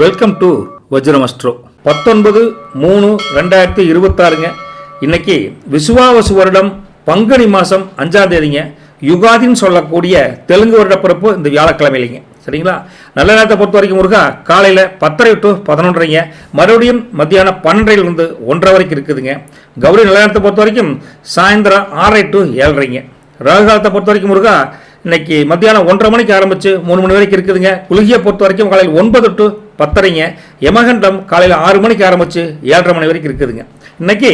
Welcome to Vajram Astro. 19/3/2026ங்க. இன்னைக்கு விசுவாவசு வருடம் பங்குனி மாதம் 5ஆம் தேதிங்க. யுகாதின்னு சொல்லக்கூடிய தெலுங்கு வருட பிறப்பு இந்த வியாழக்கிழமையிலிங்க. சரிங்களா? நல்ல நேரத்தை பொறுத்த வரைக்கும் முருகா காலையில் 10:30 to 11:30, மறுபடியும் மத்தியானம் 12:00 1:30 வரைக்கும் இருக்குதுங்க. கௌரி நல்ல நேரத்தை பொறுத்த வரைக்கும் சாயந்தரம் 6:30 to 7:30. ராகு காலத்தை பொறுத்த வரைக்கும் முருகா இன்னைக்கு மத்தியானம் 1:30 மணிக்கு ஆரம்பிச்சு 3 மணி வரைக்கும் இருக்குதுங்க. குளிகையை பொறுத்த வரைக்கும் காலையில் 9 to 10:30. யமகண்டம் காலையில் 6 மணிக்கு ஆரம்பிச்சு 7:30 மணி வரைக்கும் இருக்குதுங்க. இன்னைக்கு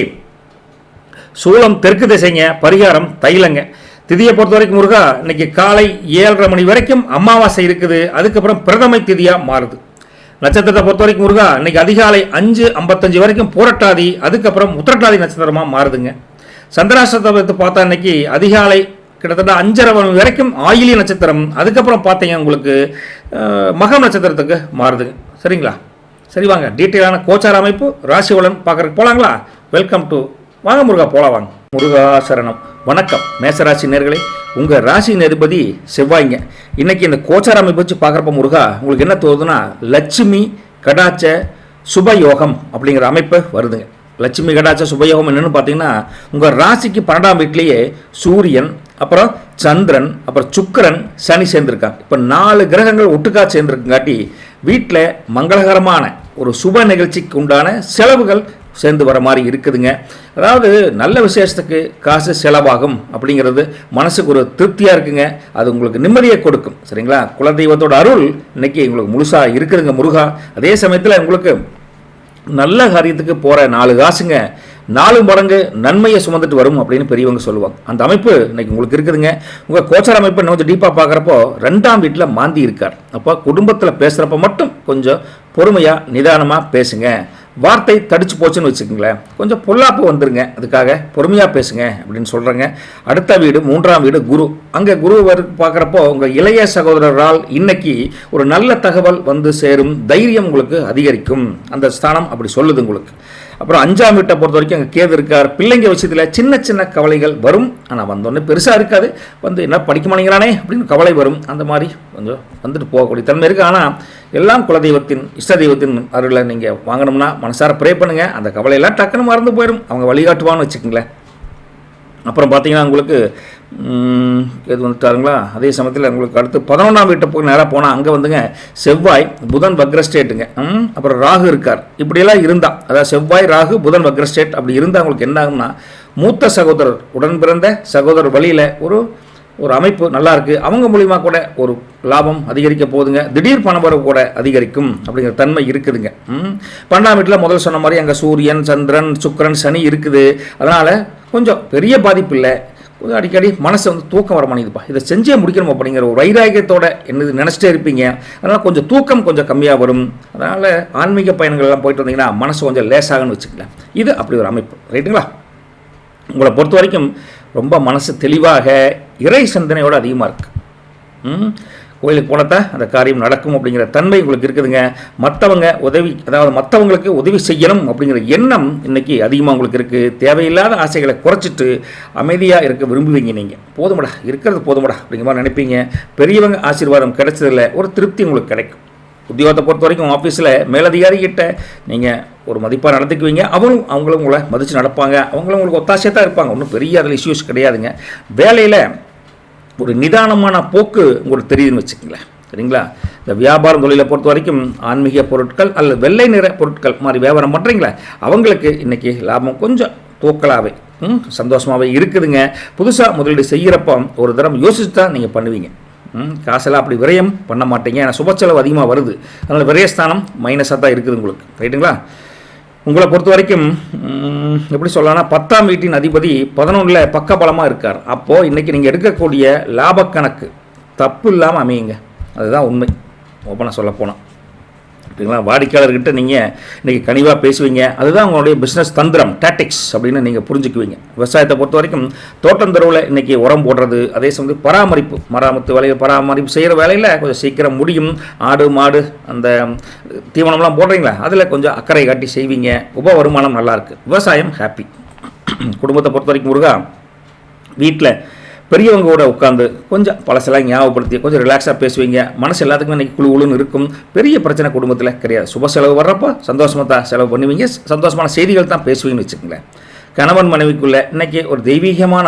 சூலம் தெற்கு திசைங்க. பரிகாரம் தைலங்க. திதியை பொறுத்த வரைக்கும் முருகா இன்னைக்கு காலை 7:30 மணி வரைக்கும் அமாவாசை இருக்குது. அதுக்கப்புறம் பிரதமை திதியா மாறுது. நட்சத்திரத்தை பொறுத்த வரைக்கும் முருகா இன்னைக்கு அதிகாலை 5:55 வரைக்கும் பூரட்டாதி, அதுக்கப்புறம் உத்திரட்டாதி நட்சத்திரமா மாறுதுங்க. சந்திராஷ்டத்தை பார்த்தா இன்னைக்கு அதிகாலை கிட்டத்தட்ட 5:30 மணி வரைக்கும் ஆயிலி நட்சத்திரம், அதுக்கப்புறம் பார்த்தீங்க உங்களுக்கு மகம் நட்சத்திரத்துக்கு மாறுதுங்க. சரிங்களா? சரி, வாங்க டீட்டெயிலான கோச்சார அமைப்பு ராசி பலன் பார்க்கறதுக்கு போகலாங்களா? வெல்கம் டு வாங்க முருகா போகலாம். வாங்க முருகா சரணம். வணக்கம் மேசராசி நேர்களே. உங்கள் ராசி அதிபதி செவ்வாய்ங்க. இன்னைக்கு இந்த கோச்சார அமைப்பு வச்சு பார்க்குறப்ப முருகா உங்களுக்கு என்ன தோணுதுன்னா லட்சுமி கடாச்ச சுபயோகம் அப்படிங்கிற அமைப்பு வருதுங்க. லட்சுமி கடாச்ச சுபயோகம் என்னென்னு பார்த்தீங்கன்னா உங்கள் ராசிக்கு 12ஆம் வீட்டிலேயே சூரியன், அப்புறம் சந்திரன், அப்புறம் சுக்கிரன், சனி சேர்ந்துருக்காங்க. இப்போ 4 கிரகங்கள் ஒட்டுக்கா சேர்ந்துருக்குங்காட்டி வீட்டில் மங்களகரமான ஒரு சுப நிகழ்ச்சிக்கு உண்டான செலவுகள் சேர்ந்து வர மாதிரி இருக்குதுங்க. அதாவது நல்ல விசேஷத்துக்கு காசு செலவாகும் அப்படிங்கிறது மனசுக்கு ஒரு திருப்தியாக இருக்குங்க. அது உங்களுக்கு நிம்மதியை கொடுக்கும். சரிங்களா? குலதெய்வத்தோட அருள் இன்னைக்கு உங்களுக்கு முழுசாக இருக்குதுங்க முருகா. அதே சமயத்தில் உங்களுக்கு நல்ல காரியத்துக்கு போகிற 4 காசுங்க 4 மடங்கு நன்மையை சுமந்துட்டு வரும் அப்படின்னு பெரியவங்க சொல்லுவாங்க. அந்த அமைப்பு இன்னைக்கு உங்களுக்கு இருக்குதுங்க. உங்கள் கோச்சார அமைப்பு இன்னும் கொஞ்சம் டீப்பாக பார்க்குறப்போ 2ஆம் வீட்டில் மாந்தி இருக்கார். அப்போ குடும்பத்தில் பேசுகிறப்ப மட்டும் கொஞ்சம் பொறுமையாக நிதானமாக பேசுங்க. வார்த்தை தடிச்சு போச்சுன்னு வச்சுக்கோங்களேன், கொஞ்சம் பொல்லாப்பு வந்துருங்க. அதுக்காக பொறுமையாக பேசுங்க அப்படின்னு சொல்கிறேங்க. அடுத்த வீடு 3ஆம் வீடு குரு. அங்கே குரு பார்க்குறப்போ உங்கள் இளைய சகோதரரால் இன்னைக்கு ஒரு நல்ல தகவல் வந்து சேரும், தைரியம் உங்களுக்கு அதிகரிக்கும். அந்த ஸ்தானம் அப்படி சொல்லுது உங்களுக்கு. அப்புறம் 5ஆம் வீட்டை பொறுத்த வரைக்கும் அங்கே கேது இருக்கார். பிள்ளைங்க விஷயத்தில் சின்ன சின்ன கவலைகள் வரும். ஆனால் வந்தோடனே பெருசாக இருக்காது. வந்து என்ன படிக்க மாட்டேங்கிறானே அப்படின்னு கவலை வரும். அந்த மாதிரி கொஞ்சம் வந்துட்டு போகக்கூடிய தன்மை இருக்குது. ஆனால் எல்லாம் குலதெய்வத்தின் இஷ்ட தெய்வத்தின் அருளை நீங்கள் வாங்கணும்னா மனசார ப்ரே பண்ணுங்கள். அந்த கவலையெல்லாம் டக்குன்னு மறந்து போயிடும். அவங்க வழிகாட்டுவான்னு வச்சுக்கோங்களேன். அப்புறம் பார்த்தீங்கன்னா உங்களுக்கு எது வந்துட்டாருங்களா. அதே சமயத்தில் உங்களுக்கு அடுத்து 11ஆம் வீட்டை போய் நேராக போனால் அங்கே வந்துங்க செவ்வாய் புதன் வக்ரஸ்டேட்டுங்க. அப்புறம் ராகு இருக்கார். இப்படியெல்லாம் இருந்தால், அதாவது செவ்வாய் ராகு புதன் வக்ரஸ்டேட் அப்படி இருந்தால் உங்களுக்கு என்ன ஆகும்னா மூத்த சகோதரர், உடன் பிறந்த சகோதரர் வழியில் ஒரு அமைப்பு நல்லா இருக்குது. அவங்க மூலிமா கூட ஒரு லாபம் அதிகரிக்க போகுதுங்க. திடீர் பணவரவு கூட அதிகரிக்கும் அப்படிங்கிற தன்மை இருக்குதுங்க. 12ஆம் வீட்டில் முதல் சொன்ன மாதிரி அங்கே சூரியன், சந்திரன், சுக்கிரன், சனி இருக்குது. அதனால் கொஞ்சம் பெரிய பாதிப்பு இல்லை. அடிக்கடி மனசு வந்து தூக்கம் வர மாட்டேங்குதுப்பா, இதை செஞ்சே முடிக்கணும் அப்படிங்கிற ஒரு வைராகியத்தோட என்ன நினச்சிட்டே இருப்பீங்க. அதனால் கொஞ்சம் தூக்கம் கொஞ்சம் கம்மியாக வரும். அதனால் ஆன்மீக பயணங்கள்லாம் போயிட்டு வந்தீங்கன்னா மனசு கொஞ்சம் லேசாகன்னு வச்சுக்கலாம். இது அப்படி ஒரு அமைப்பு. ரைட்டுங்களா? உங்களை பொறுத்த வரைக்கும் ரொம்ப மனசு தெளிவாக இறை சிந்தனையோடு அதிகமாக இருக்குது. கோயிலுக்கு போனதான் அந்த காரியம் நடக்கும் அப்படிங்கிற தன்மை உங்களுக்கு இருக்குதுங்க. மற்றவங்க உதவி, அதாவது மற்றவங்களுக்கு உதவி செய்யணும் அப்படிங்கிற எண்ணம் இன்னைக்கு அதிகமாக உங்களுக்கு இருக்குது. தேவையில்லாத ஆசைகளை குறைச்சிட்டு அமைதியாக இருக்க விரும்புவீங்க. நீங்கள் போதுமடா, இருக்கிறது போதுமடா அப்படிங்கிற மாதிரி நினைப்பீங்க. பெரியவங்க ஆசீர்வாதம் கிடைச்சதில்ல ஒரு திருப்தி உங்களுக்கு கிடைக்கும். உத்தியோகத்தை பொறுத்த வரைக்கும் ஆஃபீஸில் மேலதிகாரிகிட்ட நீங்கள் ஒரு மதிப்பாக நடந்துக்குவீங்க. அவங்களும் உங்களை மதித்து நடப்பாங்க. அவங்களும் உங்களுக்கு ஒத்தாசையாக தான் இருப்பாங்க. ஒன்றும் பெரிய அதில் இஷ்யூஸ் கிடையாதுங்க. வேலையில் ஒரு நிதானமான போக்கு உங்களுக்கு தெரியுதுன்னு வச்சுக்கோங்களேன். சரிங்களா? இந்த வியாபாரம் தொழிலை பொறுத்த வரைக்கும் ஆன்மீக பொருட்கள் அல்லது வெள்ளை நிற பொருட்கள் மாதிரி வியாபாரம் பண்ணுறீங்களா, அவங்களுக்கு இன்றைக்கி லாபம் கொஞ்சம் தூக்கலாகவே சந்தோஷமாகவே இருக்குதுங்க. புதுசாக முதலீடு செய்கிறப்போ ஒரு தரம் யோசிச்சு தான் நீங்கள் பண்ணுவீங்க. காசெல்லாம் அப்படி விரயம் பண்ண மாட்டீங்க. ஏன்னா சுபச்செலவு அதிகமாக வருது. அதனால் விரயஸ்தானம் மைனஸாக தான் இருக்குது உங்களுக்கு. ரைட்டுங்களா? உங்களை பொறுத்த வரைக்கும் எப்படி சொல்லலாம்னா 10ஆம் வீட்டின் அதிபதி 11ல் பக்கபலமாக இருக்கார். அப்போது இன்றைக்கி நீங்கள் எடுக்கக்கூடிய லாபக்கணக்கு தப்பு இல்லாமல் அமையுங்க. அதுதான் உண்மை. ஓப்பனாக சொல்ல போனால் சரிங்களா? வாடிக்கையாளர்கிட்ட நீங்கள் இன்றைக்கி கனிவாக பேசுவீங்க. அதுதான் உங்களுடைய பிஸ்னஸ் தந்திரம், டாக்டிக்ஸ் அப்படின்னு நீங்கள் புரிஞ்சுக்குவீங்க. விவசாயத்தை பொறுத்த வரைக்கும் தோட்டந்தருவில் இன்றைக்கி உரம் போடுறது, அதே சமயம் மராமத்து வேலையில் பராமரிப்பு செய்கிற வேலையில் கொஞ்சம் சீக்கிரம் முடியும். ஆடு மாடு அந்த தீவனம்லாம் போடுறீங்களா, அதில் கொஞ்சம் அக்கறை காட்டி செய்வீங்க. உப வருமானம் நல்லாயிருக்கு. விவசாயம் ஹாப்பி. குடும்பத்தை பொறுத்த வரைக்கும் முருகா வீட்டில் பெரியவங்க கூட உட்காந்து கொஞ்சம் பழசெல்லாம் ஞாபகப்படுத்தி கொஞ்சம் ரிலாக்ஸாக பேசுவீங்க. மனசு எல்லாத்துக்குமே இன்றைக்கி குழு குழுன்னு இருக்கும். பெரிய பிரச்சனை குடும்பத்தில் கிடையாது. சுப செலவு வர்றப்போ சந்தோஷமாக தான் செலவு பண்ணுவீங்க. சந்தோஷமான செய்திகள் தான் பேசுவீங்கன்னு வச்சுக்கோங்களேன். கணவன் மனைவிக்குள்ளே இன்றைக்கி ஒரு தெய்வீகமான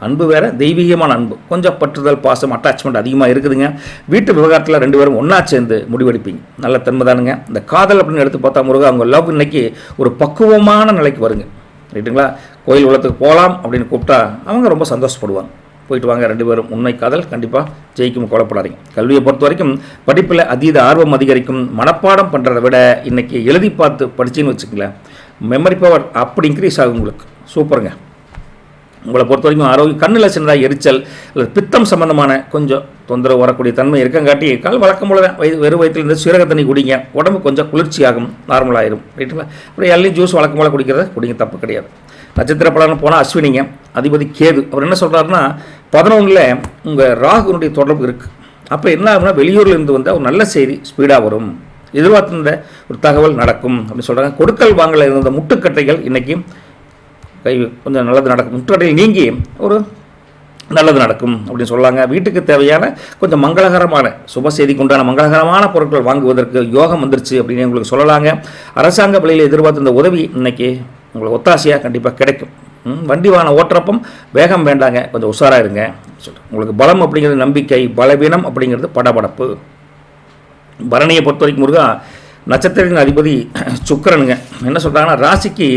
அன்பு வேறு, தெய்வீகமான அன்பு, கொஞ்சம் பற்றுதல், பாசம், அட்டாச்மெண்ட் அதிகமாக இருக்குதுங்க. வீட்டு விவகாரத்தில் 2 பேரும் ஒன்றா சேர்ந்து முடிவெடுப்பீங்க. நல்ல தன்மை தானுங்க. இந்த காதல் அப்படின்னு எடுத்து பார்த்தா முருகா, அவங்க லவ் இன்றைக்கி ஒரு பக்குவமான நிலைக்கு வருங்க. ரைட்டுங்களா? கோயில் உலகத்துக்கு போகலாம் அப்படின்னு கூப்பிட்டா அவங்க ரொம்ப சந்தோஷப்படுவாங்க. போயிட்டு வாங்க 2 பேரும். உண்மை காதல் கண்டிப்பாக ஜெயிக்கும், கொலைப்படாதீங்க. கல்வியை பொறுத்த வரைக்கும் படிப்பில் அதீத ஆர்வம் அதிகரிக்கும். மனப்பாடம் பண்ணுறதை விட இன்றைக்கி எழுதி பார்த்து படிச்சின்னு வச்சுக்கங்களேன், மெமரி பவர் அப்படி இன்க்ரீஸ் ஆகும் உங்களுக்கு. சூப்பருங்க. உங்களை பொறுத்த வரைக்கும் ஆரோக்கியம், கண்ணில் சின்னதாக எரிச்சல் அல்லது பித்தம் சம்மந்தமான கொஞ்சம் தொந்தரவு வரக்கூடிய தன்மை இருக்கங்காட்டி கால் வழக்கம் போல வெறும் வயிற்றில் இருந்து சீரக தண்ணி குடிங்க. உடம்பு கொஞ்சம் குளிர்ச்சியாகும், நார்மலாகிடும். ரைட்டுங்களா? அப்புறம் எல்லாம் ஜூஸ் வழக்கம் போல் குடிங்க, தப்பு கிடையாது. நட்சத்திர பலன்னு போனால் அஸ்வினிங்க, அதிபதி கேது. அவர் என்ன சொல்கிறாருன்னா 11ல் உங்கள் ராகுனுடைய தொடர்பு இருக்குது. அப்போ என்ன ஆகுனா வெளியூரில் இருந்து வந்தால் ஒரு நல்ல செய்தி ஸ்பீடாக வரும், எதிர்பார்த்திருந்த ஒரு தகவல் நடக்கும் அப்படின்னு சொல்கிறாங்க. கொடுக்கல் வாங்கல இருந்த முட்டுக்கட்டைகள் இன்றைக்கி கொஞ்சம் நல்லது நடக்கும். முட்டுக்கட்டைகள் நீங்கி ஒரு நல்லது நடக்கும் அப்படின்னு சொல்லாங்க. வீட்டுக்கு தேவையான கொஞ்சம் மங்களகரமான சுப செய்திக்கு உண்டான மங்களகரமான பொருட்கள் வாங்குவதற்கு யோகம் வந்துருச்சு அப்படின்னு உங்களுக்கு சொல்லலாங்க. அரசாங்க வழியில் எதிர்பார்த்த இந்த உதவி இன்றைக்கி உங்களுக்கு ஒத்தாசையாக கண்டிப்பாக கிடைக்கும். வண்டி வாகனம் ஓட்டுறப்பம் வேகம் வேண்டாங்க, கொஞ்சம் உஷாராக இருங்க சொல்கிறேன். உங்களுக்கு பலம் அப்படிங்கிறது நம்பிக்கை, பலவீனம் அப்படிங்கிறது படபடப்பு. பரணியை பொறுத்த வரைக்கும் முருகா, நட்சத்திரத்தின் அதிபதி சுக்கிரனுங்க. என்ன சொல்கிறாங்கன்னா ராசிக்கு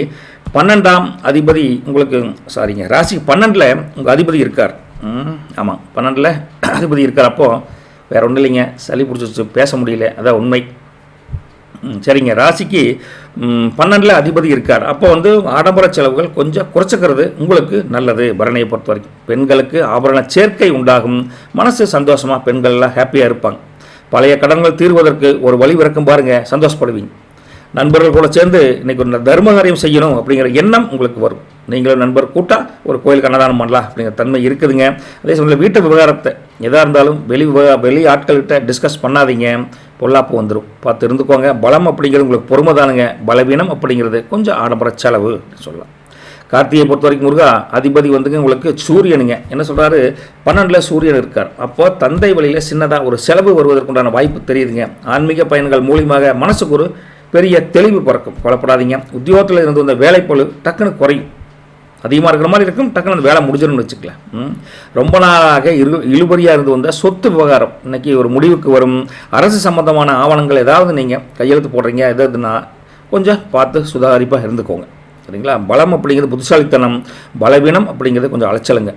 12ஆம் அதிபதி உங்களுக்கு ராசிக்கு 12ல் உங்கள் அதிபதி இருக்கார். ஆமாம், 12ல் அதிபதி இருக்கார். அப்போது வேறு ஒன்றும் இல்லைங்க, சளி பிடிச்சி பேச முடியல, அதான் உண்மை. சரிங்க, ராசிக்கு 12ல் அதிபதி இருக்கார். அப்போ ஆடம்பர செலவுகள் கொஞ்சம் குறைச்சிக்கிறது உங்களுக்கு நல்லது. பரணியை பொறுத்த வரைக்கும் பெண்களுக்கு ஆபரண சேர்க்கை உண்டாகும். மனசு சந்தோஷமாக பெண்கள்லாம் ஹாப்பியாக இருப்பாங்க. பழைய கடன்கள் தீர்வதற்கு ஒரு வழி விறக்கும் பாருங்கள், சந்தோஷப்படுவீங்க. நண்பர்கள் கூட சேர்ந்து இன்றைக்கி ஒரு தர்ம காரியம் செய்யணும் அப்படிங்கிற எண்ணம் உங்களுக்கு வரும். நீங்களும் நண்பர் கூட்டாக ஒரு கோயிலுக்கு அன்னதானம் பண்ணலாம் அப்படிங்கிற தன்மை இருக்குதுங்க. அதே சமயத்தில் வீட்டு விவகாரத்தை எதாக இருந்தாலும் வெளி ஆட்கள்கிட்ட டிஸ்கஸ் பண்ணாதீங்க, பொல்லாப்பு வந்துடும், பார்த்து இருந்துக்கோங்க. பலம் அப்படிங்கிறது உங்களுக்கு பொறுமை தானுங்க. பலவீனம் அப்படிங்கிறது கொஞ்சம் ஆடம்பர செலவு சொல்லலாம். கார்த்திகையை பொறுத்த வரைக்கும் முருகா, அதிபதி உங்களுக்கு சூரியனுங்க. என்ன சொல்கிறாரு, 12ல் சூரியன் இருக்கார். அப்போது தந்தை வழியில் சின்னதாக ஒரு செலவு வருவதற்குண்டான வாய்ப்பு தெரியுதுங்க. ஆன்மீக பயன்கள் மூலியமாக மனசுக்கு ஒரு பெரிய தெளிவு பிறக்கும், கொலைப்படாதீங்க. உத்தியோகத்தில் இருந்து வந்த வேலைப்பொழு டக்குன்னு குறையும், அதிகமாக இருக்கிற மாதிரி இருக்கும், டக்குன்னு அந்த வேலை முடிஞ்சிடும்னு வச்சுக்கலாம். ரொம்ப நாளாக இழுபறியாக இருந்து வந்த சொத்து விவகாரம் இன்றைக்கி ஒரு முடிவுக்கு வரும். அரசு சம்பந்தமான ஆவணங்கள் ஏதாவது நீங்கள் கையெழுத்து போடுறீங்க எதுனா கொஞ்சம் பார்த்து சுதாரிப்பாக இருந்துக்கோங்க. சரிங்களா? பலம் அப்படிங்கிறது புத்திசாலித்தனம், பலவீனம் அப்படிங்கிறது கொஞ்சம் அலைச்சலுங்க.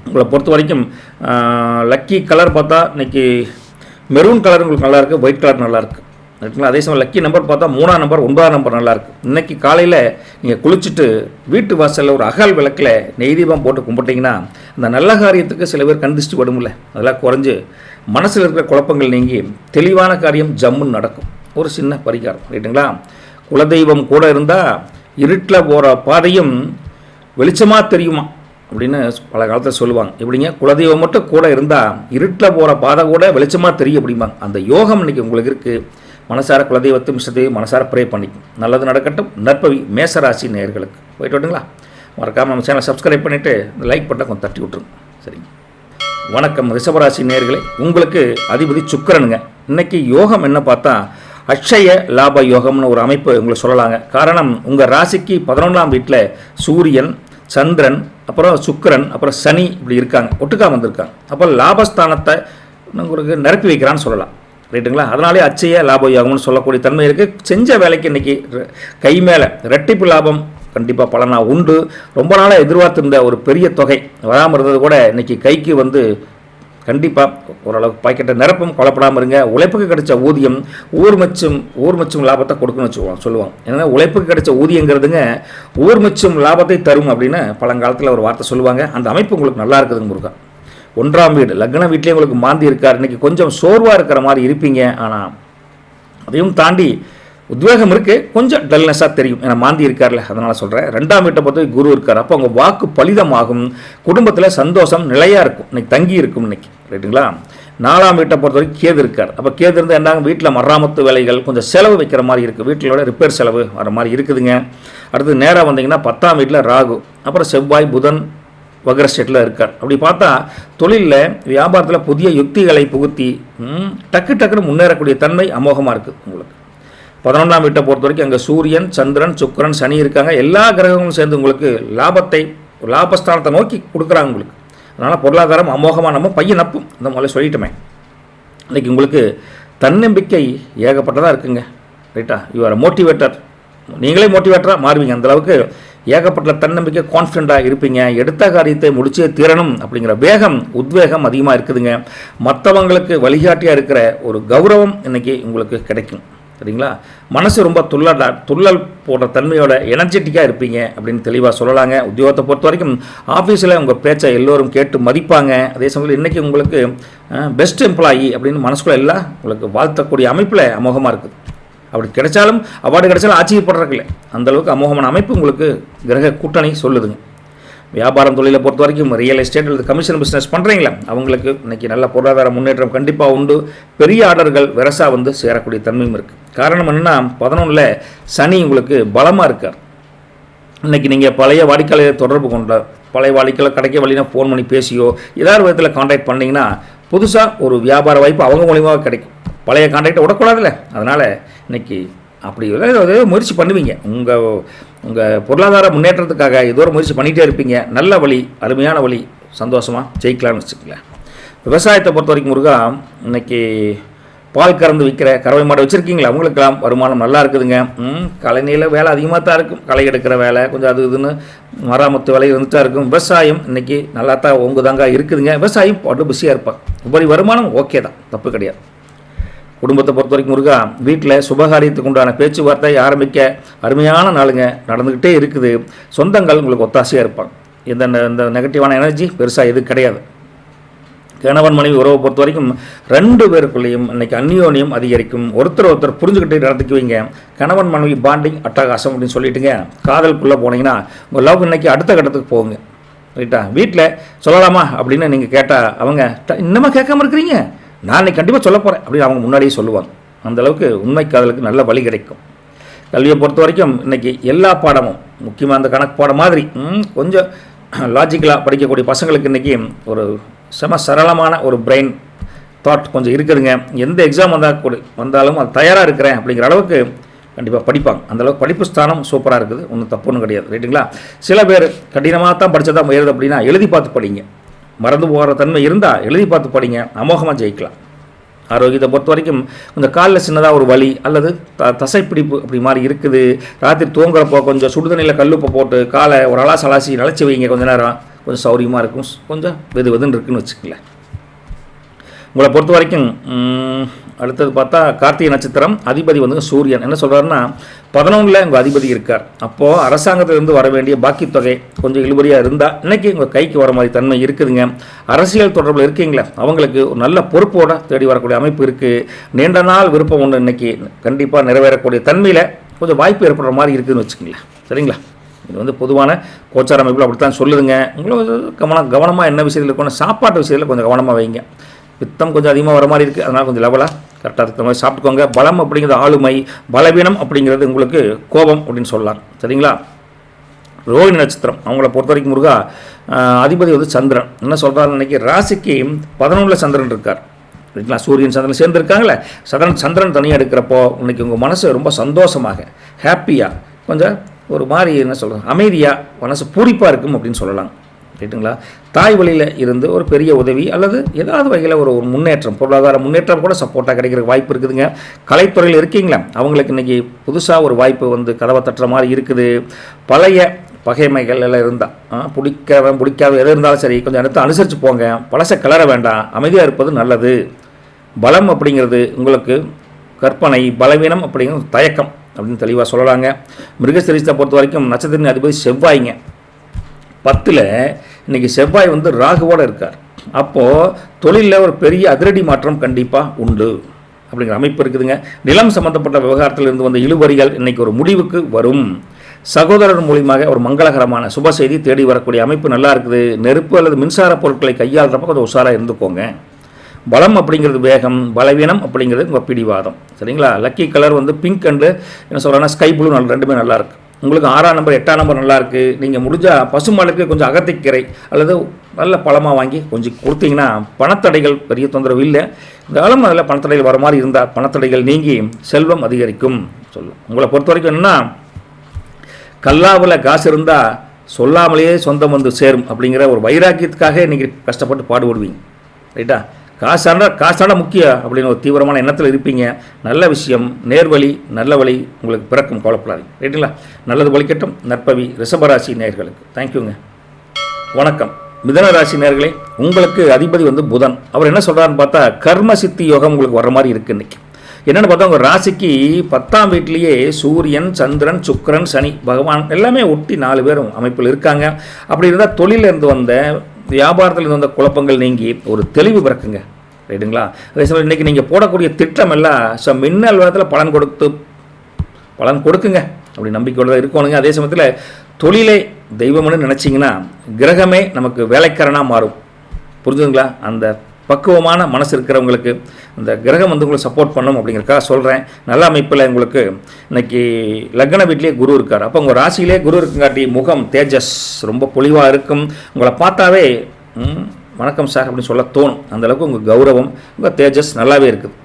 உங்களை பொறுத்த வரைக்கும் லக்கி கலர் பார்த்தா இன்றைக்கி மெரூன் கலர் உங்களுக்கு நல்லாயிருக்கு, ஒயிட் கலர் நல்லாயிருக்கு. ரைட்டுங்களா? அதே சமயம் லக்கி நம்பர் பார்த்தா 3ஆம் நம்பர் 9ஆம் நம்பர் நல்லாயிருக்கு. இன்றைக்கி காலையில் நீங்கள் குளிச்சுட்டு வீட்டு வாசலில் ஒரு அகல் விளக்கில் நெய் தீபம் போட்டு கும்பிட்டிங்கன்னா அந்த நல்ல காரியத்துக்கு சில பேர் கண்திஷ்டி படும்ல, அதெல்லாம் குறைஞ்சி மனசில் இருக்கிற குழப்பங்கள் நீங்கி தெளிவான காரியம் ஜம்முன்னு நடக்கும். ஒரு சின்ன பரிகாரம். ரைட்டுங்களா? குலதெய்வம் கூட இருந்தால் இருட்டில் போகிற பாதையும் வெளிச்சமாக தெரியுமா அப்படின்னு பல காலத்தில் சொல்லுவாங்க. எப்படிங்க, குலதெய்வம் மட்டும் கூட இருந்தால் இருட்டில் போகிற பாதை கூட வெளிச்சமாக தெரியும் அப்படிம்பாங்க. அந்த யோகம் இன்றைக்கி உங்களுக்கு இருக்குது. மனசார குலதெய்வத்தை மிஷத்தையும் மனசார ப்ரே பண்ணிக்கும். நல்லது நடக்கட்டும். நற்பவி மேசராசி நேயர்களுக்கு போயிட்டு விட்டுங்களா? மறக்காமல் நம்ம சேனலை சப்ஸ்கிரைப் பண்ணிவிட்டு இந்த லைக் பட்டன் கொஞ்சம் தட்டி விட்ருங்க. சரிங்க, வணக்கம் ரிஷபராசி நேயர்களே. உங்களுக்கு அதிபதி சுக்கிரனுங்க. இன்றைக்கி யோகம் என்ன பார்த்தா அக்ஷய லாப யோகம்னு ஒரு அமைப்பு உங்களுக்கு சொல்லலாங்க. காரணம், உங்கள் ராசிக்கு 11ஆம் வீட்டில் சூரியன், சந்திரன், அப்புறம் சுக்கிரன், அப்புறம் சனி இப்படி இருக்காங்க, ஒட்டுக்கா வந்திருக்காங்க. அப்போ லாபஸ்தானத்தை உங்களுக்கு நிரப்பி வைக்கிறான்னு சொல்லலாம். ரைட்டுங்களா? அதனாலே அச்சய லாப யோகம்னு சொல்லக்கூடிய தன்மை இருக்குது. செஞ்ச வேலைக்கு இன்றைக்கி கை மேலே ரெட்டிப்பு லாபம் கண்டிப்பாக பலனாக உண்டு. ரொம்ப நாளாக எதிர்பார்த்திருந்த ஒரு பெரிய தொகை வராமல் இருந்தது கூட இன்றைக்கி கைக்கு கண்டிப்பாக ஓரளவுக்கு பாக்கெட்டை நிரப்பும். கொலைப்படாமல் இருங்க. உழைப்புக்கு கிடைச்ச ஊதியம் ஊர் மச்சும் லாபத்தை கொடுக்குன்னு சொல்லுவாங்க. ஏன்னா உழைப்புக்கு கிடைச்ச ஊதியங்கிறதுங்க ஊர் மச்சும் லாபத்தை தரும் அப்படின்னு பழங்காலத்தில் ஒரு வார்த்தை சொல்லுவாங்க. அந்த அமைப்பு உங்களுக்கு நல்லா இருக்குதுங்க முருகா. 1ஆம் வீடு லக்ன வீட்லேயே உங்களுக்கு மாந்தி இருக்கார். இன்றைக்கி கொஞ்சம் சோர்வாக இருக்கிற மாதிரி இருப்பீங்க. ஆனால் அதையும் தாண்டி உத்வேகம் இருக்குது, கொஞ்சம் டல்னஸாக தெரியும். ஏன்னா மாந்தி இருக்கார்ல, அதனால் சொல்கிறேன். 2ஆம் வீட்டை பொறுத்த குரு இருக்கார். அப்போ உங்கள் வாக்கு பலிதமாகும். குடும்பத்தில் சந்தோஷம் நிலையாக இருக்கும், இன்றைக்கி தங்கி இருக்கும் இன்றைக்கி. ரைட்டுங்களா? 4ஆம் வீட்டை பொறுத்த வரைக்கும் கேது இருக்கார். அப்போ கேது இருந்து என்ன வீட்டில் மராமத்து வேலைகள் கொஞ்சம் செலவு வைக்கிற மாதிரி இருக்குது. வீட்டிலோட ரிப்பேர் செலவு வர மாதிரி இருக்குதுங்க. அடுத்து நேராக வந்தீங்கன்னா 10ஆம் வீட்டில் ராகு, அப்புறம் செவ்வாய், புதன், வக்ர ஸ்டேட்டில் இருக்கார். அப்படி பார்த்தா தொழிலில் வியாபாரத்தில் புதிய யுக்திகளை புகுத்தி டக்குன்னு முன்னேறக்கூடிய தன்மை அமோகமாக இருக்குது உங்களுக்கு. 11ஆம் வீட்டை பொறுத்த வரைக்கும் அங்கே சூரியன், சந்திரன், சுக்கிரன், சனி இருக்காங்க. எல்லா கிரகங்களும் சேர்ந்து உங்களுக்கு லாபஸ்தானத்தை நோக்கி கொடுக்குறாங்க உங்களுக்கு. அதனால் பொருளாதாரம் அமோகமாக நம்ம பையன் நப்பும். இந்த முதல்ல சொல்லிட்டோமே. இன்றைக்கி உங்களுக்கு தன்னம்பிக்கை ஏகப்பட்டதாக இருக்குங்க. ரைட்டா? You are motivator. நீங்களே மோட்டிவேட்டராக மாறுவீங்க. அந்தளவுக்கு ஏகப்பட்ட தன்னம்பிக்கை, கான்ஃபிடண்ட்டாக இருப்பீங்க. எடுத்த காரியத்தை முடிச்சே தீரணும் அப்படிங்கிற வேகம், உத்வேகம் அதிகமாக இருக்குதுங்க. மற்றவங்களுக்கு வழிகாட்டியாக இருக்கிற ஒரு கௌரவம் இன்றைக்கி உங்களுக்கு கிடைக்கும். சரிங்களா? மனசு ரொம்ப துள்ளல் போடுற தன்மையோட எனர்ஜெட்டிக்காக இருப்பீங்க அப்படின்னு தெளிவாக சொல்லலாங்க. உத்தியோகத்தை பொறுத்த வரைக்கும் ஆஃபீஸில் உங்கள் பேச்சை எல்லோரும் கேட்டு மதிப்பாங்க. அதே சமயத்தில் இன்றைக்கி உங்களுக்கு பெஸ்ட் எம்ப்ளாயி அப்படின்னு மனசுக்குள்ள எல்லாம் உங்களுக்கு வாழ்த்தக்கூடிய அமைப்பில் அமோகமாக இருக்குது. அப்படி கிடைச்சாலும் அவார்டு கிடைச்சாலும் ஆச்சரியப்படுறதில்லை. அந்தளவுக்கு அமோகமான அமைப்பு உங்களுக்கு கிரக கூட்டணி சொல்லுதுங்க. வியாபாரம் தொழிலை பொறுத்த வரைக்கும் ரியல் எஸ்டேட் அல்லது கமிஷன் பிஸ்னஸ் பண்ணுறீங்களா, அவங்களுக்கு இன்றைக்கி நல்ல பொருளாதார முன்னேற்றம் கண்டிப்பாக உண்டு. பெரிய ஆர்டர்கள் வெரசாக வந்து சேரக்கூடிய தன்மையும் இருக்குது. காரணம் என்னென்னா 11ல் சனி உங்களுக்கு பலமாக இருக்கார். இன்றைக்கி நீங்கள் பழைய வாடிக்கையாளரை தொடர்பு கொண்ட பழைய வாடிக்கையாளர் கிடைக்க வழினா ஃபோன் பண்ணி பேசியோ ஏதாவது விதத்தில் கான்டாக்ட் பண்ணிங்கன்னா புதுசாக ஒரு வியாபார வாய்ப்பு அவங்க மூலியமாக கிடைக்கும். பழைய கான்டாக்டை விடக்கூடாதுல்ல. அதனால் இன்றைக்கி அப்படி ஏதோ முயற்சி பண்ணுவீங்க. உங்கள் பொருளாதார முன்னேற்றத்துக்காக ஏதோ ஒரு முயற்சி பண்ணிகிட்டே இருப்பீங்க. நல்ல வழி, அருமையான வழி, சந்தோஷமாக ஜெயிக்கலாம்னு வச்சுக்கங்களேன். விவசாயத்தை பொறுத்த வரைக்கும் முருகா, இன்றைக்கி பால் கறந்து விற்கிற கறவை மாடு வச்சுருக்கீங்களா, அவங்களுக்கெல்லாம் வருமானம் நல்லா இருக்குதுங்க. கலைநிலையில் வேலை அதிகமாக தான் இருக்கும். களை எடுக்கிற வேலை கொஞ்சம் அது இதுன்னு மராமத்து வேலை இருந்துட்டு தான் இருக்கும். விவசாயம் இன்றைக்கி நல்லா தான் ஒங்குதாங்க இருக்குதுங்க. விவசாயம் போட்டு பிஸியாக இருப்பாங்க. உபரி வருமானம் ஓகே தான், தப்பு கிடையாது. குடும்பத்தை பொறுத்த வரைக்கும் முருகா, வீட்டில் சுபகாரியத்துக்கு உண்டான பேச்சுவார்த்தை ஆரம்பிக்க அருமையான நாளுங்க நடந்துக்கிட்டே இருக்குது. சொந்தங்கள் உங்களுக்கு ஒத்தாசையாக இருப்பாங்க. இந்த நெகட்டிவான எனர்ஜி பெருசாக எதுவும் கிடையாது. கணவன் மனைவி உறவை பொறுத்த வரைக்கும் 2 பேருக்குள்ளேயும் இன்றைக்கி அந்யோன்யம் அதிகரிக்கும். ஒருத்தர் புரிஞ்சுக்கிட்டு நடந்துக்குவீங்க. கணவன் மனைவி பாண்டிங் அட்டகாசம் அப்படின்னு சொல்லிட்டுங்க. காதலுக்குள்ளே போனீங்கன்னா உங்கள் லவ் இன்றைக்கி அடுத்த கட்டத்துக்கு போகுங்க. ரைட்டா? வீட்டில் சொல்லலாமா அப்படின்னு நீங்கள் கேட்டால் அவங்க இன்னமும் கேட்காம இருக்கிறீங்க, நான் இன்னைக்கு கண்டிப்பாக சொல்ல போகிறேன் அப்படின்னு அவங்க முன்னாடியே சொல்லுவாங்க. அந்தளவுக்கு உண்மை காதலுக்கு நல்ல வழி கிடைக்கும். கல்வியை பொறுத்த வரைக்கும் இன்றைக்கி எல்லா பாடமும் முக்கியமாக அந்த கணக்கு பாடம் மாதிரி கொஞ்சம் லாஜிக்கலாக படிக்கக்கூடிய பசங்களுக்கு இன்றைக்கி ஒரு சரளமான ஒரு பிரெயின் தாட் கொஞ்சம் இருக்குதுங்க. எந்த எக்ஸாம் வந்தாலும் அது தயாராக இருக்கிறேன் அப்படிங்கிற அளவுக்கு கண்டிப்பாக படிப்பாங்க. அந்தளவுக்கு படிப்பு ஸ்தானம் சூப்பராக இருக்குது. ஒன்றும் தப்பு ஒன்றும் கிடையாது. ரைட்டுங்களா? சில பேர் கடினமாக தான் படித்ததான் முயறுது அப்படின்னா எழுதி பார்த்து படிங்க. மறந்து போகிற தன்மை இருந்தால் எழுதி பார்த்து படிங்க, அமோகமாக ஜெயிக்கலாம். ஆரோக்கியத்தை பொறுத்த வரைக்கும் கொஞ்சம் காலில் சின்னதாக ஒரு வலி அல்லது தசைப்பிடிப்பு அப்படி மாதிரி இருக்குது. ராத்திரி தூங்குறப்போ கொஞ்சம் சுடுதண்ணியில் கல்லுப்பை போட்டு காலை ஒரு அலாசி நிலச்சி வைங்க. கொஞ்சம் நேரம் கொஞ்சம் சௌரியமாக இருக்கும். கொஞ்சம் வெதுன்னு இருக்குன்னு வச்சுக்கல. உங்களை பொறுத்த வரைக்கும் அடுத்தது பார்த்தா கார்த்திகை நட்சத்திரம் அதிபதி வந்து சூரியன். என்ன சொல்கிறாருன்னா 11ல் உங்கள் அதிபதி இருக்கார். அப்போது அரசாங்கத்திலிருந்து வர வேண்டிய பாக்கி தொகை கொஞ்சம் இழுபறியாக இருந்தால் இன்றைக்கி உங்கள் கைக்கு வர மாதிரி தன்மை இருக்குதுங்க. அரசியல் தொடர்பில் இருக்கீங்களா, அவங்களுக்கு ஒரு நல்ல பொறுப்போடு தேடி வரக்கூடிய அமைப்பு இருக்குது. நீண்ட நாள் விருப்பம் ஒன்று இன்றைக்கி கண்டிப்பாக நிறைவேறக்கூடிய தன்மையில் கொஞ்சம் வாய்ப்பு ஏற்படுற மாதிரி இருக்குதுன்னு வச்சுக்கங்களேன். சரிங்களா? இது வந்து பொதுவான கோச்சார அமைப்பில் அப்படித்தான் சொல்லுதுங்க. உங்களுக்கு கவனமாக என்ன விஷயத்தில் இருக்கணும், சாப்பாட்டு விஷயத்தில் கொஞ்சம் கவனமாக வைங்க. பித்தம் கொஞ்சம் அதிகமாக வர மாதிரி இருக்குது. அதனால் கொஞ்சம் லெவலாக கரெக்டாக இருக்கிற மாதிரி சாப்பிட்டுக்கோங்க. பலம் அப்படிங்கிறது ஆளுமை, பலவீனம் அப்படிங்கிறது உங்களுக்கு கோபம் அப்படின்னு சொல்லலாம். சரிங்களா? ரோஹிணி நட்சத்திரம் அவங்கள பொறுத்த வரைக்கும் முருகா அதிபதி வந்து சந்திரன். என்ன சொல்கிறாரு, இன்றைக்கி ராசிக்கு 11ல் சந்திரன் இருக்கார். சரிங்களா? சூரியன் சந்திரன் சேர்ந்துருக்காங்களே. சந்திரன் தனியாக எடுக்கிறப்போ இன்றைக்கி உங்கள் மனசு ரொம்ப சந்தோஷமாக ஹாப்பியாக கொஞ்சம் ஒரு மாதிரி என்ன சொல்கிறது அமைதியாக மனசு பூரிப்பாக இருக்கும் அப்படின்னு சொல்லலாம். ரைட்டுங்களா? தாய் வழியில் இருந்து ஒரு பெரிய உதவி அல்லது ஏதாவது வகையில் ஒரு முன்னேற்றம், பொருளாதார முன்னேற்றம் கூட சப்போர்ட்டாக கிடைக்கிற வாய்ப்பு இருக்குதுங்க. கலைத்துறையில் இருக்கீங்களா, அவங்களுக்கு இன்றைக்கி புதுசாக ஒரு வாய்ப்பு வந்து கதவை தட்டுற மாதிரி இருக்குது. பழைய பகைமைகள் எல்லாம் இருந்தால் பிடிக்காத எது இருந்தாலும் சரி கொஞ்சம் அடுத்து அனுசரித்து போங்க. பழசை கிளற வேண்டாம், அமைதியாக இருப்பது நல்லது. பலம் அப்படிங்கிறது உங்களுக்கு கற்பனை, பலவீனம் அப்படிங்கிறது தயக்கம் அப்படின்னு தெளிவாக சொல்லலாங்க. மிருகசீரிஷத்தை பொறுத்த வரைக்கும் நட்சத்திரத்தின் அதிபதி செவ்வாய்ங்க. 10ல் இன்றைக்கி செவ்வாய் வந்து ராகுவோடு இருக்கார். அப்போது தொழிலில் ஒரு பெரிய அதிரடி மாற்றம் கண்டிப்பாக உண்டு அப்படிங்கிற அமைப்பு இருக்குதுங்க. நிலம் சம்மந்தப்பட்ட விவகாரத்தில் இருந்து வந்த இழுபறிகள் இன்றைக்கி ஒரு முடிவுக்கு வரும். சகோதரர் மூலியமாக ஒரு மங்களகரமான சுப செய்தி தேடி வரக்கூடிய அமைப்பு நல்லா இருக்குது. நெருப்பு அல்லது மின்சார பொருட்களை கையாளுறப்ப கொஞ்சம் உஷாராக இருந்துக்கோங்க. பலம் அப்படிங்கிறது வேகம், பலவீனம் அப்படிங்கிறது உங்கள் பிடிவாதம். சரிங்களா? லக்கி கலர் வந்து பிங்க் அண்டு என்ன சொல்கிறேன்னா ஸ்கை ப்ளூ ரெண்டுமே நல்லாயிருக்கு. உங்களுக்கு 6ஆம் நம்பர் 8ஆம் நம்பர் நல்லாயிருக்கு. நீங்கள் முடிஞ்சால் பசுமாளுக்கு கொஞ்சம் அகத்திக்கீரை அல்லது நல்ல பழமாக வாங்கி கொஞ்சம் கொடுத்தீங்கன்னா பணத்தடைகள் பெரிய தொந்தரவு இல்லை. இருந்தாலும் அதில் பணத்தடைகள் வர மாதிரி இருந்தால் பணத்தடைகள் நீங்கி செல்வம் அதிகரிக்கும் சொல்லலாம். உங்களை பொறுத்த வரைக்கும் என்னென்னா, கல்லாவில் காசு இருந்தால் சொல்லாமலேயே சொந்தம் வந்து சேரும் அப்படிங்கிற ஒரு வைராக்கியத்துக்காக நீங்கள் கஷ்டப்பட்டு பாடுபடுவீங்க. ரைட்டா? காசான முக்கியம் அப்படின்னு ஒரு தீவிரமான எண்ணத்தில் இருப்பீங்க. நல்ல விஷயம், நேர்வழி, நல்ல வழி உங்களுக்கு பிறக்கும், கவலைப்படாதீங்க. ரைட்டுங்களா? நல்லது பலிக்கட்டும். நற்பவி ரிஷபராசி நேயர்களுக்கு தேங்க்யூங்க. வணக்கம். மிதனராசி நேயர்களே, உங்களுக்கு அதிபதி வந்து புதன். அவர் என்ன சொல்கிறாருன்னு பார்த்தா கர்ம சித்தி யோகம் உங்களுக்கு வர மாதிரி இருக்குது இன்றைக்கி. என்னென்னு பார்த்தா உங்கள் ராசிக்கு 10ஆம் வீட்டிலேயே சூரியன், சந்திரன், சுக்கிரன், சனி பகவான் எல்லாமே ஒட்டி 4 பேரும் அமைப்பில் இருக்காங்க. அப்படி இருந்தால் தொழிலிருந்து வந்த வியாபாரத்தில் இருந்து வந்த குழப்பங்கள் நீங்கி ஒரு தெளிவு பிறக்குங்க. ரைட்டுங்களா? அதே சமயம் இன்றைக்கி நீங்கள் போடக்கூடிய திட்டம் எல்லாம் மின்னல் வேகத்தில் பலன் கொடுக்குங்க அப்படி நம்பிக்கையோடு தான் இருக்கணுங்க. அதே சமயத்தில் தொழிலே தெய்வம்னு நினச்சிங்கன்னா கிரகமே நமக்கு வேலைக்காரனாக மாறும். புரிஞ்சுதுங்களா? அந்த பக்குவமான மனசு இருக்கிறவங்களுக்கு அந்த கிரகம் வந்து உங்களுக்கு சப்போர்ட் பண்ணணும் அப்படிங்கிறக்காக சொல்கிறேன். நல்ல அமைப்பில் உங்களுக்கு இன்றைக்கி லக்ன வீட்டிலே குரு இருக்கார். அப்போ உங்கள் ராசியிலே குரு இருக்குங்காட்டி முகம் தேஜஸ் ரொம்ப பொலிவாக இருக்கும். உங்களை பார்த்தாவே வணக்கம் சார் அப்படின்னு சொல்ல தோணும். அந்தளவுக்கு உங்கள் கௌரவம், உங்கள் தேஜஸ் நல்லாவே இருக்குது.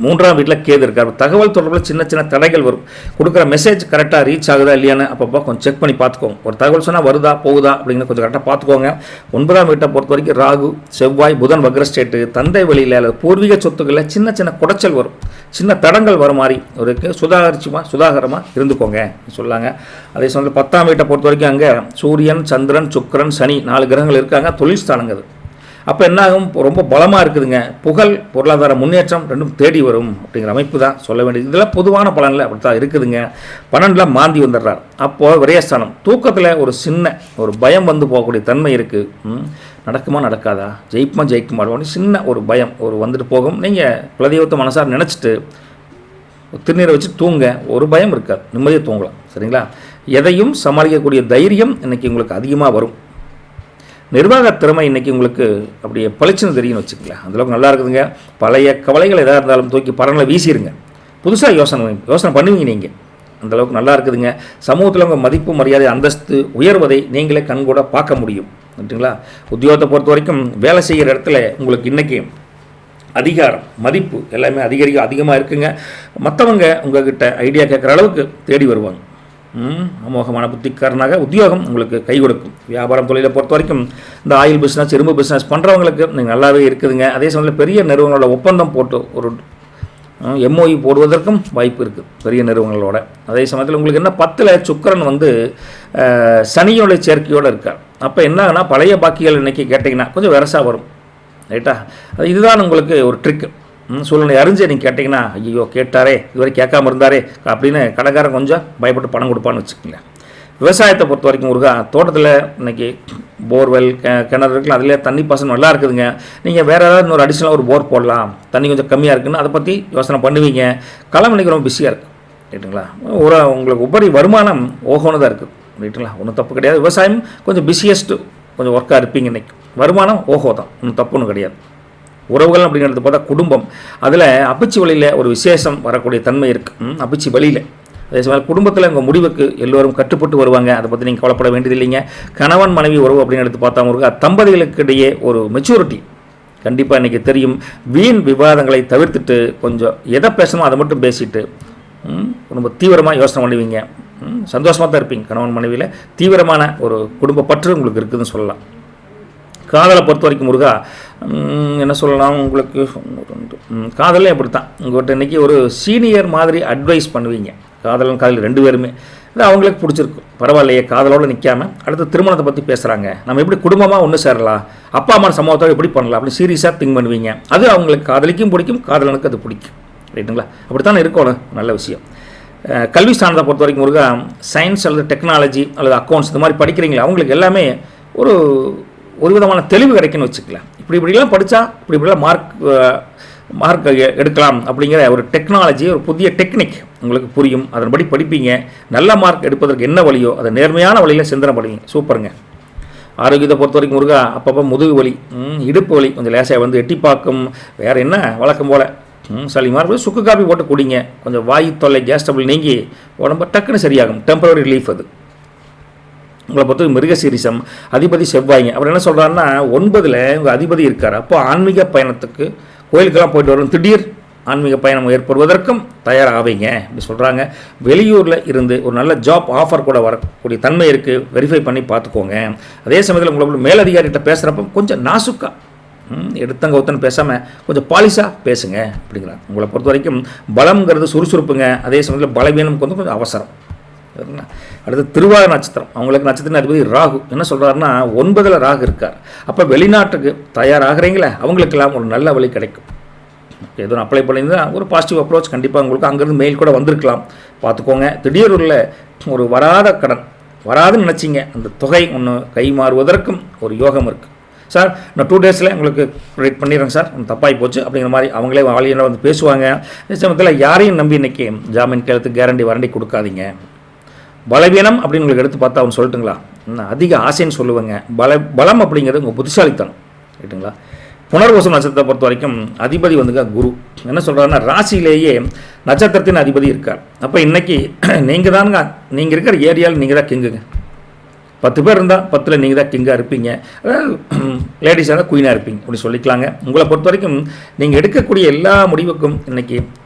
3ஆம் வீட்டில் கேது இருக்கார். தகவல் தொடர்பில் சின்ன சின்ன தடைகள் வரும். கொடுக்குற மெசேஜ் கரெக்டாக ரீச் ஆகுதா இல்லையான்னு அப்பப்போ கொஞ்சம் செக் பண்ணி பார்த்துக்கோங்க. ஒரு தகவல் சொன்னால் வருதா போகுதா அப்படிங்கிற கொஞ்சம் கரெக்டாக பார்த்துக்கோங்க. 9ஆம் வீட்டை பொறுத்த வரைக்கும் ராகு, செவ்வாய், புதன் வக்ரஸ்டேட்டு, தந்தை வழியில் அல்லது பூர்வீக சொத்துக்களில் சின்ன சின்ன குடைச்சல் வரும், சின்ன தடங்கள் வர மாதிரி ஒரு சுதாகரமாக இருந்துக்கோங்க சொல்லாங்க. அதே சமயத்தில் 10ஆம் வீட்டை பொறுத்த வரைக்கும் அங்கே சூரியன், சந்திரன், சுக்கிரன், சனி 4 கிரகங்கள் இருக்காங்க. தொழில் ஸ்தானங்க அது. அப்போ என்ன ஆகும்? ரொம்ப பலமாக இருக்குதுங்க. புகழ், பொருளாதார முன்னேற்றம் ரெண்டும் தேடி வரும் அப்படிங்கிற அமைப்பு தான் சொல்ல வேண்டியது. இதெல்லாம் பொதுவான பலனில் அப்படி தான் இருக்குதுங்க. 12ல் மாந்தி வந்துடுறார். அப்போது விரயஸ்தானம். தூக்கத்தில் ஒரு சின்ன ஒரு பயம் வந்து போகக்கூடிய தன்மை இருக்குது. நடக்குமா நடக்காதா, ஜெயிக்குமா அப்படின்னு சின்ன ஒரு பயம் ஒரு வந்துட்டு போகும். நீங்கள் குலதெய்வத்தை மனசார நினச்சிட்டு திருநீரை வச்சு தூங்க, ஒரு பயம் இருக்காது, நிம்மதியாக தூங்கலாம். சரிங்களா? எதையும் சமாளிக்கக்கூடிய தைரியம் இன்றைக்கி உங்களுக்கு அதிகமாக வரும். நிர்வாக திறமை இன்றைக்கி உங்களுக்கு அப்படியே பளிச்சுன்னு தெரியும்னு வச்சுக்கல, அந்தளவுக்கு நல்லா இருக்குதுங்க. பழைய கவலைகள் எதாக இருந்தாலும் தூக்கி பரனில் வீசிடுங்க. புதுசாக யோசனை பண்ணுவீங்க நீங்கள். அந்தளவுக்கு நல்லா இருக்குதுங்க. சமூகத்தில் உங்கள் மதிப்பு, மரியாதை, அந்தஸ்து உயர்வதை நீங்களே கண்கூட பார்க்க முடியும். சரிங்களா? உத்தியோகத்தை பொறுத்த வரைக்கும் வேலை செய்கிற இடத்துல உங்களுக்கு இன்றைக்கி அதிகாரம், மதிப்பு எல்லாமே அதிகமாக இருக்குங்க. மற்றவங்க உங்கள்கிட்ட ஐடியா கேட்குற அளவுக்கு தேடி வருவாங்க. அமோகமான புத்திக்காரனாக உத்தியோகம் உங்களுக்கு கை கொடுக்கும். வியாபாரம், தொழிலை பொறுத்த வரைக்கும் இந்த ஆயில் பிஸ்னஸ், இரும்பு பிஸ்னஸ் பண்ணுறவங்களுக்கு நீங்கள் நல்லாவே இருக்குதுங்க. அதே சமயத்தில் பெரிய நிறுவனங்களோட ஒப்பந்தம் போட்டு ஒரு எம்ஓஇ போடுவதற்கும் வாய்ப்பு இருக்குது பெரிய நிறுவனங்களோட. அதே சமயத்தில் உங்களுக்கு என்ன 10ல் சுக்கிரன் வந்து சனியோடைய சேர்க்கையோடு இருக்கார். அப்போ என்ன ஆகுனா பழைய பாக்கிகள் இன்றைக்கி கேட்டிங்கன்னா கொஞ்சம் வெரசாக வரும். ரைட்டா? இதுதான் உங்களுக்கு ஒரு ட்ரிக்கு. சூழ்நிலை அறிஞ்சு நீங்கள் கேட்டிங்கன்னா ஐயோ கேட்டாரே இதுவரை கேட்காம இருந்தாரே அப்படின்னு கடைக்காரன் கொஞ்சம் பயப்பட்டு பணம் கொடுப்பான்னு வச்சுக்கோங்க. விவசாயத்தை பொறுத்த வரைக்கும் முருகா, தோட்டத்தில் இன்றைக்கி போர்வெல், கிணறு இருக்குல்ல, அதிலே தண்ணி பாசனம் நல்லா இருக்குதுங்க. நீங்கள் வேறு ஏதாவது இன்னொரு அடிஷ்னலாக ஒரு போர் போடலாம், தண்ணி கொஞ்சம் கம்மியாக இருக்குன்னு அதை பற்றி யோசனை பண்ணுவீங்க. களம் இன்றைக்கி ரொம்ப பிஸியாக இருக்குது. ரைட்டுங்களா? உங்களுக்கு உபரி வருமானம் ஓகோன்னு தான் இருக்குது. ரைட்டுங்களா? ஒன்றும் தப்பு கிடையாது. விவசாயம் கொஞ்சம் பிஸியஸ்ட்டு கொஞ்சம் ஒர்க்காக இருப்பீங்க. இன்றைக்கி வருமானம் ஓஹோ தான், ஒன்றும் தப்பு ஒன்றும் கிடையாது. உறவுகள் அப்படிங்கிறது பார்த்தா குடும்பம், அதில் அப்பிச்சி வழியில் ஒரு விசேஷம் வரக்கூடிய தன்மை இருக்குது. அப்பிச்சி வழியில் அதே சமயம் குடும்பத்தில் உங்கள் முடிவுக்கு எல்லோரும் கட்டுப்பட்டு வருவாங்க. அதை பற்றி நீங்கள் கவலைப்பட வேண்டியது இல்லைங்க. கணவன் மனைவி உறவு அப்படின்னு எடுத்து பார்த்தா முருகா, தம்பதிகளுக்கு இடையே ஒரு மெச்சூரிட்டி கண்டிப்பாக இன்றைக்கி தெரியும். வீண் விவாதங்களை தவிர்த்துட்டு கொஞ்சம் எதை பேசணுமோ அதை மட்டும் பேசிட்டு ரொம்ப தீவிரமாக யோசனை பண்ணுவீங்க. சந்தோஷமாக தான் இருப்பீங்க. கணவன் மனைவியில் தீவிரமான ஒரு குடும்ப பற்று உங்களுக்கு இருக்குதுன்னு சொல்லலாம். காதலை பொறுத்த வரைக்கும் முருகா என்ன சொல்லலாம், உங்களுக்கு காதலே அப்படித்தான். உங்கள்கிட்ட இன்றைக்கி ஒரு சீனியர் மாதிரி அட்வைஸ் பண்ணுவீங்க. காதல் 2 பேருமே இது அவங்களுக்கு பிடிச்சிருக்கும். பரவாயில்லையே, காதலோடு நிற்காமல் அடுத்து திருமணத்தை பற்றி பேசுகிறாங்க, நம்ம எப்படி குடும்பமாக ஒன்று சேரலாம், அப்பா அம்மா சமூகத்தோடு எப்படி பண்ணலாம் அப்படின்னு சீரியஸாக திங்க் பண்ணுவீங்க. அது அவங்களுக்கு காதலிக்கும் பிடிக்கும், காதலனுக்கு அது பிடிக்கும். ரைட்டுங்களா? அப்படித்தானே இருக்கணும். நல்ல விஷயம். கல்வி ஸ்தானத்தை பொறுத்த வரைக்கும் முருகா, சயின்ஸ் அல்லது டெக்னாலஜி அல்லது அக்கௌண்ட்ஸ் இந்த மாதிரி படிக்கிறீங்களா, அவங்களுக்கு எல்லாமே ஒரு விதமான தெளிவு கிடைக்குன்னு வச்சுக்கலாம். இப்படிலாம் படித்தா இப்படிலாம் மார்க் எடுக்கலாம் அப்படிங்கிற ஒரு டெக்னாலஜி, ஒரு புதிய டெக்னிக் உங்களுக்கு புரியும். அதன்படி படிப்பீங்க. நல்ல மார்க் எடுப்பதற்கு என்ன வழியோ அதை நேர்மையான வழியில் சிந்தனை பண்ணுவீங்க. சூப்பருங்க. ஆரோக்கியத்தை பொறுத்த வரைக்கும் முருகா, அப்பப்போ முதுகு வலி, இடுப்பு வலி கொஞ்சம் லேசாக வந்து எட்டி பார்க்கும். வேறு என்ன வழக்கம் போல் சளி மாறும்போது சுக்கு காப்பி போட்டு குடிங்க. கொஞ்சம் வாயு தொல்லை, கேஸ் ட்ரபிள் நீங்கி உடம்பு டக்குன்னு சரியாகும். டெம்பரரி ரிலீஃப் அது. உங்களை பொறுத்த மிருகசீரிசம் அதிபதி செவ்வாய்ங்க. அவர் என்ன சொல்கிறாருன்னா 9ல் உங்கள் அதிபதி இருக்கார். அப்போ ஆன்மீக பயணத்துக்கு கோயிலுக்கெல்லாம் போயிட்டு வரும். திடீர் ஆன்மீக பயணம் ஏற்படுவதற்கும் தயாராகவீங்க அப்படி சொல்கிறாங்க. வெளியூரில் இருந்து ஒரு நல்ல ஜாப் ஆஃபர் கூட வரக்கூடிய தன்மை இருக்குது. வெரிஃபை பண்ணி பார்த்துக்கோங்க. அதே சமயத்தில் உங்களை மேலதிகாரிகிட்ட பேசுகிறப்ப கொஞ்சம் நாசுக்கா எடுத்தங்க ஒத்தன் பேசாமல் கொஞ்சம் பாலிஷாக பேசுங்க அப்படிங்கிறாங்க. உங்களை பொறுத்த வரைக்கும் பலம்ங்கிறது சுறுசுறுப்புங்க. அதே சமயத்தில் பலவீனம் கொஞ்சம் அவசரம். அடுத்து திருவாதிரை நட்சத்திரம். அவங்களுக்கு நட்சத்திரம் அதிபதி ராகு. என்ன சொல்கிறாருன்னா 9ல் ராகு இருக்கார். அப்போ வெளிநாட்டுக்கு தயாராகிறீங்களே அவங்களுக்கெல்லாம் ஒரு நல்ல வழி கிடைக்கும். எதுவும் அப்ளை பண்ணியிருந்தா ஒரு பாசிட்டிவ் அப்ரோச் கண்டிப்பாக உங்களுக்கு அங்கேருந்து மெயில் கூட வந்திருக்கலாம். பார்த்துக்கோங்க. திடீரில் ஒரு வராத கடன் வராதுன்னு நினச்சிங்க, அந்த தொகை ஒன்று கை மாறுவதற்கும் ஒரு யோகம் இருக்குது. சார் நான் 2 டேஸில் உங்களுக்கு ப்ரொடெக்ட் பண்ணிடுறேன் சார், தப்பாகி போச்சு அப்படிங்கிற மாதிரி அவங்களே வாலியில் வந்து பேசுவாங்க. இந்த சமயத்தில் யாரையும் நம்பி இன்றைக்கி ஜாமீன் கையெழுத்து கேரண்டி வாரண்டி கொடுக்காதீங்க. பலவீனம் அப்படின்னு உங்களுக்கு எடுத்து பார்த்தா அவன் சொல்லட்டுங்களா, அதிக ஆசைன்னு சொல்லுவேங்க. பலம் அப்படிங்கிறது உங்கள் புத்திசாலித்தனம் ரைட்டுங்களா. புனர்வசம் நட்சத்திரத்தை பொறுத்த வரைக்கும் அதிபதி வந்துங்க குரு. என்ன சொல்கிறாருன்னா ராசியிலேயே நட்சத்திரத்தின் அதிபதி இருக்கார். அப்போ இன்றைக்கி நீங்கள் தானுங்க, நீங்கள் இருக்கிற ஏரியாவில் நீங்கள் தான் கிங்குங்க. 10 பேர் இருந்தால் 10ல் நீங்கள் தான் கிங்காக இருப்பீங்க. அதாவது லேடிஸாக தான் குயினாக இருப்பீங்க அப்படி சொல்லிக்கலாங்க. உங்களை பொறுத்த வரைக்கும் நீங்கள் எடுக்கக்கூடிய எல்லா முடிவுக்கும் இன்றைக்கி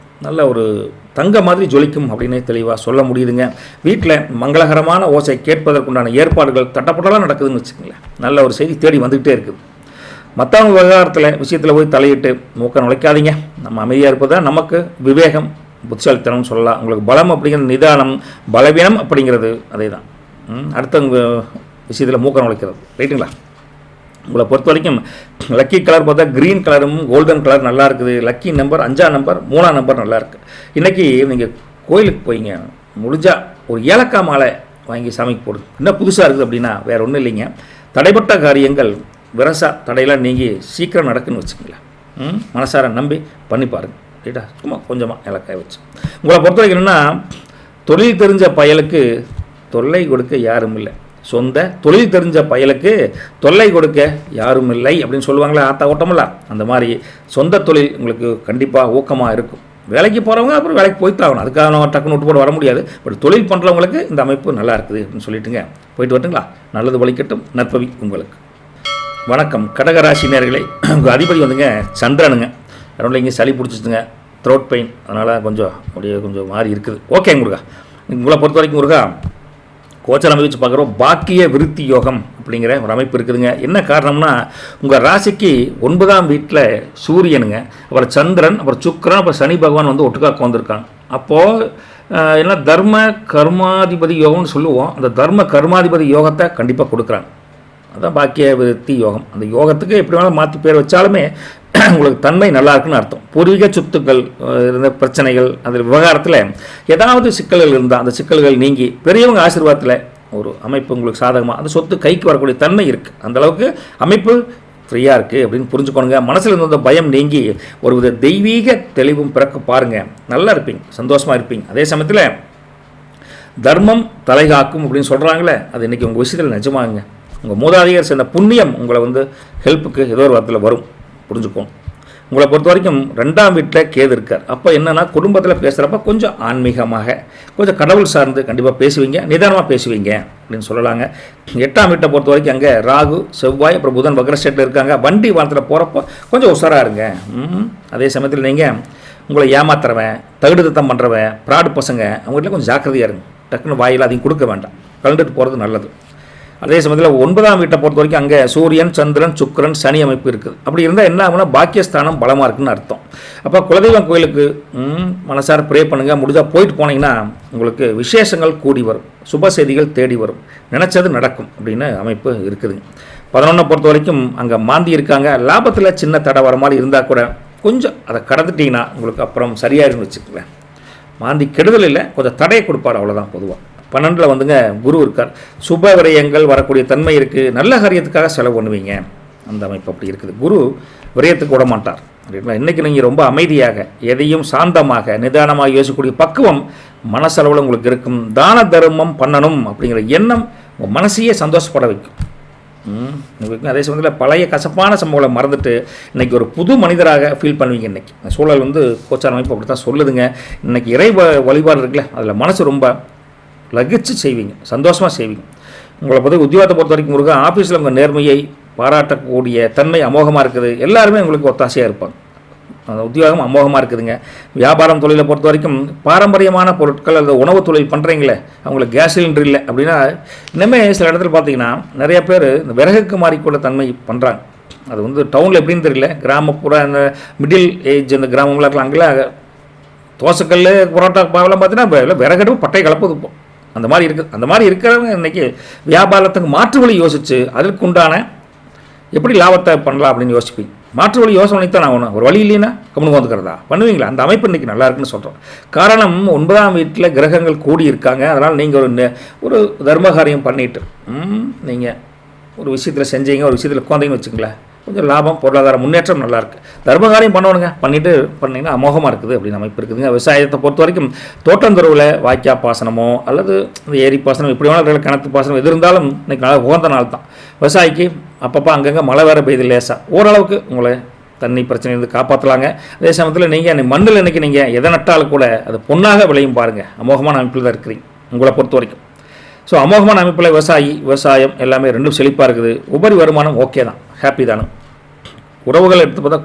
நல்ல ஒரு தங்க மாதிரி ஜொலிக்கும் அப்படின்னு தெளிவாக சொல்ல முடியுதுங்க. வீட்டில் மங்களகரமான ஓசை கேட்பதற்குண்டான ஏற்பாடுகள் தட்டப்பட்டலாம் நடக்குதுன்னு வச்சுக்கோங்களேன். நல்ல ஒரு செய்தி தேடி வந்துக்கிட்டே இருக்குது. மற்றவங்க விவகாரத்தில் விஷயத்தில் போய் தலையிட்டு மூக்க நுழைக்காதீங்க. நம்ம அமைதியாக இருப்பது தான் நமக்கு விவேகம், புத்திசாலித்தனம்னு சொல்லலாம். உங்களுக்கு பலம் அப்படிங்கிறது நிதானம், பலவீனம் அப்படிங்கிறது அதே தான். அடுத்தவங்க விஷயத்தில் மூக்க நுழைக்கிறது ரைட்டுங்களா. உங்களை பொறுத்த வரைக்கும் லக்கி கலர் பார்த்தா க்ரீன் கலரும் கோல்டன் கலர் நல்லா இருக்குது. லக்கி நம்பர் 5ஆம் நம்பர் 3ஆம் நம்பர் நல்லா இருக்குது. இன்றைக்கி நீங்கள் கோயிலுக்கு போயிங்க, முடிஞ்சால் ஒரு ஏலக்காய் மாலை வாங்கி சாமிக்கு போடுங்க. என்ன புதுசாக இருக்குது அப்படின்னா வேறு ஒன்றும் இல்லைங்க, தடைப்பட்ட காரியங்கள் விரசா தடையெல்லாம் நீங்கி சீக்கிரம் நடக்குன்னு வச்சுக்கங்களேன். மனசார நம்பி பண்ணி பாருங்கள் ரைட்டா. சும்மா கொஞ்சமாக ஏலக்காய் வச்சு. உங்களை பொறுத்த வரைக்கும் என்னென்னா தொழில் தெரிஞ்ச பயலுக்கு தொல்லை கொடுக்க யாரும் இல்லை, சொந்த தொழில் தெரிஞ்ச பயலுக்கு தொல்லை கொடுக்க யாரும் இல்லை அப்படின்னு சொல்லுவாங்களே ஆத்தா ஓட்டமில்ல. அந்த மாதிரி சொந்த தொழில் உங்களுக்கு கண்டிப்பாக ஊக்கமாக இருக்கும். வேலைக்கு போகிறவங்க அப்புறம் வேலைக்கு போய்ட்டு ஆகணும், அதுக்காக நம்ம டக்குன்னு விட்டு போட வர முடியாது. பட் தொழில் பண்ணுறவங்களுக்கு இந்த அமைப்பு நல்லா இருக்குது அப்படின்னு சொல்லிட்டுங்க போயிட்டு வரட்டுங்களா. நல்லது வலிக்கட்டும், நற்பவி உங்களுக்கு. வணக்கம் கடகராசி நேயர்களே. உங்கள் அதிபதி வந்துங்க சந்திரனுங்க. அதனால் இங்கே சளி பிடிச்சிச்சுங்க, த்ரோட் பெயின், அதனால் கொஞ்சம் அப்படியே கொஞ்சம் மாறி இருக்குது. ஓகே முருகா. உங்களை பொறுத்த வரைக்கும் முருகா கோச்சர் அமைப்பு வச்சு பார்க்குறோம் பாக்கிய விருத்தி யோகம் அப்படிங்கிற ஒரு அமைப்பு இருக்குதுங்க. என்ன காரணம்னா உங்கள் ராசிக்கு 9ஆம் வீட்டில் சூரியனுங்க, அப்புறம் சந்திரன், அப்புறம் சுக்கிரன், அப்புறம் சனி பகவான் வந்து ஒட்டுக்காக வந்திருக்காங்க. அப்போது என்ன தர்ம கர்மாதிபதி யோகம்னு சொல்லுவோம். அந்த தர்ம கர்மாதிபதி யோகத்தை கண்டிப்பாக கொடுக்குறாங்க. அதுதான் பாக்கிய விருத்தி யோகம். அந்த யோகத்துக்கு எப்படி வேணாலும் மாற்றி பேர் வச்சாலுமே உங்களுக்கு தன்மை நல்லா இருக்குன்னு அர்த்தம். பூர்வீக சொத்துக்கள் இருந்த பிரச்சனைகள், அந்த விவகாரத்தில் ஏதாவது சிக்கல்கள் இருந்தால் அந்த சிக்கல்கள் நீங்கி பெரியவங்க ஆசீர்வாதத்தில் ஒரு அமைப்பு உங்களுக்கு சாதகமாக அந்த சொத்து கைக்கு வரக்கூடிய தன்மை இருக்குது. அந்தளவுக்கு அமைப்பு ஃப்ரீயாக இருக்குது அப்படின்னு புரிஞ்சுக்கணுங்க. மனசில் இருந்த பயம் நீங்கி ஒரு வித தெய்வீக தெளிவும் பிறக்க பாருங்கள். நல்லா இருப்பீங்க, சந்தோஷமாக இருப்பீங்க. அதே சமயத்தில் தர்மம் தலைகாக்கும் அப்படின்னு சொல்கிறாங்களே, அது இன்றைக்கி உங்கள் விஷயத்தில் நிஜமாகுங்க. உங்கள் மூதாதையர் சேர்ந்த புண்ணியம் உங்களை வந்து ஹெல்ப்புக்கு ஏதோ ஒரு வாரத்தில் வரும், புரிஞ்சுக்கணும். உங்களை பொறுத்த வரைக்கும் 2ஆம் வீட்டில் கேது இருக்கார். அப்போ என்னென்னா குடும்பத்தில் பேசுகிறப்ப கொஞ்சம் ஆன்மீகமாக கொஞ்சம் கடவுள் சார்ந்து கண்டிப்பாக பேசுவீங்க, நிதானமாக பேசுவீங்க அப்படின்னு சொல்லலாங்க. 8ஆம் வீட்டை பொறுத்த வரைக்கும் அங்கே ராகு செவ்வாய் அப்புறம் புதன் வக்ர ஸ்டேட்டில் இருக்காங்க. வண்டி வாரத்தில் போகிறப்போ கொஞ்சம் உஷாராக இருங்க. அதே சமயத்தில் நீங்கள் உங்களை ஏமாத்துறவன், தகுடுத்தம் பண்ணுறவன், ப்ராடு பசங்க அவங்ககிட்ட கொஞ்சம் ஜாக்கிரதையாக இருங்க. டக்குன்னு வாயில் அதையும் கொடுக்க வேண்டாம், கலந்துட்டு போகிறது நல்லது. அதே சமயத்தில் 9ஆம் வீட்டை பொறுத்த வரைக்கும் அங்கே சூரியன், சந்திரன், சுக்கிரன், சனி அமைப்பு இருக்குது. அப்படி இருந்தால் என்ன ஆகுனா பாக்கியஸ்தானம் பலமாக இருக்குன்னு அர்த்தம். அப்போ குலதெய்வம் கோயிலுக்கு மனசார ப்ரே பண்ணுங்கள். முடிஞ்சால் போயிட்டு போனீங்கன்னா உங்களுக்கு விசேஷங்கள் கூடி வரும், சுப செய்திகள் தேடி வரும், நினச்சது நடக்கும் அப்படின்னு அமைப்பு இருக்குதுங்க. 11 பொறுத்த வரைக்கும் அங்கே மாந்தி இருக்காங்க. லாபத்தில் சின்ன தடை வர மாதிரி இருந்தால் கூட கொஞ்சம் அதை கடந்துட்டிங்கன்னா உங்களுக்கு அப்புறம் சரியாயிருன்னு வச்சுக்கோங்க. மாந்தி கெடுதல் இல்லை, கொஞ்சம் தடையை கொடுப்பார், அவ்வளோதான். பொதுவாக 12 வந்துங்க குரு இருக்கார். சுப விரயங்கள் வரக்கூடிய தன்மை இருக்குது. நல்ல காரியத்துக்காக செலவு பண்ணுவீங்க, அந்த அமைப்பு அப்படி இருக்குது. குரு விரயத்துக்கு விட மாட்டார் அப்படின்னா இன்றைக்கி நீங்கள் ரொம்ப அமைதியாக எதையும் சாந்தமாக நிதானமாக யோசிக்கக்கூடிய பக்குவம் மனசளவில் உங்களுக்கு இருக்கும். தான தர்மம் பண்ணணும் அப்படிங்கிற எண்ணம் உங்கள் மனசையே சந்தோஷப்பட வைக்கும். அதே சமயத்தில் பழைய கசப்பான சம்பவங்களை மறந்துட்டு இன்றைக்கி ஒரு புது மனிதராக ஃபீல் பண்ணுவீங்க. இன்றைக்கி சூழல் வந்து கோச்சார அமைப்பு அப்படி தான் சொல்லுதுங்க. இன்றைக்கி இறை வழிபாடு இருக்குல்ல, அதில் மனசு ரொம்ப லகிச்சு செய்வீங்க, சந்தோஷமாக செய்வீங்க. உங்களை பற்றி உத்தியோகத்தை பொறுத்த வரைக்கும் முருகா ஆஃபீஸில் உங்கள் நேர்மையை பாராட்டக்கூடிய தன்மை அமோகமாக இருக்குது. எல்லாருமே உங்களுக்கு ஒத்தாசையாக இருப்பாங்க. அந்த உத்தியோகம் அமோகமாக இருக்குதுங்க. வியாபாரம் தொழிலை பொறுத்த வரைக்கும் பாரம்பரியமான பொருட்கள் அல்லது உணவு தொழில் பண்ணுறீங்களே, அவங்களுக்கு கேஸ் சிலிண்டர் இல்லை அப்படின்னா இன்னுமே சில இடத்துல பார்த்தீங்கன்னா நிறைய பேர் இந்த விறகுக்கு மாறிக்கூட தன்மை பண்ணுறாங்க. அது வந்து டவுனில் எப்படின்னு தெரியல, கிராமப்புற அந்த மிடில் ஏஜ் அந்த கிராமங்களாக இருக்கலாம், அங்கெல்லாம் தோசைக்கல் புரோட்டா பாவெல்லாம் பார்த்தீங்கன்னா விறகடுப்பு பட்டை கலப்பது இப்போ அந்த மாதிரி இருக்குது. அந்த மாதிரி இருக்கிறவங்க இன்றைக்கி வியாபாரத்துக்கு மாற்று வழி யோசித்து அதற்கு உண்டான எப்படி லாபத்தை பண்ணலாம் அப்படின்னு யோசிப்பீங்க. மாற்று வழி யோசனை தான் நான் ஒன்று ஒரு வழி இல்லைன்னா கம்முன்னு வந்துக்கிறதா பண்ணுவீங்களா? அந்த அமைப்பு இன்றைக்கி நல்லா இருக்குன்னு சொல்கிறோம். காரணம் 9ஆம் வீட்டில் கிரகங்கள் கூடி இருக்காங்க. அதனால் நீங்கள் ஒரு தர்மகாரியம் பண்ணிட்டு நீங்கள் ஒரு விஷயத்தில் செஞ்சீங்க, ஒரு விஷயத்தில் உட்காந்தீங்கன்னு வச்சுங்களேன், கொஞ்சம் லாபம் பொருளாதார முன்னேற்றம் நல்லாயிருக்கு. தர்மகாரியம் பண்ணணுங்க, பண்ணிவிட்டு பண்ணிங்கன்னா அமோகமாக இருக்குது அப்படின்னு அமைப்பு இருக்குதுங்க. விவசாயத்தை பொறுத்த வரைக்கும் தோட்டந்தொருவில் வாய்க்கா பாசனமோ அல்லது இந்த ஏரி பாசனம் இப்படி வேணால் கிணத்து பாசனம் எது இருந்தாலும் இன்றைக்கி நல்லா உகந்த நாள் தான். விவசாயிக்கு அப்பப்போ அங்கங்கே மழை வேறு பெய்யுது லேசாக, ஓரளவுக்கு உங்களை தண்ணி பிரச்சனையிலிருந்து காப்பாற்றலாங்க. அதே சமயத்தில் நீங்கள் மண்ணில் இன்றைக்கி நீங்கள் எதை நட்டாலும் கூட அது பொன்னாக விளையும் பாருங்கள். அமோகமான அமைப்பில் தான் இருக்கிறீங்க உங்களை பொறுத்த வரைக்கும். ஸோ அமோகமான அமைப்பில் விவசாயம் எல்லாமே ரெண்டும் செழிப்பாக இருக்குது. உபரி வருமானம் ஓகே தான், ஹாப்பி தானே. உறவுகள் எடுத்து பார்த்தா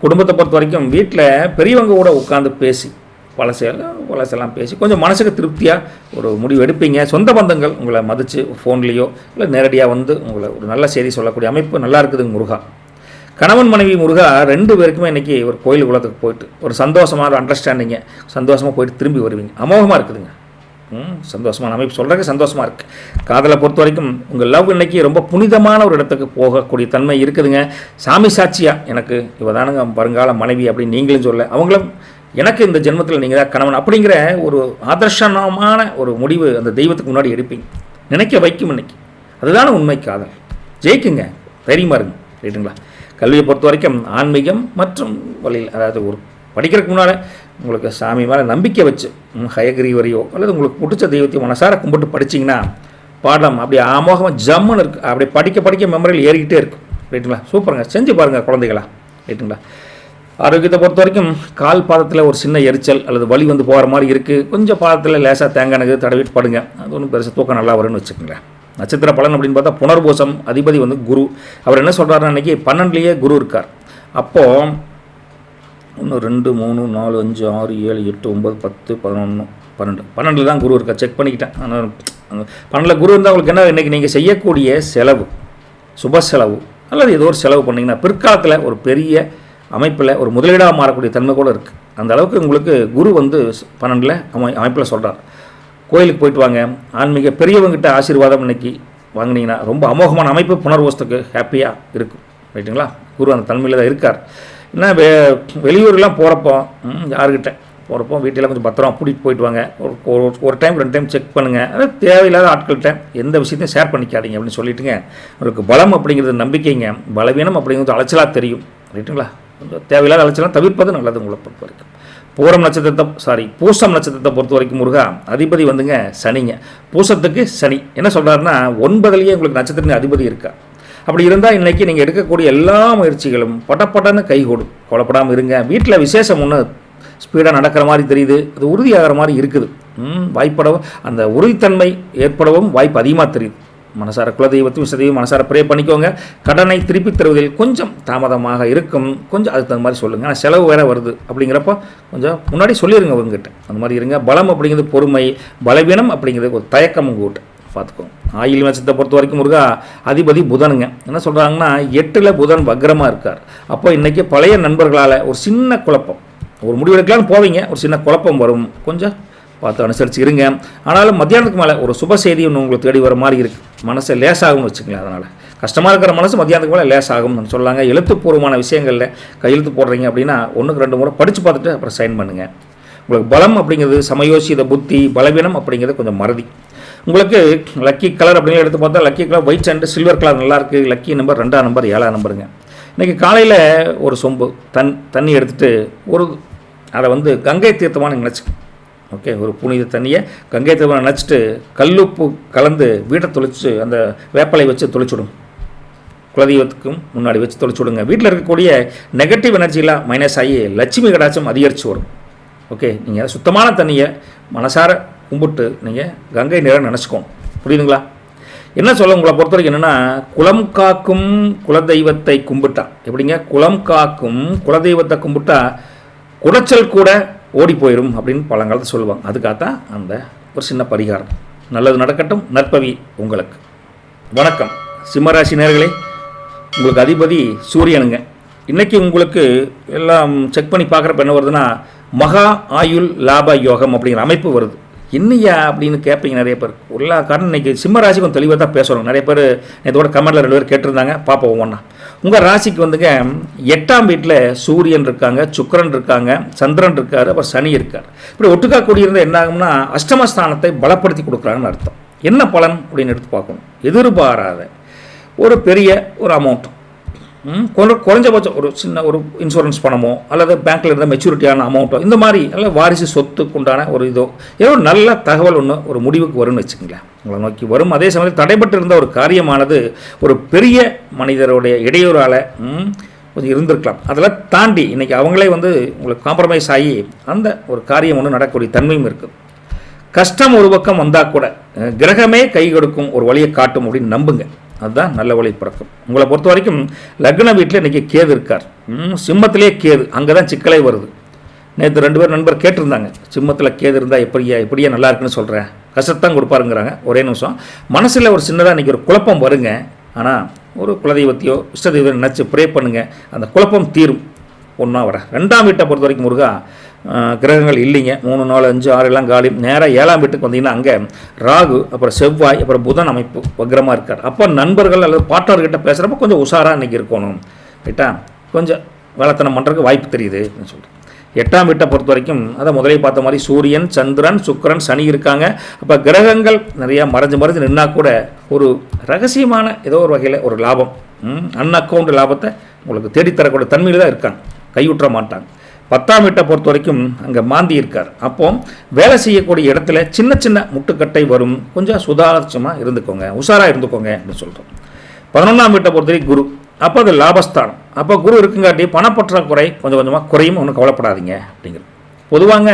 குடும்பத்தை பொறுத்த வரைக்கும் வீட்டில் பெரியவங்க கூட உட்காந்து பேசி பழசெல்லாம் பேசி கொஞ்சம் மனசுக்கு திருப்தியாக ஒரு முடிவு எடுப்பீங்க. சொந்த பந்தங்கள் உங்களை மதித்து ஃபோன்லேயோ இல்லை நேரடியாக வந்து உங்களை ஒரு நல்ல செய்தி சொல்லக்கூடிய அமைப்பு நல்லா இருக்குதுங்க முருகா. கணவன் மனைவி முருகா 2 பேருக்குமே இன்றைக்கி ஒரு கோயில் குளத்துக்கு போயிட்டு ஒரு சந்தோஷமாக ஒரு அண்டர்ஸ்டாண்டிங்க சந்தோஷமாக போயிட்டு திரும்பி வருவீங்க. அமோகமாக இருக்குதுங்க. சந்தோஷமான அமைப்பு சொல்கிறதுக்கு சந்தோஷமாக இருக்குது. காதலை பொறுத்த வரைக்கும் உங்கள் லவ் இன்றைக்கி ரொம்ப புனிதமான ஒரு இடத்துக்கு போகக்கூடிய தன்மை இருக்குதுங்க. சாமி சாட்சியாக எனக்கு இவதானுங்க வருங்கால மனைவி அப்படின்னு நீங்களும் சொல்ல, அவங்களும் எனக்கு இந்த ஜென்மத்தில் நீங்கள் தான் கணவன் அப்படிங்கிற ஒரு ஆதர்ஷனமான ஒரு முடிவு அந்த தெய்வத்துக்கு முன்னாடி எடுப்பீங்க. நினைக்க வைக்கும் இன்றைக்கி. அதுதான உண்மை காதல். ஜெயிக்குங்க, தைரியமாக இருங்க. ரைட்டுங்களா? கல்வியை பொறுத்த வரைக்கும் ஆன்மீகம் மற்றும் வழியில், அதாவது ஒரு படிக்கிறதுக்கு முன்னால் உங்களுக்கு சாமி மேலே நம்பிக்கை வச்சு ஹயகிரிவரையோ அல்லது உங்களுக்கு பிடிச்ச தெய்வத்தையும் மனசார கும்பிட்டு படிச்சிங்கன்னா பாடம் அப்படியே அமோகமாக ஜம்முன்னு இருக்குது. அப்படியே படிக்க மெமரியில் ஏறிக்கிட்டே இருக்கும். ரைட்டுங்களா? சூப்பருங்க, செஞ்சு பாருங்கள் குழந்தைகளா. ரைட்டுங்களா? ஆரோக்கியத்தை பொறுத்த வரைக்கும் கால் பாதத்தில் ஒரு சின்ன எரிச்சல் அல்லது வலி வந்து போகிற மாதிரி இருக்குது. கொஞ்சம் பாதத்தில் லேசாக தேங்காய் தடவிட்டு படுங்க. அது ஒன்றும் பெருசாக தூக்கம் நல்லா வரும்னு வச்சுக்கோங்களேன். நட்சத்திர பலன் அப்படின்னு பார்த்தா புனர்பூசம் அதிபதி வந்து குரு. அவர் என்ன சொல்கிறாருன்னா இன்றைக்கி 12லேயே குரு இருக்கார். அப்போது 1 2 3 4 5 6 7 8 9 10 11 12 12 தான் குரு இருக்கா. செக் பண்ணிக்கிட்டேன். 12 குரு இருந்தால் உங்களுக்கு என்ன, இன்றைக்கி நீங்கள் செய்யக்கூடிய செலவு சுப செலவு அல்லது ஏதோ ஒரு செலவு பண்ணிங்கன்னா பிற்காலத்தில் ஒரு பெரிய அமைப்பில் ஒரு முதலீடாக மாறக்கூடிய தன்மை கூட இருக்குது. அந்த அளவுக்கு உங்களுக்கு குரு வந்து 12 அமைப்பில் சொல்கிறார். கோயிலுக்கு போயிட்டு வாங்க. ஆன்மீக பெரியவங்கிட்ட ஆசீர்வாதம் இன்றைக்கி வாங்கினீங்கன்னா ரொம்ப அமோகமான அமைப்பு புனர்வசத்துக்கு ஹாப்பியாக இருக்கும். ரைட்டுங்களா? குரு அந்த தன்மையில் தான் இருக்கார். ஏன்னா வெளியூர்லாம் போகிறப்போ யாருக்கிட்ட போகிறப்போ வீட்டில் கொஞ்சம் பத்திரமா கூட்டிகிட்டு போயிட்டு வாங்க. ஒரு டைம் 2 டைம் செக் பண்ணுங்கள். அதாவது தேவையில்லாத ஆட்கள்கிட்ட எந்த விஷயத்தையும் ஷேர் பண்ணிக்காதீங்க அப்படின்னு சொல்லிட்டுங்க. உங்களுக்கு பலம் அப்படிங்கிறது நம்பிக்கைங்க, பலவீனம் அப்படிங்கிறது அலைச்சலாக தெரியும். ரைட்டுங்களா? கொஞ்சம் தேவையில்லாத அலைச்சலாம் தவிர்ப்பது நல்லது உங்களை பொறுத்த வரைக்கும். பூசம் நட்சத்திரத்தை பொறுத்த வரைக்கும் முருகா அதிபதி வந்துங்க சனிங்க. பூசத்துக்கு சனி என்ன சொல்கிறாருன்னா 9லேயே உங்களுக்கு நட்சத்திரத்தின் அதிபதி இருக்கா. அப்படி இருந்தால் இன்றைக்கி நீங்கள் எடுக்கக்கூடிய எல்லா முயற்சிகளும் பட்டப்பட்டன்னு கைகூடும். கொலைப்படாமல் இருங்க. வீட்டில் விசேஷம் ஒன்று ஸ்பீடாக நடக்கிற மாதிரி தெரியுது, அது உறுதியாகிற மாதிரி இருக்குது. வாய்ப்படவும் அந்த உறுதித்தன்மை ஏற்படவும் வாய்ப்பு அதிகமாக தெரியுது. மனசார குலதெய்வத்தையும் விசதெய்வம் மனசார ப்ரே பண்ணிக்கோங்க. கடனை திருப்பி தருவதில் கொஞ்சம் தாமதமாக இருக்கும். கொஞ்சம் அதுக்கு தகுந்த மாதிரி சொல்லுங்கள். ஆனால் செலவு வேறு வருது அப்படிங்கிறப்ப கொஞ்சம் முன்னாடி சொல்லிடுங்க அவங்ககிட்ட. அந்த மாதிரி இருங்க. பலம் அப்படிங்கிறது பொறுமை, பலவீனம் அப்படிங்கிறது ஒரு தயக்கம் உங்ககிட்ட பார்த்துக்கோங்க. ஆயில் நட்சத்திரத்தை பொறுத்த வரைக்கும் முருகா அதிபதி புதனுங்க. என்ன சொல்கிறாங்கன்னா 8ல் புதன் வக்ரமாக இருக்கார். அப்போ இன்றைக்கி பழைய நண்பர்களால் ஒரு சின்ன குழப்பம், ஒரு முடிவெடுக்கலான்னு போவீங்க, ஒரு சின்ன குழப்பம் வரும். கொஞ்சம் பார்த்து அனுசரித்து இருங்க. ஆனாலும் மத்தியானத்துக்கு மேலே ஒரு சுப செய்தி ஒன்று உங்களுக்கு தேடி வர மாதிரி இருக்குது. மனசை லேசாகும்னு வச்சுக்கலாம். அதனால் கஷ்டமாக இருக்கிற மனசு மத்தியானத்துக்கு மேலே லேசாகும்னு சொல்லாங்க. எழுத்துப்பூர்வமான விஷயங்களில் கையெழுத்து போடுறீங்க அப்படின்னா 1க்கு 2 முறை படித்து பார்த்துட்டு அப்புறம் சைன் பண்ணுங்கள். உங்களுக்கு பலம் அப்படிங்கிறது சமயோசித புத்தி, பலவீனம் அப்படிங்கிறது கொஞ்சம் மறதி. உங்களுக்கு லக்கி கலர் அப்படின்னு எடுத்து பார்த்தா lucky colour white and silver colour நல்லாயிருக்கு. லக்கி நம்பர் 2ஆம் நம்பர் 7ஆம் நம்பருங்க. இன்றைக்கி காலையில் ஒரு சொம்பு தண்ணி எடுத்துகிட்டு அதை வந்து கங்கை தீர்த்தமாக நினச்சி ஓகே ஒரு புனித தண்ணியை கங்கை தீர்த்தமாக நினச்சிட்டு கல்லுப்பு கலந்து வீட்டை தொளிச்சு அந்த வேப்பலை வச்சு தொளிச்சுடும். குலதெய்வத்துக்கும் முன்னாடி வச்சு தொலைச்சி விடுங்க. வீட்டில் இருக்கக்கூடிய நெகட்டிவ் எனர்ஜிலாம் மைனஸ் ஆகி லட்சுமி கடாட்சம் அதிகரித்து வரும். ஓகே, நீங்கள் சுத்தமான தண்ணியை மனசார கும்பிட்டு நீங்கள் கங்கை நீரை நினச்சிக்கோங்க. புரியுதுங்களா? என்ன சொல்ல உங்களை பொறுத்த வரைக்கும் என்னென்னா, குலம் காக்கும் குலதெய்வத்தை கும்பிட்டா எப்படிங்க, குலம் காக்கும் குலதெய்வத்தை கும்பிட்டா குடைச்சல் கூட ஓடி போயிடும் அப்படின்னு பழங்காலத்தை சொல்லுவாங்க. அதுக்காகத்தான் அந்த ஒரு சின்ன பரிகாரம். நல்லது நடக்கட்டும். நற்பவி உங்களுக்கு. வணக்கம் சிம்மராசி நேயர்களே. உங்களுக்கு அதிபதி சூரியனுங்க. இன்றைக்கி உங்களுக்கு எல்லாம் செக் பண்ணி பார்க்குறப்ப என்ன வருதுன்னா, மகா ஆயுள் லாப யோகம் அப்படிங்கிற அமைப்பு வருது. என்னையா அப்படின்னு கேட்பீங்க நிறைய பேர். எல்லா காரணம் இன்றைக்கி சிம்ம ராசி கொஞ்சம் தெளிவாக தான் பேசுகிறோம். நிறைய பேர் இதோட கமெண்ட்டில் 2 பேர் கேட்டிருந்தாங்க. பார்ப்போம் ஒவ்வொன்றா. உங்கள் ராசிக்கு வந்துங்க 8ஆம் வீட்டில் சூரியன் இருக்காங்க, சுக்கிரன் இருக்காங்க, சந்திரன் இருக்கார், அப்புறம் சனி இருக்கார். இப்படி ஒட்டுக்கா கூடியிருந்தால் என்ன ஆகும்னா அஷ்டமஸ்தானத்தை பலப்படுத்தி கொடுக்குறாங்கன்னு அர்த்தம். என்ன பலன் அப்படின்னு எடுத்து பார்க்கணும். எதிர்பாராத ஒரு பெரிய ஒரு அமௌண்ட், குறைஞ்சபட்சம் ஒரு சின்ன ஒரு இன்சூரன்ஸ் பணமோ அல்லது பேங்க்கில் இருந்த மெச்சூரிட்டியான அமௌண்ட்டோ, இந்த மாதிரி அல்ல வாரிசு சொத்துக்கு உண்டான ஒரு இதோ ஏதோ நல்ல தகவல் ஒன்று ஒரு முடிவுக்கு வரும்னு வச்சுக்கங்களேன். உங்களை நோக்கி வரும். அதே சமயத்தில் தடைபட்டு இருந்த ஒரு காரியமானது ஒரு பெரிய மனிதருடைய இடையூறால் கொஞ்சம் இருந்திருக்கலாம். அதெல்லாம் தாண்டி இன்றைக்கி அவங்களே வந்து உங்களுக்கு காம்ப்ரமைஸ் ஆகி அந்த ஒரு காரியம் ஒன்று நடக்கக்கூடிய தன்மையும் இருக்குது. கஷ்டம் ஒரு பக்கம் வந்தால் கூட கிரகமே கை கொடுக்கும் ஒரு வழியை காட்டும் அப்படின்னு நம்புங்க. அதுதான் நல்ல வழி பிறக்கும். உங்களை பொறுத்த வரைக்கும் லக்ன வீட்டில் இன்றைக்கி கேது இருக்கார். சிம்மத்திலே கேது, அங்கே தான் சிக்கலே வருது. நேற்று 2 பேர் நண்பர் கேட்டிருந்தாங்க, சிம்மத்தில் கேது இருந்தால் எப்படியே நல்லா இருக்குன்னு சொல்கிறேன், கஷ்டத்தான் கொடுப்பாருங்கிறாங்க. ஒரே நிமிஷம், மனசில் ஒரு சின்னதாக இன்றைக்கி ஒரு குழப்பம் வருங்க. ஆனால் ஒரு குலதெய்வத்தையோ இஷ்ட தெய்வம் நினச்சி ப்ரே பண்ணுங்கள், அந்த குழப்பம் தீரும். ஒன்றா வர 2ஆம் வீட்டை பொறுத்த வரைக்கும் முருகா கிரகங்கள் இல்லைங்க. 3, 4, 5, 6 எல்லாம் காலி. நேராக 7ஆம் வீட்டுக்கு வந்தீங்கன்னா அங்கே ராகு, அப்புறம் செவ்வாய், அப்புறம் புதன் அமைப்பு வக்ரமாக இருக்கார். அப்போ நண்பர்கள் அல்லது பார்ட்னர்கிட்ட பேசுகிறப்ப கொஞ்சம் உஷாராக இன்றைக்கி இருக்கணும். ரைட்டா? கொஞ்சம் வேலைத்தனம் பண்ணுறதுக்கு வாய்ப்பு தெரியுது அப்படின்னு சொல்லிட்டு 8ஆம் வீட்டை பொறுத்த வரைக்கும் அதை முதலே பார்த்த மாதிரி சூரியன், சந்திரன், சுக்கிரன், சனி இருக்காங்க. அப்போ கிரகங்கள் நிறையா மறைஞ்சு நின்னா கூட ஒரு ரகசியமான ஏதோ ஒரு வகையில் ஒரு லாபம், அன்அக்கௌண்ட் லாபத்தை உங்களுக்கு தேடித்தரக்கூடிய தன்மையில் தான் இருக்காங்க. கைவிட்டுற மாட்டாங்க. 10ஆம் வீட்டை பொறுத்த வரைக்கும் அங்கே மாந்தி இருக்கார். அப்போ வேலை செய்யக்கூடிய இடத்துல சின்ன சின்ன முட்டுக்கட்டை வரும். கொஞ்சம் சுதாரிச்சமாக இருந்துக்கோங்க, உஷாராக இருந்துக்கோங்க அப்படின்னு சொல்கிறோம். 11ஆம் வீட்டை பொறுத்த வரைக்கும் குரு. அப்போ அது லாபஸ்தானம். அப்போ குரு இருக்குங்காட்டி பணப்பற்றாக்குறை கொஞ்சம் கொஞ்சமாக குறையும். ஒன்றும் கவலைப்படாதீங்க அப்படிங்கிறது. பொதுவாங்க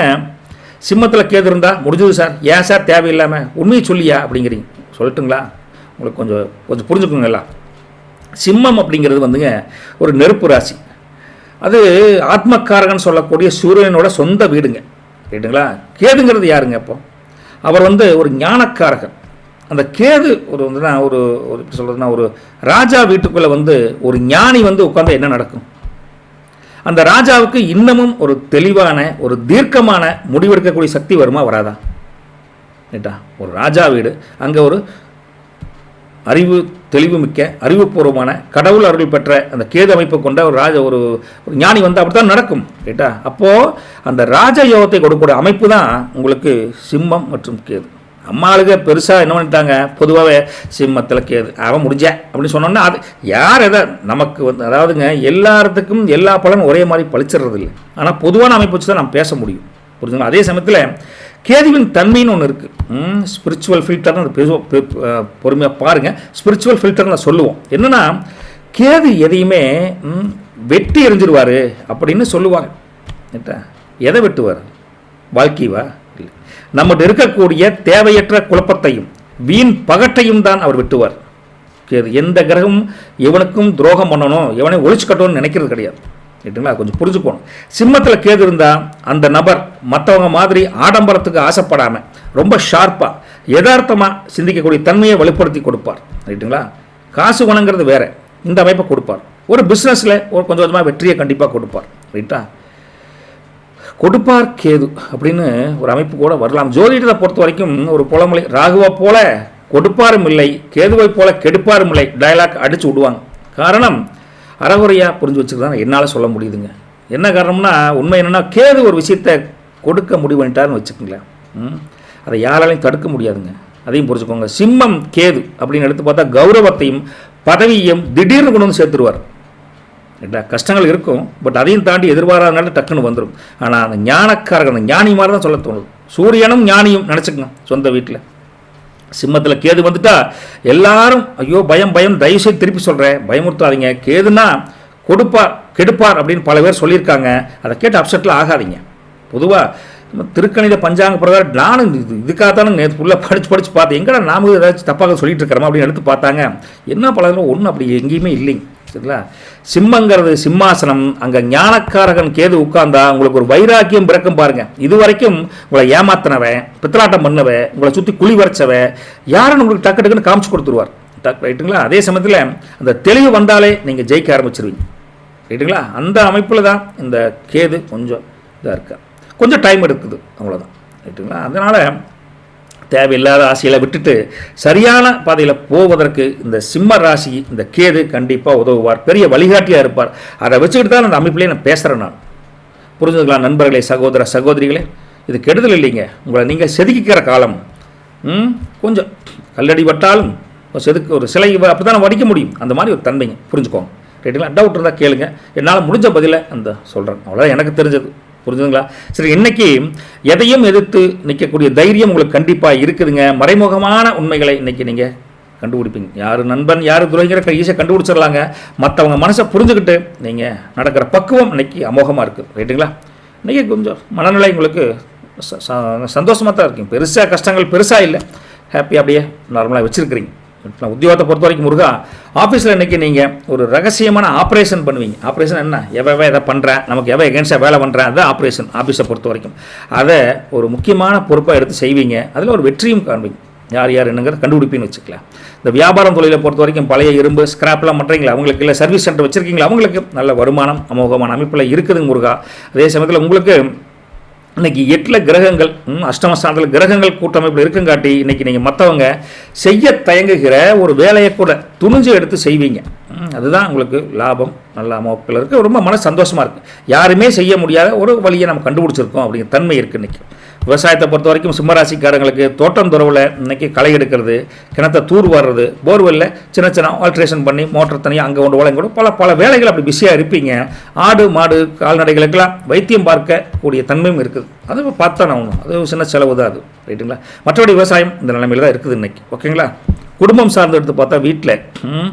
சிம்மத்தில் கேது இருந்தால் முடிஞ்சது சார், ஏன் சார் தேவையில்லாமல் உண்மையை சொல்லியா அப்படிங்கிறீங்க. சொல்லட்டுங்களா? உங்களுக்கு கொஞ்சம் புரிஞ்சுக்கோங்களா. சிம்மம் அப்படிங்கிறது வந்துங்க ஒரு நெருப்பு ராசி. அது ஆத்மக்காரகன் சொல்லக்கூடிய சூரியனோட சொந்த வீடுங்க. ரைட்டுங்களா? கேதுங்கிறது யாருங்க? அப்போ அவர் வந்து ஒரு ஞானக்காரகன். அந்த கேது ஒரு வந்துன்னா ஒரு எப்படி சொல்கிறதுனா ஒரு ராஜா வீட்டுக்குள்ளே வந்து ஒரு ஞானி வந்து உட்காந்து என்ன நடக்கும்? அந்த ராஜாவுக்கு இன்னமும் ஒரு தெளிவான ஒரு தீர்க்கமான முடிவெடுக்கக்கூடிய சக்தி வருமா வராதா? ரைட்டா? ஒரு ராஜா வீடு, அங்கே ஒரு அறிவு தெளிவு மிக்க அறிவுபூர்வமான கடவுள் அருள் பெற்ற அந்த கேது அமைப்பு கொண்ட ஒரு ஞானி வந்து அப்படி தான் நடக்கும். ரைட்டா? அப்போது அந்த ராஜயோகத்தை கொடுக்கக்கூடிய அமைப்பு தான் உங்களுக்கு சிம்மம் மற்றும் கேது. அம்மாளுக்கு பெருசாக என்ன பண்ணிட்டாங்க, பொதுவாகவே சிம்மத்தில் கேது அவன் முடிஞ்சேன் அப்படின்னு சொன்னோன்னா அது யார் எதை நமக்கு வந்து அதாவதுங்க எல்லாத்துக்கும் எல்லா பலனும் ஒரே மாதிரி பழிச்சிடுறது இல்லை. ஆனால் பொதுவான அமைப்பு வச்சு தான் நம்ம பேச முடியும். புரிஞ்சுங்களா? அதே சமயத்தில் கேதுவின் தன்மைன்னு ஒன்று இருக்குது. ஸ்பிரிச்சுவல் ஃபில்டர்னு அது பொறுமையாக பாருங்கள். ஸ்பிரிச்சுவல் ஃபில்டர்னு சொல்லுவோம். என்னென்னா கேது எதையுமே வெட்டி எறிஞ்சிருவார் அப்படின்னு சொல்லுவாங்க. எதை வெட்டுவார்? வாழ்க்கைவா? இல்லை, நம்மகிட்ட இருக்கக்கூடிய தேவையற்ற குழப்பத்தையும் வீண் பகட்டையும் தான் அவர் வெட்டுவார். கேது எந்த கிரகமும் எவனுக்கும் துரோகம் பண்ணணும், எவனை ஒழிச்சு கட்டணும்னு நினைக்கிறது கிடையாது. ரைட்டுங்களா? கொஞ்சம் புரிஞ்சுக்கணும். சிம்மத்தில் கேது இருந்தால் அந்த நபர் மற்றவங்க மாதிரி ஆடம்பரத்துக்கு ஆசைப்படாமல் ரொம்ப ஷார்ப்பாக யதார்த்தமாக சிந்திக்கக்கூடிய தன்மையை வெளிப்படுத்தி கொடுப்பார். ரைட்டுங்களா? காசு குணங்கிறது வேறு, இந்த அமைப்பை கொடுப்பார். ஒரு பிஸ்னஸில் ஒரு கொஞ்சம் கொஞ்சமாக வெற்றியை கண்டிப்பாக கொடுப்பார். ரைட்டா? கொடுப்பார் கேது அப்படின்னு ஒரு அமைப்பு கூட வரலாம். ஜோதிடத்தை பொறுத்த வரைக்கும் ஒரு புலமொழி, ராகுவை போல கொடுப்பாரும் இல்லை, கேதுவை போல கெடுப்பாரும் இல்லை டயலாக் அடித்து விடுவாங்க. காரணம் அறகுறையாக புரிஞ்சு வச்சுக்கிறதான் என்னால் சொல்ல முடியுதுங்க. என்ன காரணம்னா உண்மை என்னென்னா கேது ஒரு விஷயத்தை கொடுக்க முடிவு பண்ணிட்டாருன்னு வச்சுக்கோங்களேன், அதை யாராலையும் தடுக்க முடியாதுங்க. அதையும் புரிஞ்சுக்கோங்க. சிம்மம் கேது அப்படின்னு எடுத்து பார்த்தா கௌரவத்தையும் பதவியையும் திடீர்னு கொண்டு வந்து சேர்த்துருவார். கஷ்டங்கள் இருக்கும், பட் அதையும் தாண்டி எதிர்பாராதனால டக்குன்னு வந்துடும். ஆனால் அந்த ஞானக்காரர்கள், அந்த ஞானி மாதிரி தான் சொல்ல தோணுது. சூரியனும் ஞானியும் நினச்சிக்கங்க சொந்த வீட்டில். சிம்மத்தில் கேது வந்துட்டா எல்லாரும் ஐயோ பயம் பயம், தயவுசெய்து திருப்பி சொல்கிறேன், பயமுறுத்தாதீங்க. கேதுன்னா கொடுப்பார் கெடுப்பார் அப்படின்னு பல பேர் சொல்லியிருக்காங்க. அதை கேட்டு அப்செட்டில் ஆகாதீங்க. பொதுவாக திருக்கணித பஞ்சாங்க பிரகாரம் நானும் இதுக்காகத்தானே நேற்று ஃபுல்லாக படித்து பார்த்தேன், எங்கடா நாம ஏதாச்சும் தப்பாக சொல்லிட்டு இருக்கிறோமா அப்படின்னு எடுத்து பார்த்தாங்க. என்ன பலரும் ஒன்றும் அப்படி எங்கேயுமே இல்லைங்க. சரிங்களா? சிம்மங்கிறது சிம்மாசனம், அங்கே ஞானக்காரகன் கேது உட்கார்ந்தா உங்களுக்கு ஒரு வைராக்கியம் பிறக்கும் பாருங்க. இது வரைக்கும் உங்களை ஏமாத்தினவன், பித்தலாட்டம் பண்ணவன், உங்களை சுற்றி குழி வரைச்சவன் யாருன்னு உங்களுக்கு டக்கு டக்குன்னு காமிச்சு கொடுத்துருவார். ரைட்டுங்களா? அதே சமயத்தில் அந்த தெளிவு வந்தாலே நீங்கள் ஜெயிக்க ஆரம்பிச்சிருவீங்க. ரைட்டுங்களா? அந்த அமைப்பில் தான் இந்த கேது கொஞ்சம் இதாக இருக்கா, கொஞ்சம் டைம் எடுக்குது, அவ்வளோதான். ரைட்டுங்களா? அதனால் தேவையில்லாத ஆசையில் விட்டுட்டு சரியான பாதையில் போவதற்கு இந்த சிம்ம ராசி இந்த கேது கண்டிப்பாக உதவுவார், பெரிய வழிகாட்டியாக இருப்பார். அதை வச்சுக்கிட்டு தான் அந்த அமைப்பிலே நான் பேசுகிறேன். நான் புரிஞ்சுங்களா நண்பர்களே, சகோதர சகோதரிகளே? இது கெடுதல் இல்லைங்க, உங்களை நீங்கள் செதுக்கிக்கிற காலம். கொஞ்சம் கல்லடி பட்டாலும் செதுக்கு ஒரு சிலை அப்படி தான் வடிக்க முடியும், அந்த மாதிரி ஒரு தன்மைங்க. புரிஞ்சுக்கோங்க. ரைட்டுங்களா? டவுட் இருந்தால் கேளுங்க, என்னால் முடிஞ்ச பதிலை அந்த சொல்கிறேன். அவ்வளோதான் எனக்கு தெரிஞ்சது. புரிஞ்சுதுங்களா? சரி, இன்னைக்கு எதையும் எதிர்த்து நிற்கக்கூடிய தைரியம் உங்களுக்கு கண்டிப்பாக இருக்குதுங்க. மறைமுகமான உண்மைகளை இன்னைக்கு நீங்கள் கண்டுபிடிப்பீங்க. யார் நண்பன் யார் துறைங்கிற ஈஸியாக கண்டுபிடிச்சிடலாங்க. மற்றவங்க மனசை புரிஞ்சுக்கிட்டு நீங்கள் நடக்கிற பக்குவம் இன்னைக்கு அமோகமாக இருக்குது. ரைட்டுங்களா? இன்றைக்கி கொஞ்சம் மனநிலை உங்களுக்கு சந்தோஷமாக தான் இருக்கும். பெருசாக கஷ்டங்கள் பெருசாக இல்லை, ஹாப்பியாக அப்படியே நார்மலாக வச்சுருக்கிறீங்க. உத்தியோகத்தை பொறுத்த வரைக்கும் முருகா, ஆஃபீஸில் இன்றைக்கி நீங்கள் ஒரு ரகசியமான ஆப்ரேஷன் பண்ணுவீங்க. ஆப்ரேஷன் என்ன? எவை எதை பண்ணுறேன், நமக்கு எவை எகென்ஸ்டாக வேலை பண்ணுறேன், அதுதான் ஆப்ரேஷன். ஆஃபீஸை பொறுத்த வரைக்கும் அதை ஒரு முக்கியமான பொறுப்பாக எடுத்து செய்வீங்க. அதில் ஒரு வெற்றியும் காண்பீங்க. யார் யார் என்னங்கிறத கண்டுபிடிப்பின்னு வச்சுக்கலாம். இந்த வியாபாரம் தொழிலை பொறுத்த வரைக்கும் பழைய இரும்பு ஸ்கிராப்லாம் பண்ணுறீங்களா, அவங்களுக்கு இல்லை சர்வீஸ் சென்டர் வச்சுருக்கீங்களா, அவங்களுக்கு நல்ல வருமானம் அமோகமான அமைப்பில் இருக்குதுங்க முருகா. அதே சமயத்தில் உங்களுக்கு இன்றைக்கி 8 கிரகங்கள், அஷ்டமஸ்தானத்தில் கிரகங்கள் கூட்டமைப்பில் இருக்குங்காட்டி இன்றைக்கி நீங்கள் மற்றவங்க செய்ய தயங்குகிற ஒரு வேலையை கூட துணிஞ்சு எடுத்து செய்வீங்க. அதுதான் உங்களுக்கு லாபம். நல்ல அமைப்பில் இருக்குது, ரொம்ப மன சந்தோஷமாக இருக்குது. யாருமே செய்ய முடியாத ஒரு வழியை நம்ம கண்டுபிடிச்சிருக்கோம் அப்படிங்கிற தன்மை இருக்குது இன்றைக்கி. விவசாயத்தை பொறுத்த வரைக்கும் சிம்மராசிக்காரங்களுக்கு தோட்டம் துறவில் இன்றைக்கி களை எடுக்கிறது, கிணத்தை தூர் வர்றது, போர்வெல்லில் சின்ன சின்ன ஆல்ட்ரேஷன் பண்ணி மோட்டர் தனியாக அங்கே கொண்டு கூட பல வேலைகள் அப்படி பிஸியாக இருப்பீங்க. ஆடு மாடு கால்நடைகளுக்கெல்லாம் வைத்தியம் பார்க்கக்கூடிய தன்மையும் இருக்குது. அது பார்த்தா நான் ஒன்றும் அது சின்ன செலவு தான் அது. ரைட்டுங்களா? மற்றபடி விவசாயம் இந்த நிலைமையில் தான் இருக்குது இன்றைக்கி. ஓகேங்களா? குடும்பம் சார்ந்து எடுத்து பார்த்தா வீட்டில்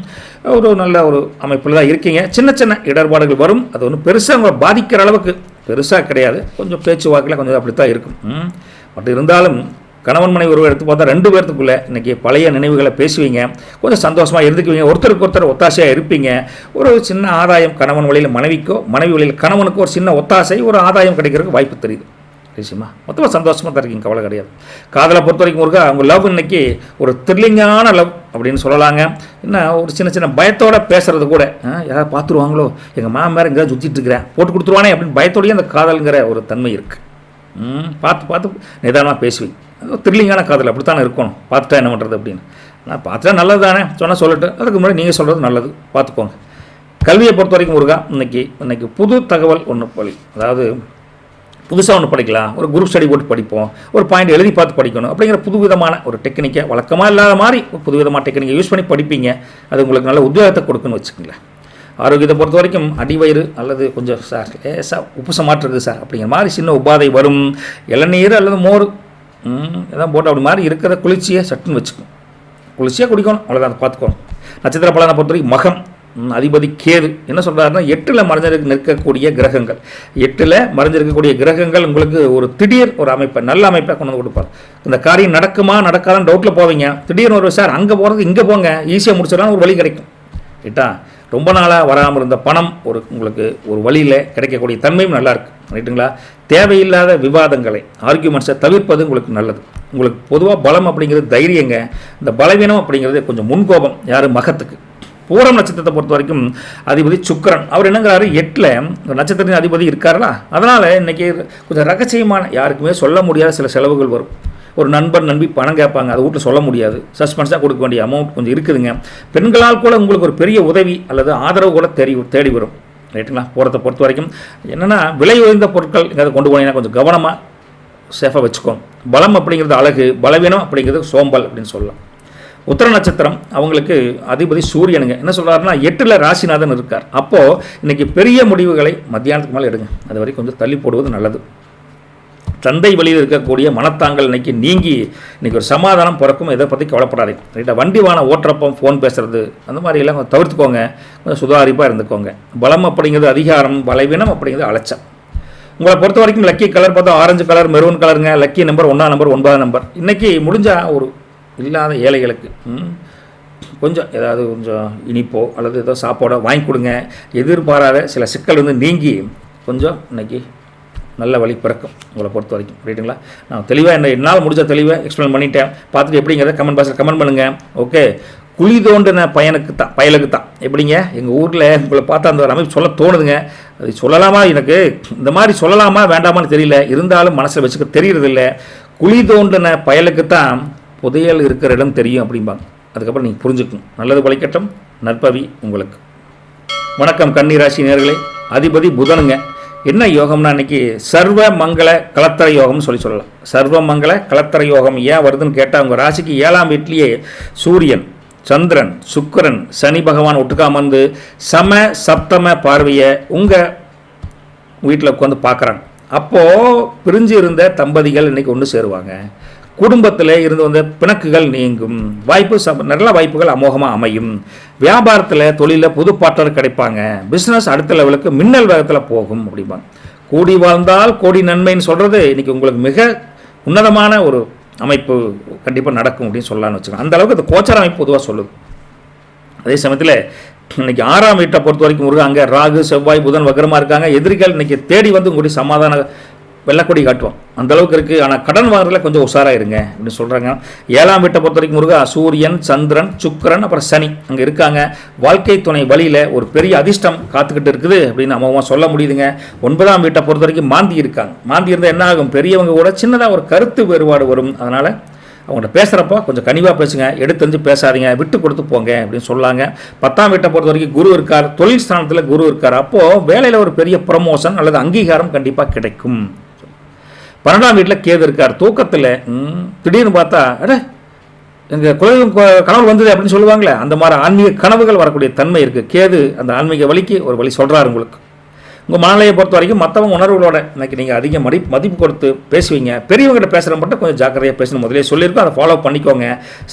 ஒரு நல்ல ஒரு அமைப்பில் தான் இருக்கீங்க. சின்ன சின்ன இடர்பாடுகள் வரும், அது ஒன்றும் பெருசாக உங்களை பாதிக்கிற அளவுக்கு பெருசாக கிடையாது. கொஞ்சம் பேச்சுவாக்கில் கொஞ்சம் அப்படி தான் இருக்கும். பட் இருந்தாலும் கணவன் மனைவி ஒருவர் எடுத்து பார்த்தா 2 பேர்த்துக்குள்ளே இன்றைக்கி பழைய நினைவுகளை பேசுவீங்க, கொஞ்சம் சந்தோஷமாக இருந்துக்குவீங்க, ஒருத்தருக்கு ஒருத்தர் ஒத்தாசையாக இருப்பீங்க. ஒரு சின்ன ஆதாயம் கணவன் வழியில் மனைவிக்கோ, மனைவி வழியில் கணவனுக்கோ ஒரு சின்ன ஒத்தாசை, ஒரு ஆதாயம் கிடைக்கிறதுக்கு வாய்ப்பு தெரியுது. நிச்சயமா மொத்தமாக சந்தோஷமாக தான் இருக்கீங்க, கவலை கிடையாது. காதலை பொறுத்த வரைக்கும் முருகா, அவங்க லவ் இன்னைக்கு ஒரு த்ரில்லிங்கான லவ் அப்படின்னு சொல்லலாங்க. என்ன ஒரு சின்ன சின்ன பயத்தோடு பேசுறது கூட, யாராவது பார்த்துருவாங்களோ, எங்கள் மாமன் எங்கேயாவது சுற்றிட்டு இருக்கிறேன் போட்டு கொடுத்துருவானே அப்படின்னு பயத்தோடையே அந்த காதலுங்கிற ஒரு தன்மை இருக்குது. பார்த்து நிதானமாக பேசுவீங்க. த்ரில்லிங்கான காதல் அப்படித்தானே இருக்கணும். பார்த்துட்டா என்ன பண்ணுறது அப்படின்னு. நான் பார்த்துட்டா நல்லது தானே சொன்னால் சொல்லட்டு, அதுக்கு முன்னாடி நீங்கள் சொல்கிறது நல்லது, பார்த்துக்கோங்க. கல்வியை பொறுத்த வரைக்கும் முருகா, இன்னைக்கு புது தகவல் ஒன்று பழி, அதாவது புதுசாக ஒன்று படிக்கலாம், ஒரு குரூப் ஸ்டடி போட்டு படிப்போம், ஒரு பாயிண்ட் எழுதி பார்த்து படிக்கணும் அப்படிங்கிற புதுவிதமான ஒரு டெக்னிக்கை, வழக்கமாக இல்லாத மாதிரி ஒரு புதுவிதமான டெக்னிக்கை யூஸ் பண்ணி படிப்பீங்க. அது உங்களுக்கு நல்ல உத்வேகத்தை கொடுக்குன்னு வச்சுக்கோங்களேன். ஆரோக்கியத்தை பொறுத்த வரைக்கும் அடிவயிறு அல்லது கொஞ்சம் சார் உப்புசமாட்டு இருக்குது சார் அப்படிங்கிற மாதிரி சின்ன உபாதை வரும். இளநீர் அல்லது மோர் எதாவது போட்டு அப்படி மாதிரி இருக்கிற குளிர்ச்சியை சட்டுன்னு வச்சுக்கணும், குளிர்ச்சியாக குடிக்கணும், அவ்வளோதான். பார்த்துக்கணும். நட்சத்திர பலனை பொறுத்த வரைக்கும் மகம் அதிபதி கேது என்ன சொல்கிறாருன்னா, 8ல் மறைஞ்சிருக்கக்கூடிய கிரகங்கள், 8ல் மறைஞ்சிருக்கக்கூடிய கிரகங்கள் உங்களுக்கு ஒரு திடீர் ஒரு அமைப்பை, நல்ல அமைப்பை கொண்டு வந்து கொடுப்பார். இந்த காரியம் நடக்குமா நடக்காதான்னு டவுட்டில் போவீங்க, திடீர்னு ஒரு சார் அங்கே போகிறது இங்கே போங்க, ஈஸியாக முடிச்சிடலாம் ஒரு வழி கிடைக்கும். ரைட்டா? ரொம்ப நாளாக வராமல் இருந்த பணம் உங்களுக்கு ஒரு வழியில் கிடைக்கக்கூடிய தன்மையும் நல்லாயிருக்கு. ரைட்டுங்களா? தேவையில்லாத விவாதங்களை, ஆர்கியூமெண்ட்ஸை தவிர்ப்பது உங்களுக்கு நல்லது. உங்களுக்கு பொதுவாக பலம் அப்படிங்கிறது தைரியங்க. இந்த பலவீனம் அப்படிங்கிறது கொஞ்சம் முன்கோபம். யார்? மகத்துக்கு. பூரம் நட்சத்திரத்தை பொறுத்த வரைக்கும் அதிபதி சுக்கிரன், அவர் என்னங்கிறாரு 8ல் நட்சத்திரத்தின் அதிபதி இருக்காருல, அதனால் இன்றைக்கி கொஞ்சம் ரகசியமான, யாருக்குமே சொல்ல முடியாத சில செலவுகள் வரும். ஒரு நண்பர் நம்பி பணம் கேட்பாங்க, அதை வீட்டில் சொல்ல முடியாது, சஸ்பென்ஸாக கொடுக்க வேண்டிய அமௌண்ட் கொஞ்சம் இருக்குதுங்க. பெண்களால் கூட உங்களுக்கு ஒரு பெரிய உதவி அல்லது ஆதரவு கூட தேடி வரும். ரைட்டுங்களா? போகிறத பொறுத்த வரைக்கும் என்னென்னா, விலை உயர்ந்த பொருட்கள் எங்கேயாவது கொண்டு போனீங்கன்னா கொஞ்சம் கவனமாக சேஃபாக வச்சுக்கோங்க. பலம் அப்படிங்கிறது அழகு, பலவீனம் அப்படிங்கிறது சோம்பல் அப்படின்னு சொல்லலாம். உத்திர நட்சத்திரம் அவங்களுக்கு அதிபதி சூரியனுங்க. என்ன சொல்கிறாருன்னா, 8ல் ராசிநாதன் இருக்கார். அப்போது இன்றைக்கி பெரிய முடிவுகளை மத்தியானத்துக்கு மேலே எடுங்க, அது வரைக்கும் கொஞ்சம் தள்ளி போடுவது நல்லது. தந்தை வழியில் இருக்கக்கூடிய மனத்தாங்கள் இன்னைக்கு நீங்கி இன்றைக்கி ஒரு சமாதானம் பிறக்கும். இதை பற்றி கவலைப்படாதீங்க. ரைட்டாக வண்டி வாகனம் ஓட்டுறப்போ ஃபோன் பேசுகிறது அந்த மாதிரிலாம் கொஞ்சம் தவிர்த்துக்கோங்க. கொஞ்சம் சுதாரிப்பாக இருந்துக்கோங்க. பலம் அப்படிங்கிறது அதிகாரம், பலவீனம் அப்படிங்கிறது அலட்சம். உங்களை பொறுத்த வரைக்கும் லக்கி கலர் பார்த்தா ஆரஞ்சு கலர், மெரூன் கலருங்க. லக்கி நம்பர் 1ஆம் நம்பர் 9ஆம் நம்பர். இன்றைக்கி முடிஞ்சால் ஒரு இல்லாத ஏழைகளுக்கு கொஞ்சம் ஏதாவது கொஞ்சம் இனிப்போ அல்லது ஏதோ சாப்பாடோ வாங்கி கொடுங்க. எதிர்பாராத சில சிக்கல் நீங்கி கொஞ்சம் இன்றைக்கி நல்ல வழி பிறக்கும் உங்களை பொறுத்த வரைக்கும். ரைட்டுங்களா? நான் தெளிவாக என்னால் முடிஞ்ச தெளிவாக எக்ஸ்பிளைன் பண்ணிட்டேன். பார்த்துட்டு எப்படிங்கிறத கமெண்ட் பாக்ஸில் கமெண்ட் பண்ணுங்கள். ஓகே, குழி தோண்டின பயலுக்கு தான் எப்படிங்க எங்கள் ஊரில் உங்களை பார்த்தா அந்த ஒரு அமைப்பு சொல்ல தோணுதுங்க. அது சொல்லலாமா, எனக்கு இந்த மாதிரி சொல்லலாமா வேண்டாமான்னு தெரியல, இருந்தாலும் மனசில் வச்சுக்க தெரியறதில்ல. குழி தோண்டின பயலுக்கு தான் புதையல் இருக்கிற இடம் தெரியும் அப்படிம்பாங்க. அதுக்கப்புறம் நீங்கள் புரிஞ்சுக்கணும். நல்லது பழிக்கட்டும். நற்பவி உங்களுக்கு. வணக்கம் கன்னி ராசி நேயர்களே. அதிபதி புதனுங்க. என்ன யோகம்னா இன்னைக்கு சர்வ மங்கள கலத்தர யோகம்னு சொல்லலாம். சர்வ மங்கள கலத்தர யோகம் ஏன் வருதுன்னு கேட்டால் உங்கள் ராசிக்கு 7ஆம் வீட்டிலேயே சூரியன், சந்திரன், சுக்கிரன், சனி பகவான் ஒட்டுக்கா அமர்ந்து சம சப்தம பார்வையை உங்கள் வீட்டில் உட்காந்து பார்க்குறாங்க. அப்போது பிரிஞ்சு இருந்த தம்பதிகள் இன்றைக்கி ஒன்று சேருவாங்க. குடும்பத்தில் இருந்து வந்த பிணக்குகள் நீங்கும். நல்ல வாய்ப்புகள் அமோகமாக அமையும். வியாபாரத்தில் தொழிலில் புது பார்ட்னர் கிடைப்பாங்க. பிஸ்னஸ் அடுத்த லெவலுக்கு மின்னல் வேகத்தில் போகும் அப்படிம்பாங்க. கூடி வாழ்ந்தால் கோடி நன்மைன்னு சொல்கிறது இன்றைக்கி உங்களுக்கு மிக உன்னதமான ஒரு அமைப்பு கண்டிப்பாக நடக்கும் அப்படின்னு சொல்லலாம்னு வச்சுக்கோங்க. அந்த அளவுக்கு இந்த கோச்சார அமைப்பு பொதுவாக சொல்லுது. அதே சமயத்தில் இன்றைக்கி 6ஆம் வீட்டை பொறுத்த வரைக்கும் அங்கே ராகு, செவ்வாய், புதன் வக்கரமாக இருக்காங்க. எதிரிகள் இன்றைக்கி தேடி வந்து உங்களுடைய சமாதான வெள்ளக்கொடி காட்டுவோம் அந்த அளவுக்கு இருக்குது. ஆனால் கடன் வாங்குறதுல கொஞ்சம் உஷாராக இருங்க அப்படின்னு சொல்கிறாங்க. 7ஆம் வீட்டை பொறுத்த வரைக்கும் சூரியன், சந்திரன், சுக்கிரன், அப்புறம் சனி அங்கே இருக்காங்க. வாழ்க்கை துணை வழியில் ஒரு பெரிய அதிர்ஷ்டம் காத்துக்கிட்டு இருக்குது அப்படின்னு அம்மாவும் சொல்ல முடியுதுங்க. 9ஆம் வீட்டை பொறுத்த வரைக்கும் மாந்தி இருக்காங்க. மாந்தி இருந்தால் என்ன ஆகும், பெரியவங்க கூட சின்னதாக ஒரு கருத்து வேறுபாடு வரும். அதனால் அவங்கள்ட்ட பேசுகிறப்போ கொஞ்சம் கனிவாக பேசுங்க, எடுத்தறிஞ்சு பேசாதீங்க, விட்டு கொடுத்து போங்க அப்படின்னு சொல்லாங்க. 10ஆம் வீட்டை பொறுத்த வரைக்கும் குரு இருக்கார். தொழில் ஸ்தானத்தில் குரு இருக்கார். அப்போது வேலையில் ஒரு பெரிய ப்ரமோஷன் அல்லது அங்கீகாரம் கண்டிப்பாக கிடைக்கும். 12ஆம் வீட்டில் கேது இருக்கார். தூக்கத்தில் திடீர்னு பார்த்தா எங்கள் குலதெய்வம் கனவு வந்தது அப்படின்னு சொல்லுவாங்களே, அந்த மாதிரி ஆன்மீக கனவுகள் வரக்கூடிய தன்மை இருக்குது. கேது அந்த ஆன்மீக வழிக்கு ஒரு வழி சொல்கிறார் உங்களுக்கு. உங்கள் மனநிலையை பொறுத்த வரைக்கும் மற்றவங்க உணர்வுகளோட இன்னைக்கு நீங்கள் அதிக மதிப்பு கொடுத்து பேசுவீங்க. பெரியவங்ககிட்ட பேசுகிற மட்டும் கொஞ்சம் ஜாக்கிரதையாக பேசணும். முதலே சொல்லியிருக்கோம், அதை ஃபாலோ பண்ணிக்கோங்க.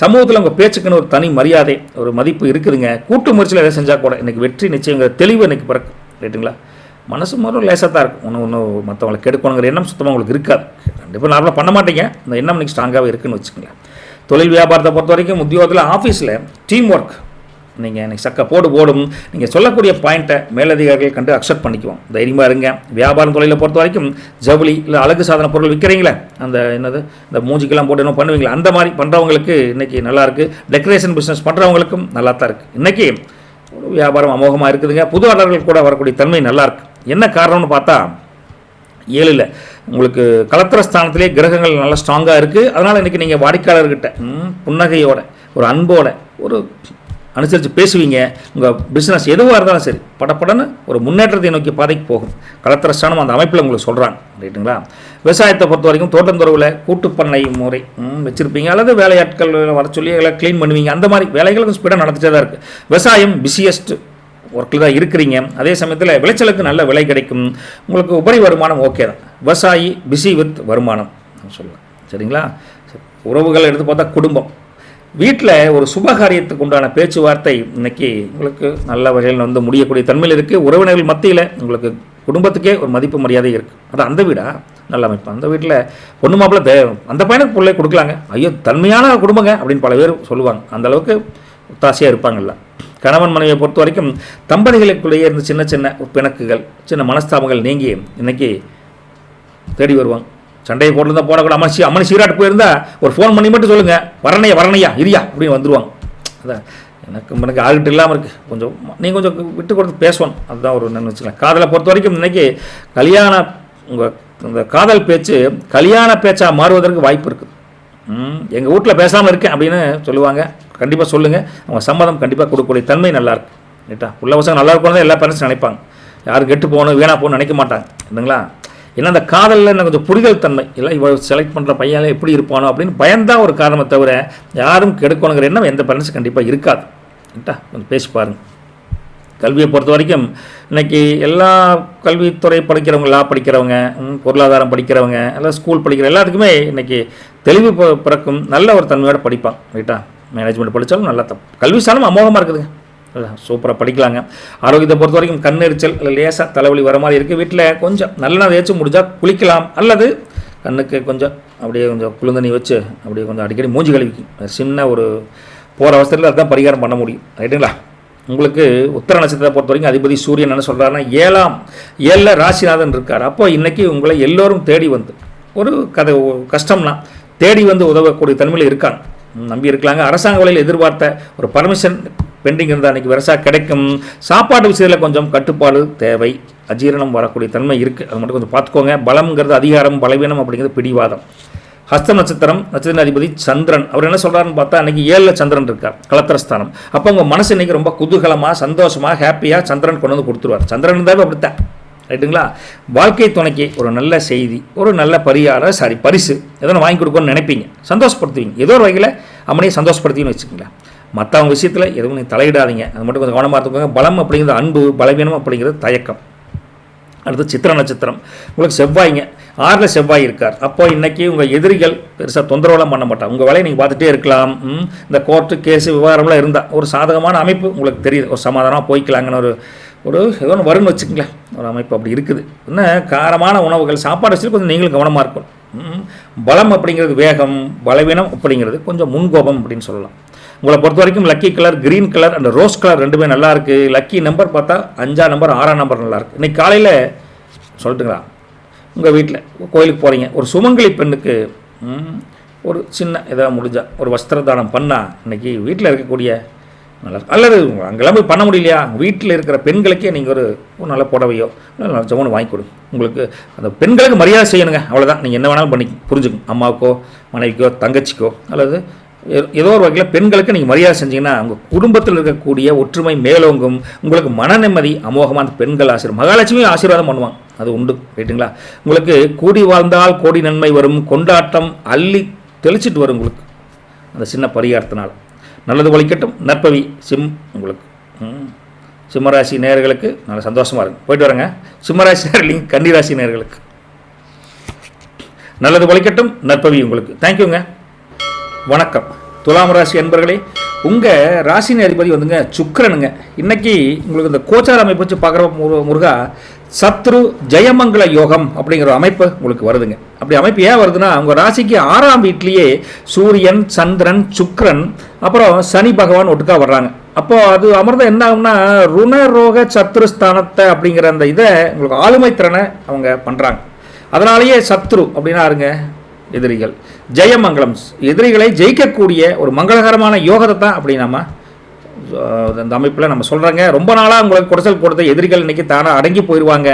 சமூகத்தில் உங்கள் பேச்சுக்குன்னு ஒரு தனி மரியாதை, ஒரு மதிப்பு இருக்குதுங்க. கூட்டு முயற்சியில் எதை செஞ்சால் கூட இன்றைக்கி வெற்றி நிச்சயங்கிற தெளிவு இன்றைக்கி பிறக்கும். ரைட்டுங்களா? மனசு மாதிரி லேசாக தான் இருக்கும். ஒன்று மற்றவங்களை கெடுக்கணுங்கிற எண்ணம் சுத்தமாக உங்களுக்கு இருக்காது. கண்டிப்பாக நார்மலாக பண்ண மாட்டீங்க. இந்த எண்ணம் இன்றைக்கி ஸ்ட்ராங்காகவே இருக்குன்னு வச்சுக்கோங்களேன். தொழில் வியாபாரத்தை பொறுத்த வரைக்கும் உத்தியோகத்தில் ஆஃபீஸில் டீம் ஒர்க் நீங்கள் இன்றைக்கி சக்க போடும். நீங்கள் சொல்லக்கூடிய பாயிண்ட்டை மேலதிகாரிகள் கண்டு அக்செப்ட் பண்ணிக்குவோம். தைரியமாக இருங்க. வியாபாரம் தொழிலை பொறுத்த வரைக்கும் ஜவுளி இல்லை அழகு சாதன பொருள் விற்கிறீங்களே, அந்த இந்த மூஞ்சிக்கெல்லாம் போட்டு என்ன பண்ணுவீங்களா, அந்த மாதிரி பண்ணுறவங்களுக்கு இன்றைக்கி நல்லாயிருக்கு. டெக்கரேஷன் பிஸ்னஸ் பண்ணுறவங்களுக்கும் நல்லா தான் இருக்குது. இன்றைக்கி வியாபாரம் அமோகமாக இருக்குதுங்க. புது ஆர்டர்கள் கூட வரக்கூடிய தன்மை நல்லாயிருக்கு. என்ன காரணம்னு பார்த்தா 7ல் உங்களுக்கு கலத்திர ஸ்தானத்திலே கிரகங்கள் நல்லா ஸ்ட்ராங்காக இருக்குது. அதனால் இன்றைக்கி நீங்கள் வாடிக்கையாளர்கிட்ட புன்னகையோட ஒரு அன்போட ஒரு அனுசரித்து பேசுவீங்க. உங்கள் பிஸ்னஸ் எதுவாக இருந்தாலும் சரி படப்படன்னு ஒரு முன்னேற்றத்தை நோக்கி பாதைக்கு போகும். கலத்திர ஸ்தானம் அந்த அமைப்பில் உங்களுக்கு சொல்கிறாங்க. ரைட்டுங்களா? விவசாயத்தை பொறுத்த வரைக்கும் தோட்டந்துறவில் கூட்டுப்பண்ணை முறை வச்சுருப்பீங்க, அல்லது வேலையாட்கள் வர சொல்லி எல்லாம் க்ளீன் பண்ணுவீங்க. அந்த மாதிரி வேலைகள் கொஞ்சம் ஸ்பீடாக நடந்துகிட்டே தான் இருக்குது. விவசாயம் பிஸியஸ்ட் ஒர்க்கில் தான் இருக்கிறீங்க. அதே சமயத்தில் விளைச்சலுக்கு நல்ல விலை கிடைக்கும். உங்களுக்கு உபரி வருமானம் ஓகே தான். விவசாயி பிஸி வித் வருமானம் சொல்லலாம். சரிங்களா? உறவுகள் எடுத்து பார்த்தா குடும்பம், வீட்டில் ஒரு சுபகாரியத்துக்கு உண்டான பேச்சுவார்த்தை இன்னைக்கு உங்களுக்கு நல்ல வகையில் முடியக்கூடிய தன்மையில் இருக்குது. உறவினர்கள் மத்தியில் உங்களுக்கு குடும்பத்துக்கே ஒரு மதிப்பு மரியாதை இருக்குது. அது அந்த வீடா நல்ல அமைப்பு. அந்த வீட்டில் பொண்ணு மாப்பிள்ளை அந்த பையனுக்கு பிள்ளை கொடுக்கலாங்க. ஐயோ தன்மையான குடும்பங்க அப்படின்னு பல பேர் சொல்லுவாங்க. அந்தளவுக்கு ஒத்தாசையாக இருப்பாங்கல்ல. கணவன் மனைவியை பொறுத்த வரைக்கும் தம்பதிகளுக்குள்ளேயே இருந்து சின்ன சின்ன பிணக்குகள், சின்ன மனஸ்தாபங்கள் நீங்கி இன்னைக்கு தேடி வருவாங்க. சண்டையை போட்டுருந்தா போடக்கூட அம்மனி சீராட்டு போயிருந்தா ஒரு ஃபோன் பண்ணி மட்டும் சொல்லுங்கள், வரணையா இரியா அப்படின்னு வந்துடுவாங்க. அதான் எனக்கு ஆகிட்டு இல்லாமல் இருக்குது. கொஞ்சம் நீங்கள் கொஞ்சம் விட்டு கொடுத்து பேசணும். அதுதான் ஒரு என்னென்னு வச்சுக்கலாம். காதலை பொறுத்த வரைக்கும் இன்றைக்கி உங்கள் இந்த காதல் பேச்சு கல்யாண பேச்சாக மாறுவதற்கு வாய்ப்பு இருக்குது. எங்கள் வீட்டில் பேசாமல் இருக்கேன் அப்படின்னு சொல்லுவாங்க. கண்டிப்பாக சொல்லுங்கள். அவங்க சம்மதம் கண்டிப்பாக கொடுக்கக்கூடிய தன்மை நல்லாயிருக்கு. ரைட்டா? உள்ள பசங்க நல்லா இருக்கணும் எல்லா பேரண்ட்ஸும் நினைப்பாங்க. யாரும் கெட்டு போகணும் வீணாக போகணும்னு நினைக்க மாட்டாங்க. இல்லைங்களா? ஏன்னா அந்த காதலில் எனக்கு கொஞ்சம் புரிதல் தன்மை இல்லை, இவ்வளோ செலக்ட் பண்ணுற பையன் எப்படி இருப்பானோ அப்படின்னு பயந்தான் ஒரு காரணத்தை தவிர யாரும் கெடுக்கணுங்கிற எண்ணம் எந்த பேரண்ட்ஸும் கண்டிப்பாக இருக்காது. ரைட்டா? கொஞ்சம் பேசி பாருங்கள். கல்வியை பொறுத்த வரைக்கும் இன்றைக்கி எல்லா கல்வித்துறை படிக்கிறவங்க, லா படிக்கிறவங்க, பொருளாதாரம் படிக்கிறவங்க, எல்லாம் ஸ்கூல் படிக்கிற எல்லாத்துக்குமே இன்றைக்கி தெளிவு பிறக்கும் நல்ல ஒரு தன்மையோடு படிப்பான். ரைட்டா? மேனேஜ்மெண்ட் படித்தாலும் நல்லா கல்வி சாலும் அமோகமாக இருக்குதுங்க. சூப்பராக படிக்கலாங்க. ஆரோக்கியத்தை பொறுத்த வரைக்கும் கண்ணெரிச்சல் இல்லை லேசாக தலைவலி வர மாதிரி இருக்குது. வீட்டில் கொஞ்சம் நல்லெண்ணெய் தேய்ச்சி முடிஞ்சால் குளிக்கலாம், அல்லது கண்ணுக்கு கொஞ்சம் அப்படியே கொஞ்சம் குளிர்ந்தண்ணி வச்சு அப்படியே கொஞ்சம் அடிக்கடி மூஞ்சி கழுவிக்கும். சின்ன ஒரு போகிற அவசரத்தில் அதுதான் பரிகாரம் பண்ண முடியும். ரைட்டுங்களா? உங்களுக்கு உத்தர நட்சத்திரத்தை பொறுத்த வரைக்கும் அதிபதி சூரியன் என்ன சொல்கிறாருன்னா 7ல் ராசிநாதன் இருக்கார். அப்போ இன்றைக்கி உங்களை எல்லோரும் தேடி வந்து ஒரு கஷ்டம்னா தேடி வந்து உதவக்கூடிய தன்மையில் இருக்காங்க, நம்பி இருக்கலாங்க. அரசாங்க வழியில் எதிர்பார்த்த ஒரு பர்மிஷன் பெண்டிங் இருந்தால் அன்றைக்கி வருஷம் கிடைக்கும். சாப்பாடு விஷயத்தில் கொஞ்சம் கட்டுப்பாடு தேவை, அஜீரணம் வரக்கூடிய தன்மை இருக்குது, அது மட்டும் கொஞ்சம் பார்த்துக்கோங்க. பலம்ங்கிறது அதிகாரம், பலவீனம் அப்படிங்கிறது பிடிவாதம். ஹஸ்தம் நட்சத்திரம், நட்சத்திர அதிபதி சந்திரன். அவர் என்ன சொல்கிறாருன்னு பார்த்தா அன்றைக்கி 7ல் சந்திரன் இருக்கார், கலத்திரஸ்தானம். அப்போ உங்கள் மனசு இன்றைக்கி ரொம்ப குதூகலமாக, சந்தோஷமாக, ஹாப்பியாக சந்திரன் கொண்டு வந்து கொடுத்துருவார். சந்திரன் இருந்தாலும் அப்படித்தான். ரைட்டுங்களா? வாழ்க்கை துணைக்கு ஒரு நல்ல செய்தி, ஒரு நல்ல பரிசு எதனா வாங்கி கொடுக்கணும்னு நினைப்பீங்க, சந்தோஷப்படுத்துவீங்க. ஏதோ ஒரு வகையில் அம்மனையை சந்தோஷப்படுத்தின்னு வச்சுக்கோங்களேன். மற்றவங்க விஷயத்தில் எதுவும் நீங்கள் தலையிடாதீங்க, அது மட்டும் கொஞ்சம் கவனமாக இருந்துக்கோங்க. பலம் அப்படிங்கிறது அன்பு, பலவீனம் அப்படிங்கிறது தயக்கம். அடுத்து சித்திர நட்சத்திரம், உங்களுக்கு செவ்வாய்ங்க, 6ல் செவ்வாய் இருக்கார். அப்போ இன்றைக்கி உங்கள் எதிரிகள் பெருசாக தொந்தரவுலாம் பண்ண மாட்டாங்க, உங்கள் வேலையை நீங்கள் பார்த்துட்டே இருக்கலாம். இந்த கோர்ட்டு கேஸு விவகாரம்லாம் இருந்தால் ஒரு சாதகமான அமைப்பு உங்களுக்கு தெரியுது, ஒரு சமாதானமாக போய்க்கலாங்கன்னு ஒரு ஏதோ ஒன்று வரும்னு வச்சுக்கங்களேன், ஒரு அமைப்பு அப்படி இருக்குது. இன்னும் காரமான உணவுகள் சாப்பாடு வச்சு கொஞ்சம் நீங்களும் கவனமாக இருக்கணும். பலம் அப்படிங்கிறது வேகம், பலவீனம் அப்படிங்கிறது கொஞ்சம் முன்கோபம் அப்படின்னு சொல்லலாம். உங்களை பொறுத்த வரைக்கும் lucky colour green colour and rose colour ரெண்டுமே நல்லாயிருக்கு. லக்கி நம்பர் பார்த்தா 5ஆம் நம்பர் 6ஆம் நம்பர் நல்லாயிருக்கு. இன்றைக்கி காலையில் சொல்லட்டுங்களா, உங்கள் வீட்டில் கோயிலுக்கு போகிறீங்க, ஒரு சுமங்கலி பெண்ணுக்கு ஒரு சின்ன ஏதாவது முடிஞ்சால் ஒரு வஸ்திரதானம் பண்ணால் இன்றைக்கி வீட்டில் இருக்கக்கூடிய நல்லாயிருக்கும். அல்லது அங்கெல்லாம் போய் பண்ண முடியலையா, வீட்டில் இருக்கிற பெண்களுக்கே நீங்கள் ஒரு நல்ல புடவையோ நல்ல ஜவுனு வாங்கி கொடுங்க. உங்களுக்கு அந்த பெண்களுக்கு மரியாதை செய்யணுங்க, அவ்வளோதான். நீங்கள் என்ன வேணாலும் பண்ணி புரிஞ்சுக்கணும். அம்மாவுக்கோ மனைவிக்கோ தங்கச்சிக்கோ அல்லது ஏதோ ஒரு வகையில் பெண்களுக்கு நீங்கள் மரியாதை செஞ்சீங்கன்னா உங்கள் குடும்பத்தில் இருக்கக்கூடிய ஒற்றுமை மேலோங்கும், உங்களுக்கு மன நிம்மதி அமோகமாக அந்த பெண்கள் மகாலட்சுமி ஆசீர்வாதம் பண்ணுவாங்க, அது உண்டு. ரைட்டுங்களா? உங்களுக்கு கூடி வாழ்ந்தால் கோடி நன்மை வரும், கொண்டாட்டம் அள்ளி தெளிச்சிட்டு வரும் உங்களுக்கு அந்த சின்ன பரிகாரத்தினால். நல்லது ஒழிக்கட்டும். நற்பவி உங்களுக்கு சிம்மராசி நேயர்களுக்கு நல்ல சந்தோஷமாக இருக்கும். போயிட்டு வரேங்க. சிம்மராசி நேயர்களையும் கன்னிராசி நேயர்களுக்கு நல்லது ஒழிக்கட்டும். நற்பவி உங்களுக்கு. தேங்க்யூங்க. வணக்கம். துலாம் ராசி அன்பர்களே, உங்கள் ராசினி அதிபதி வந்துங்க சுக்கிரனுங்க. இன்றைக்கி உங்களுக்கு இந்த கோச்சார அமைப்பு வச்சு பார்க்குற முருகா சத்ரு ஜெயமங்கல யோகம் அப்படிங்கிற அமைப்பு உங்களுக்கு வருதுங்க. அப்படி அமைப்பு ஏன் வருதுன்னா, உங்கள் ராசிக்கு 6ஆம் வீட்லேயே சூரியன், சந்திரன், சுக்கிரன், அப்புறம் சனி பகவான் ஒட்டுக்கா வர்றாங்க. அப்போது அது அமர்ந்த என்ன ஆகும்னா ருணரோக சத்ருஸ்தானத்தை அப்படிங்கிற அந்த இதை உங்களுக்கு ஆளுமை திறனை அவங்க பண்ணுறாங்க. அதனாலேயே சத்ரு அப்படின்னா இருங்க எதிரிகள், ஜெயமங்கலம் எதிரிகளை ஜெயிக்கக்கூடிய ஒரு மங்களகரமான யோகத்தை தான் அப்படி நம்ம இந்த அமைப்பில் நம்ம சொல்கிறாங்க. ரொம்ப நாளாக உங்களுக்கு குடைச்சல் கொடுத்த எதிரிகள் இன்றைக்கி தானாக அடங்கி போயிடுவாங்க.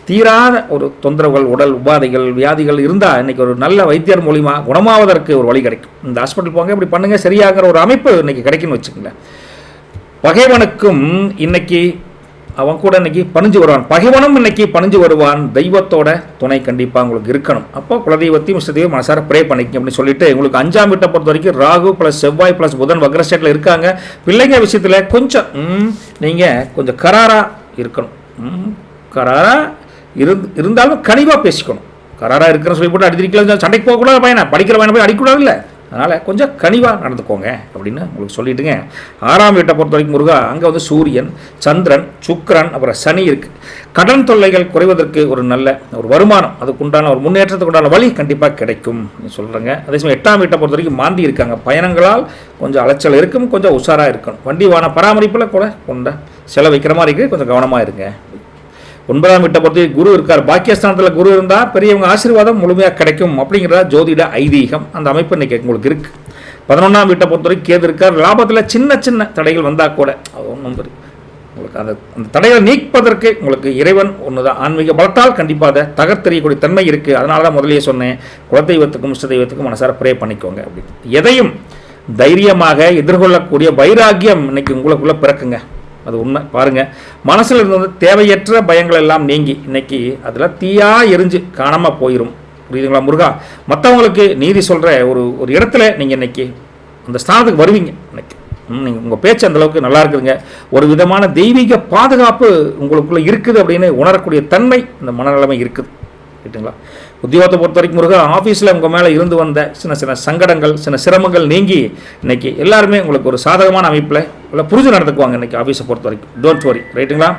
தீராத ஒரு தொந்தரவுகள், உடல் உபாதைகள், வியாதிகள் இருந்தால் இன்றைக்கி ஒரு நல்ல வைத்தியர் மூலிமா குணமாவதற்கு ஒரு வழி கிடைக்கும். இந்த ஹாஸ்பிட்டல் போங்க, இப்படி பண்ணுங்கள், சரியாகிற ஒரு அமைப்பு இன்றைக்கி கிடைக்குன்னு வச்சுக்கோங்களேன். பகைவனுக்கும் இன்றைக்கி அவன் கூட இன்றைக்கி பணிஞ்சு வருவான், பகைவனும் இன்றைக்கி பணிஞ்சு வருவான். தெய்வத்தோட துணை கண்டிப்பாக உங்களுக்கு இருக்கணும். அப்போ குலதெய்வத்தையும் இஷ்டத்தையும் மனசார ப்ரே பண்ணிக்க அப்படின்னு சொல்லிட்டு, உங்களுக்கு 5ஆம் வீட்டை பொறுத்த வரைக்கும் ராகு ப்ளஸ் செவ்வாய் ப்ளஸ் புதன் வக்ரஸ்டேட்டில் இருக்காங்க. பிள்ளைங்க விஷயத்தில் கொஞ்சம் நீங்கள் கொஞ்சம் கராராக இருக்கணும். கராராக இருந்தாலும் கனிவாக பேசிக்கணும். கராராக இருக்கிற சொல்லி போட்டு அடிக்கிறீங்களா, சண்டைக்கு போகக்கூடாது, பையனை படிக்கிற பையனை போய் அடிக்கூடாது இல்லை. அதனால் கொஞ்சம் கனிவாக நடந்துக்கோங்க அப்படின்னு உங்களுக்கு சொல்லிட்டுங்க. 6ஆம் வீட்டை பொறுத்த வரைக்கும் முருகா அங்கே வந்து சூரியன், சந்திரன், சுக்கிரன், அப்புறம் சனி இருக்குது. கடன் தொல்லைகள் குறைவதற்கு ஒரு நல்ல ஒரு வருமானம், அதுக்குண்டான ஒரு முன்னேற்றத்துக்கு உண்டான வழி கண்டிப்பாக கிடைக்கும் சொல்கிறேங்க. அதே சமயம் 8ஆம் வீட்டை பொறுத்த வரைக்கும் மாந்தி இருக்காங்க. பயணங்களால் கொஞ்சம் அலைச்சல் இருக்கும், கொஞ்சம் உஷாராக இருக்கணும். வண்டி வான பராமரிப்பில் கூட கொண்ட செலவைக்கிற மாதிரி இருக்குது, கொஞ்சம் கவனமாக இருங்க. 9ஆம் வீட்டை பொறுத்த குரு இருக்கார். பாக்கியஸ்தானத்தில் குரு இருந்தால் பெரியவங்க ஆசீர்வாதம் முழுமையாக கிடைக்கும் அப்படிங்கிறத ஜோதிட ஐதீகம். அந்த அமைப்பு இன்றைக்கி உங்களுக்கு இருக்குது. 11ஆம் வீட்டை பொறுத்த வரைக்கும் கேது இருக்கார். லாபத்தில் சின்ன சின்ன தடைகள் வந்தால் கூட உங்களுக்கு அந்த தடைகளை நீக்குவதற்கு உங்களுக்கு இறைவன் ஒன்று தான். ஆன்மீக பலத்தால் கண்டிப்பாக அதை தகர்த்தெறியக்கூடிய தன்மை இருக்குது. அதனால தான் முதலே சொன்னேன், குலதெய்வத்துக்கும் இஷ்ட தெய்வத்துக்கும் மனசார ப்ரே பண்ணிக்கோங்க அப்படின்னு. எதையும் தைரியமாக எதிர்கொள்ளக்கூடிய வைராக்கியம் இன்னைக்கு உங்களுக்குள்ளே பிறக்குங்க, அது உண்மை. பாருங்கள், மனசில் இருந்த தேவையற்ற பயங்கள் எல்லாம் நீங்கி இன்னைக்கு அதில் தீயாக எரிஞ்சு காணாமல் போயிடும். புரியுதுங்களா முருகா? மற்றவங்களுக்கு நீதி சொல்கிற ஒரு இடத்துல நீங்கள் இன்னைக்கு அந்த ஸ்தானத்துக்கு வருவீங்க. இன்னைக்கு நீங்கள் உங்கள் பேச்சு அந்தளவுக்கு நல்லா இருக்குதுங்க. ஒரு விதமான தெய்வீக பாதுகாப்பு உங்களுக்குள்ளே இருக்குது அப்படின்னு உணரக்கூடிய தன்மை இந்த மனநிலைமை இருக்குது. ரைட்டுங்களா? உத்தியோகத்தை பொறுத்த வரைக்கும் முருகா, ஆஃபீஸில் உங்கள் மேலே இருந்து வந்த சின்ன சின்ன சங்கடங்கள், சின்ன சிரமங்கள் நீங்கி இன்றைக்கி எல்லாருமே உங்களுக்கு ஒரு சாதகமான அமைப்பில் இல்லை புரிஞ்சு நடந்துக்குவாங்க இன்றைக்கி ஆஃபீஸை பொறுத்த வரைக்கும். Don't worry. ரைட்டுங்களா?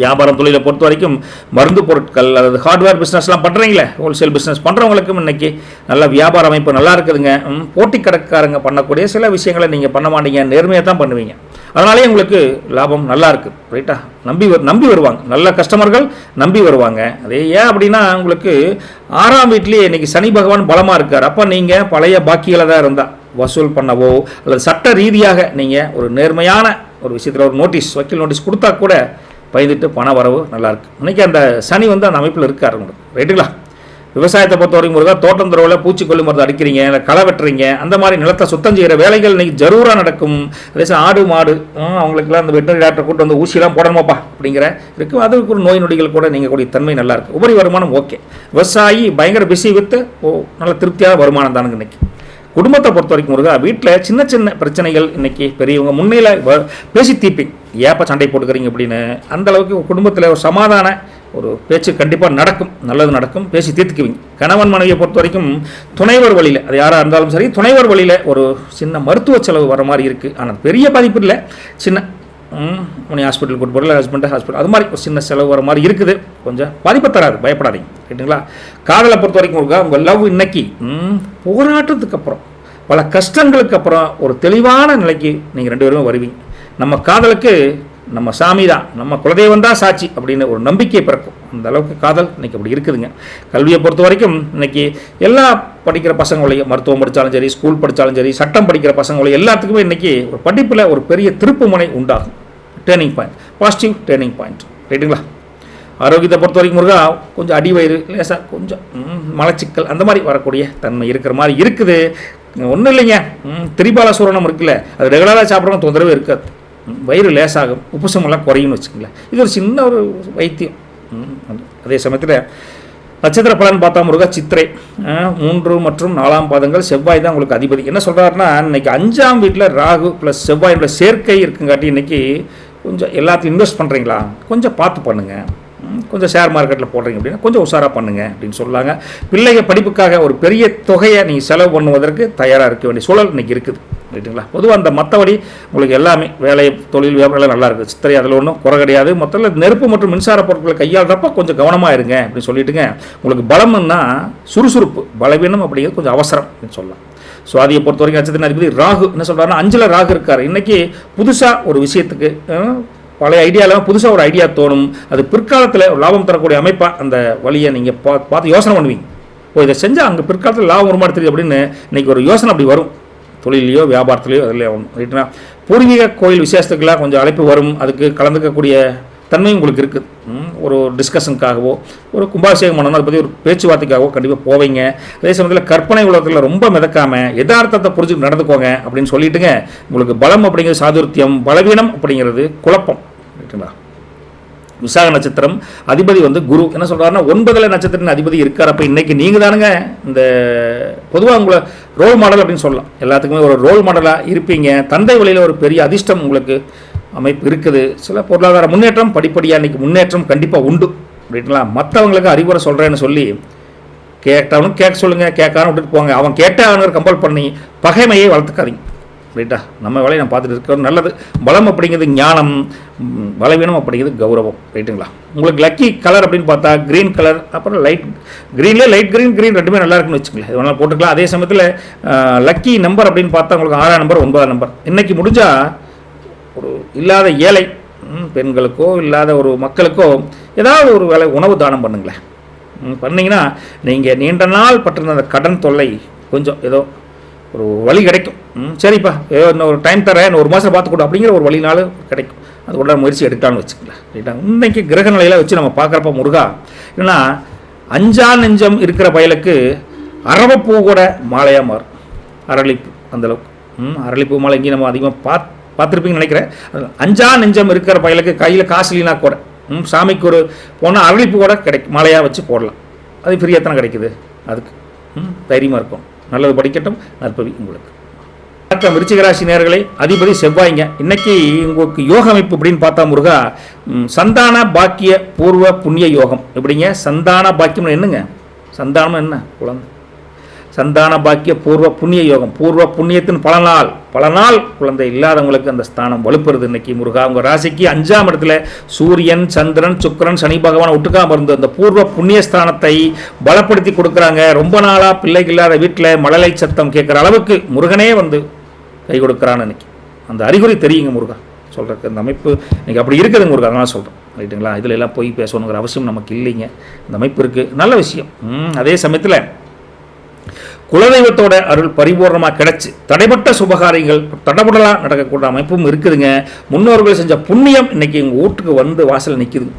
வியாபாரம் தொழிலை பொறுத்த வரைக்கும் மருந்து பொருட்கள் அல்லது ஹார்ட்வேர் பிஸ்னஸ்லாம் பண்ணுறீங்களே, ஹோல்சேல் பிஸ்னஸ் பண்ணுறவங்களுக்கும் இன்றைக்கி நல்ல வியாபார அமைப்பு நல்லா இருக்குதுங்க. போட்டி கடைக்காரங்க பண்ணக்கூடிய சில விஷயங்களை நீங்கள் பண்ண மாட்டீங்க, நேர்மையாக தான் பண்ணுவீங்க. அதனாலே உங்களுக்கு லாபம் நல்லா இருக்குது. ரைட்டா? நம்பி வருவாங்க, நல்ல கஸ்டமர்கள் நம்பி வருவாங்க. அதே ஏன் அப்படின்னா உங்களுக்கு 6ஆம் வீட்டிலேயே இன்றைக்கி சனி பகவான் பலமாக இருக்கார். அப்போ நீங்கள் பழைய பாக்கிகளை தான் இருந்தால் வசூல் பண்ணவோ அல்லது சட்ட ரீதியாக நீங்கள் ஒரு நேர்மையான ஒரு விஷயத்தில் ஒரு நோட்டீஸ், வக்கீல் நோட்டீஸ் கொடுத்தா கூட பயந்துட்டு பண வரவு நல்லாயிருக்கு. இன்றைக்கி அந்த சனி அந்த அமைப்பில் இருக்கார் உங்களுக்கு. ரைட்டுங்களா? விவசாயத்தை பொறுத்த வரைக்கும் முருகா, தோட்டம் துறவில் பூச்சிக்கொல்லி மருந்து அடிக்கிறீங்க, இல்லை களை வெட்டுறீங்க, அந்த மாதிரி நிலத்தை சுத்தம் செய்கிற வேலைகள் இன்றைக்கி ஜரூராக நடக்கும். அதே ஆடு மாடு அவங்களுக்குலாம் அந்த வெட்டரி டாக்டர் கூட்டு வந்து ஊசியெல்லாம் போடணுமாப்பா அப்படிங்கிற இருக்குது. அதுக்கு ஒரு நோய் நொடிகள் கூட நீங்கள் கூடிய தன்மை நல்லாயிருக்கு. உபரி வருமானம் ஓகே. விவசாயி பயங்கர பிஸி வித்து நல்ல திருப்தியாக வருமானம் தானுங்க. இன்றைக்கி குடும்பத்தை பொறுத்த வரைக்கும் முருகா, வீட்டில் சின்ன சின்ன பிரச்சனைகள் இன்றைக்கி பெரியவங்க முன்னையில் பேசி தீர்ப்பீங்க. ஏப்பா சண்டை போட்டுக்கிறீங்க அப்படின்னு அந்தளவுக்கு குடும்பத்தில் ஒரு சமாதான ஒரு பேச்சு கண்டிப்பாக நடக்கும், நல்லது நடக்கும், பேசி தீர்த்துக்குவீங்க. கணவன் மனைவியை பொறுத்த வரைக்கும் துணைவர் வழியில், அது யாராக இருந்தாலும் சரி, துணைவர் வழியில் ஒரு சின்ன மருத்துவ செலவு வர மாதிரி இருக்குது. ஆனால் பெரிய பாதிப்பு இல்லை, சின்ன உனி ஹாஸ்பிட்டல் கூட்டு போகல, ஹஸ்பண்ட் ஹாஸ்பிட்டல், அது மாதிரி ஒரு சின்ன செலவு வர மாதிரி இருக்குது. கொஞ்சம் பாதிப்பை தராது, பயப்படாதீங்க. ரைட்டுங்களா? காதலை பொறுத்த வரைக்கும் இருக்கா, உங்கள் லவ் இன்னைக்கு போராட்டத்துக்கு அப்புறம், பல கஷ்டங்களுக்கு அப்புறம் ஒரு தெளிவான நிலைக்கு நீங்கள் 2 பேருமே வருவீங்க. நம்ம காதலுக்கு நம்ம சாமி தான், நம்ம குலதெய்வம் தான் சாட்சி அப்படின்னு ஒரு நம்பிக்கை பிறக்கும். அந்த அளவுக்கு காதல் இன்றைக்கி அப்படி இருக்குதுங்க. கல்வியை பொறுத்த வரைக்கும் இன்றைக்கி எல்லா படிக்கிற பசங்களையும், மருத்துவம் படித்தாலும் சரி, ஸ்கூல் படித்தாலும் சரி, சட்டம் படிக்கிற பசங்களையும் எல்லாத்துக்குமே இன்றைக்கி ஒரு படிப்பில் ஒரு பெரிய திருப்புமுனை உண்டாகும். Turning point, positive turning point. ரைட்டுங்களா? ஆரோக்கியத்தை பொறுத்த வரைக்கும் முருகா, கொஞ்சம் அடிவயிறு லேசாக கொஞ்சம் மலச்சிக்கல் அந்த மாதிரி வரக்கூடிய தன்மை இருக்கிற மாதிரி இருக்குது. ஒன்றும் இல்லைங்க, திரிபால சூரணம் இருக்குல்ல, அது ரெகுலராக சாப்பிட்றவங்க தொந்தரவே இருக்காது. வயிறு லேசாகும், உப்புசமெல்லாம் குறையும்னு வச்சுக்கங்களேன். இது ஒரு சின்ன ஒரு வைத்தியம். அதே சமயத்தில் நட்சத்திர பலன் பார்த்தா முருகா, சித்திரை 3 மற்றும் 4ஆம் பாதங்கள், செவ்வாய் தான் உங்களுக்கு அதிபதி. என்ன சொல்கிறாருன்னா, இன்றைக்கி 5ஆம் வீட்டில் ராகு ப்ளஸ் செவ்வாயோட சேர்க்கை இருக்குங்காட்டி இன்றைக்கி கொஞ்சம் எல்லாத்தையும் இன்வெஸ்ட் பண்ணுறீங்களா, கொஞ்சம் பார்த்து பண்ணுங்கள். கொஞ்சம் ஷேர் மார்க்கெட்டில் போடுறீங்க அப்படின்னா கொஞ்சம் உஷாராக பண்ணுங்கள் அப்படின்னு சொல்லாங்க. பிள்ளைங்க படிப்புக்காக ஒரு பெரிய தொகையை நீங்கள் செலவு பண்ணுவதற்கு தயாராக இருக்க வேண்டிய சூழல் இன்றைக்கி இருக்குது. ரைட்டுங்களா? பொதுவாக அந்த மற்றபடி உங்களுக்கு எல்லாமே வேலை, தொழில், வியாபாரம் நல்லா இருக்குது. சித்திரை அதில் ஒன்றும் குறை கிடையாது. மொத்தத்தில் நெருப்பு மற்றும் மின்சார பொருட்களை கையாளுறப்ப கொஞ்சம் கவனமாக இருங்க அப்படின்னு சொல்லிட்டுங்க. உங்களுக்கு பலம்னா சுறுசுறுப்பு, பலவீனம் அப்படிங்கிறது கொஞ்சம் அவசரம் அப்படின்னு சொல்லலாம். சுவாதியை பொறுத்த வரைக்கும் நட்சத்திர அதிபதி ராகு என்ன சொல்கிறாருன்னா, 5ல் ராகு இருக்கார். இன்றைக்கி புதுசாக ஒரு விஷயத்துக்கு பழைய ஐடியா இல்லாமல் புதுசாக ஒரு ஐடியா தோணும். அது பிற்காலத்தில் ஒரு லாபம் தரக்கூடிய அமைப்பாக அந்த வழியை நீங்கள் பார்த்து யோசனை பண்ணுவீங்க. இதை செஞ்சால் அங்கே பிற்காலத்தில் லாபம் வருமானம் தெரியுது அப்படின்னு இன்றைக்கி ஒரு யோசனை அப்படி வரும். தொழிலையோ வியாபாரத்துலையோ அதில் ரைட்டுனா? பூர்வீக கோயில் விசேஷத்துக்கெல்லாம் கொஞ்சம் அழைப்பு வரும். அதுக்கு கலந்துக்கக்கூடிய தன்மை உங்களுக்கு இருக்குது. ஒரு டிஸ்கஷனுக்காகவோ ஒரு கும்பாபிஷேகம் பண்ணணும், அதை பற்றி ஒரு பேச்சுவார்த்தைக்காகவோ கண்டிப்பாக போவீங்க. அதே சமயத்தில் கற்பனை உலகத்தில் ரொம்ப மிதக்காமல் யதார்த்தத்தை புரிஞ்சு நடந்துக்கோங்க அப்படின்னு சொல்லிட்டுங்க. உங்களுக்கு பலம் அப்படிங்கிறது சாதுர்த்தியம், பலவீனம் அப்படிங்கிறது குழப்பம். ரைட்டுங்களா? விசாக நட்சத்திரம் அதிபதி குரு என்ன சொல்கிறாருன்னா, 9ல் நட்சத்திரத்தின் அதிபதி இருக்கார். அப்போ இன்றைக்கி நீங்கள் தானுங்க இந்த பொதுவாக உங்களை ரோல் மாடல் அப்படின்னு சொல்லலாம். எல்லாத்துக்குமே ஒரு ரோல் மாடலாக இருப்பீங்க. தந்தை வழியில் ஒரு பெரிய அதிர்ஷ்டம் உங்களுக்கு அமைப்பு இருக்குது. சில பொருளாதார முன்னேற்றம் படிப்படியாக இன்றைக்கி முன்னேற்றம் கண்டிப்பாக உண்டு. ரைட்டுங்களா? மற்றவங்களுக்கு அறிவுரை சொல்கிறேன்னு சொல்லி கேட்டவனும் கேட்க சொல்லுங்கள், கேட்காம விட்டுட்டு போங்க. அவன் கேட்டால் கம்பல் பண்ணி பகைமையை வளர்த்துக்காதீங்க. ரைட்டா? நம்ம வேலையை நான் பார்த்துட்டு இருக்கிறது நல்லது. பலம் அப்படிங்கிறது ஞானம், பலவீனம் அப்படிங்கிறது கௌரவம். ரைட்டுங்களா? உங்களுக்கு லக்கி கலர் அப்படின்னு பார்த்தா க்ரீன் கலர், அப்புறம் லைட் க்ரீன்லேயே லைட் க்ரீன், க்ரீன் ரெண்டுமே நல்லா இருக்குன்னு வச்சுக்கோங்களேன். இது வேணாலும் போட்டுக்கலாம். அதே சமயத்தில் லக்கி நம்பர் அப்படின்னு பார்த்தா உங்களுக்கு 6ஆம் நம்பர் 9ஆம் நம்பர். இன்றைக்கி முடிஞ்சால் ஒரு இல்லாத ஏழை பெண்களுக்கோ இல்லாத ஒரு மக்களுக்கோ ஏதாவது ஒரு வேலை உணவு தானம் பண்ணுங்களேன். பண்ணிங்கன்னா நீங்கள் நீண்ட நாள் பட்டிருந்த அந்த கடன் தொல்லை கொஞ்சம் ஏதோ ஒரு வழி கிடைக்கும். சரிப்பா, ஏதோ இன்னும் ஒரு டைம் தரேன், இன்னும் 1 மாதம் பார்த்துக்கூட அப்படிங்கிற ஒரு வழினாலும் கிடைக்கும். அது கூட முயற்சி எடுக்கலாம்னு வச்சுக்கலாம். ரைட்டா? இன்றைக்கி கிரக நிலையில் வச்சு நம்ம பார்க்குறப்ப முருகா, ஏன்னா 5ஆம் நெஞ்சம் இருக்கிற பயலுக்கு அரவப்பூ கூட மாலையாக மாறும். அரளிப்பூ அந்தளவுக்கு அரளிப்பூ மாலை இங்கே நம்ம அதிகமாக பார்த்துருப்பீங்கன்னு நினைக்கிறேன். 5ஆம் நெஞ்சம் இருக்கிற பயலுக்கு கையில் காசு இல்லைனா கூட சாமிக்கு ஒரு போனால் அரளிப்பூ கூட கிடைக்கும், மாலையாக வச்சு போடலாம். அது ஃப்ரீயாக தானே கிடைக்குது. அதுக்கு தைரியமாக இருக்கும். நல்லது படிக்கட்டும். நற்பவி உங்களுக்கு. விருச்சிக ராசி நேயர்களே, அதிபதி செவ்வாய்ங்க. இன்னைக்கு உங்களுக்கு யோக அமைப்பு அப்படின்னு பார்த்தா முருகா, சந்தான பாக்கிய பூர்வ புண்ணிய யோகம். எப்படிங்க சந்தான பாக்கியம் என்னங்க? சந்தானம் என்ன? குழந்தை. சந்தான பாக்கிய பூர்வ புண்ணிய யோகம். பூர்வ புண்ணியத்தின் பல நாள் குழந்தை இல்லாதவங்களுக்கு அந்த ஸ்தானம் வலுப்புறது இன்னைக்கு முருகா. உங்கள் ராசிக்கு 5ஆம் இடத்துல சூரியன், சந்திரன், சுக்கிரன், சனி பகவான் ஒட்டுக்காம இருந்து அந்த பூர்வ புண்ணிய ஸ்தானத்தை பலப்படுத்தி கொடுக்குறாங்க. ரொம்ப நாளாக பிள்ளைகள் இல்லாத வீட்டில் மழலை சத்தம் கேட்குற அளவுக்கு முருகனே வந்து கை கொடுக்குறான்னு இன்னைக்கு அந்த அறிகுறி தெரியுங்க முருகா. சொல்கிறக்கு இந்த அமைப்பு இன்னைக்கு அப்படி இருக்குதுங்க முருகா. அதனால் சொல்கிறேன், ரைட்டுங்களா? இதில் எல்லாம் போய் பேசணுங்கிற அவசியம் நமக்கு இல்லைங்க. இந்த அமைப்பு இருக்குது, நல்ல விஷயம். அதே சமயத்தில் குலதெய்வத்தோட அருள் பரிபூர்ணமாக கிடைச்சி தடைப்பட்ட சுபகாரியங்கள் தடபடலாக நடக்கக்கூடிய அமைப்பும் இருக்குதுங்க. முன்னோர்கள் செஞ்ச புண்ணியம் இன்னைக்கு எங்கள் வீட்டுக்கு வந்து வாசல் நிற்குதுங்க.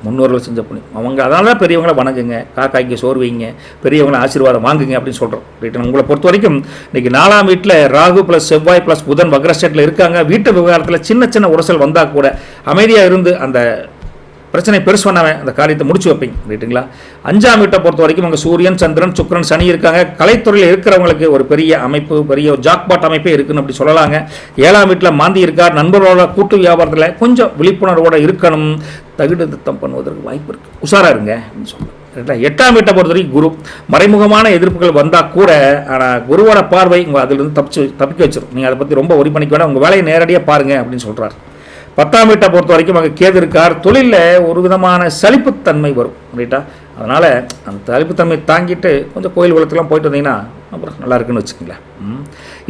முன்னோர்கள் செஞ்ச புண்ணியம் அவங்க, அதனால தான் பெரியவங்களை வணங்குங்க, காக்காய்க்கு சோறு வைங்க, பெரியவங்களை ஆசீர்வாதம் வாங்குங்க அப்படின்னு சொல்கிறோம். ரைட்டு. உங்களை பொறுத்த வரைக்கும் இன்றைக்கி 4ஆம் வீட்டில் ராகு ப்ளஸ் செவ்வாய் ப்ளஸ் புதன் வக்ரஸ்டேட்டில் இருக்காங்க. வீட்டு விவகாரத்தில் சின்ன சின்ன உரசல் வந்தால் கூட அமைதியாக இருந்து அந்த பிரச்சனை பெருசு பண்ணாமல் அந்த காரியத்தை முடிச்சு வைப்பீங்க. ரைட்டுங்களா? 5ஆம் வீட்டை பொறுத்த வரைக்கும் அங்கே சூரியன், சந்திரன், சுக்கிரன், சனி இருக்காங்க. கலைத்துறையில் இருக்கிறவங்களுக்கு ஒரு பெரிய அமைப்பு, பெரிய ஜாக்பாட் அமைப்பே இருக்குன்னு அப்படி சொல்லலாங்க. 7ஆம் வீட்டில் மாந்தி இருக்கார். நண்பர்களோட கூட்டு வியாபாரத்தில் கொஞ்சம் விழிப்புணர்வோடு இருக்கணும். தகுடு திட்டம் பண்ணுவதற்கு வாய்ப்பு இருக்குது, உஷாராக இருங்க அப்படின்னு சொல்லுங்கள். 8ஆம் வீட்டை பொறுத்த வரைக்கும் குரு. மறைமுகமான எதிர்ப்புகள் வந்தால் கூட ஆனால் குருவோட பார்வை உங்கள் அதிலிருந்து தப்பிக்க வச்சிடும். நீங்கள் அதை பற்றி ரொம்ப ஒரி பண்ணிக்க வேண்டாம், உங்கள் வேலையை நேரடியாக பாருங்கள் அப்படின்னு சொல்கிறார். 10ஆம் வீட்டை பொறுத்த வரைக்கும் அங்கே கேது இருக்கார். தொழிலில் ஒரு விதமான சலிப்புத்தன்மை வரும். ரைட்டா? அதனால் அந்த சலிப்புத்தன்மை தாங்கிட்டு கொஞ்சம் கோயில் குளத்துக்குலாம் போயிட்டு வந்தீங்கன்னா அப்புறம் நல்லா இருக்குன்னு வச்சுக்கோங்களேன்.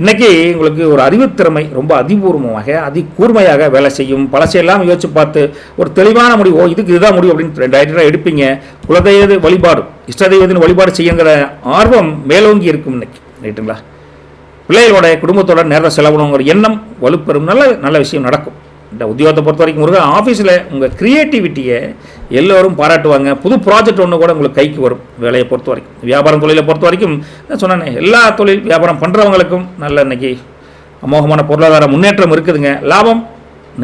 இன்றைக்கி உங்களுக்கு ஒரு அறிவுத்திறமை ரொம்ப அதிபூர்வமாக கூர்மையாக வேலை செய்யும். பழசையெல்லாம் யோசிச்சு பார்த்து ஒரு தெளிவான முடிவு, இதுக்கு இதுதான் முடிவு அப்படின்னு டைரெக்டாக எடுப்பீங்க. குலதெய்வ வழிபாடு, இஷ்ட தெய்வத்தின் வழிபாடு செய்யுங்கிற ஆர்வம் மேலோங்கி இருக்கும் இன்னைக்கு. ரைட்டுங்களா? பிள்ளைகளோட குடும்பத்தோட நேரம் செலவணுங்கிற எண்ணம் வலுப்பெறும். நல்ல விஷயம் நடக்கும். இந்த உத்தியோகத்தை பொறுத்த வரைக்கும் முருகா, ஆஃபீஸில் உங்கள் க்ரியேட்டிவிட்டியை எல்லோரும் பாராட்டுவாங்க. புது ப்ராஜெக்ட் ஒன்று கூட உங்களுக்கு கைக்கு வரும். வேலையை பொறுத்த வரைக்கும், வியாபாரம் தொழிலை பொறுத்த வரைக்கும் சொன்னேன், எல்லா தொழில் வியாபாரம் பண்ணுறவங்களுக்கும் நல்ல இன்னைக்கு அமோகமான பொருளாதார முன்னேற்றம் இருக்குதுங்க. லாபம்,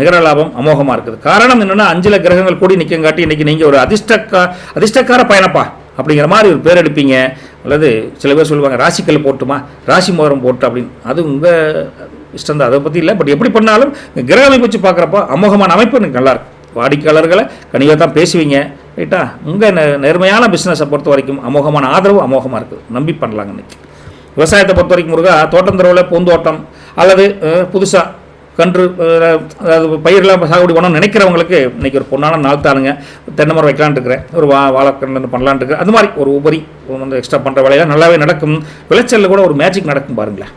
நிகர லாபம் அமோகமாக இருக்குது. காரணம் என்னென்னா 5 கிரகங்கள் கூடி நிற்கங்காட்டி இன்றைக்கி நீங்கள் ஒரு அதிர்ஷ்டக்கார பயணப்பா அப்படிங்கிற மாதிரி ஒரு பேர் எடுப்பீங்க. அல்லது சில பேர் சொல்லுவாங்க ராசிக்கல் போட்டுமா, ராசி மோதிரம் போட்டு அப்படின்னு. அது உங்கள் இஷ்டம் தான், அதை பற்றி இல்லை. பட் எப்படி பண்ணாலும் கிரக அமைப்பு வச்சு பார்க்குறப்போ அமோகமான அமைப்பு எனக்கு நல்லாயிருக்கு. வாடிக்கையாளர்களை கனிவாக தான் பேசுவீங்க. ரைட்டா? உங்கள் நேர்மையான பிஸ்னஸை பொறுத்த வரைக்கும் அமோகமான ஆதரவு அமோகமாக இருக்குது. நம்பி பண்ணலாங்க. இன்றைக்கி விவசாயத்தை பொறுத்த வரைக்கும் முருகா, தோட்டந்தரவில் பூந்தோட்டம் அல்லது புதுசாக கன்று, அதாவது பயிரெலாம் சாகுபடி பண்ணணும்னு நினைக்கிறவங்களுக்கு இன்றைக்கி ஒரு பொண்ணான நாள் தானுங்க. தென்னை மரம் வைக்கலான்ட்டு இருக்கிறேன், ஒரு வாழைக்கன்று பண்ணலான்ட்டு இருக்கிறேன். அது மாதிரி ஒரு உபரி வந்து எக்ஸ்ட்ரா பண்ணுற வேலையெல்லாம் நல்லாவே நடக்கும். விளைச்சலில் கூட ஒரு மேஜிக் நடக்கும் பாருங்களேன்.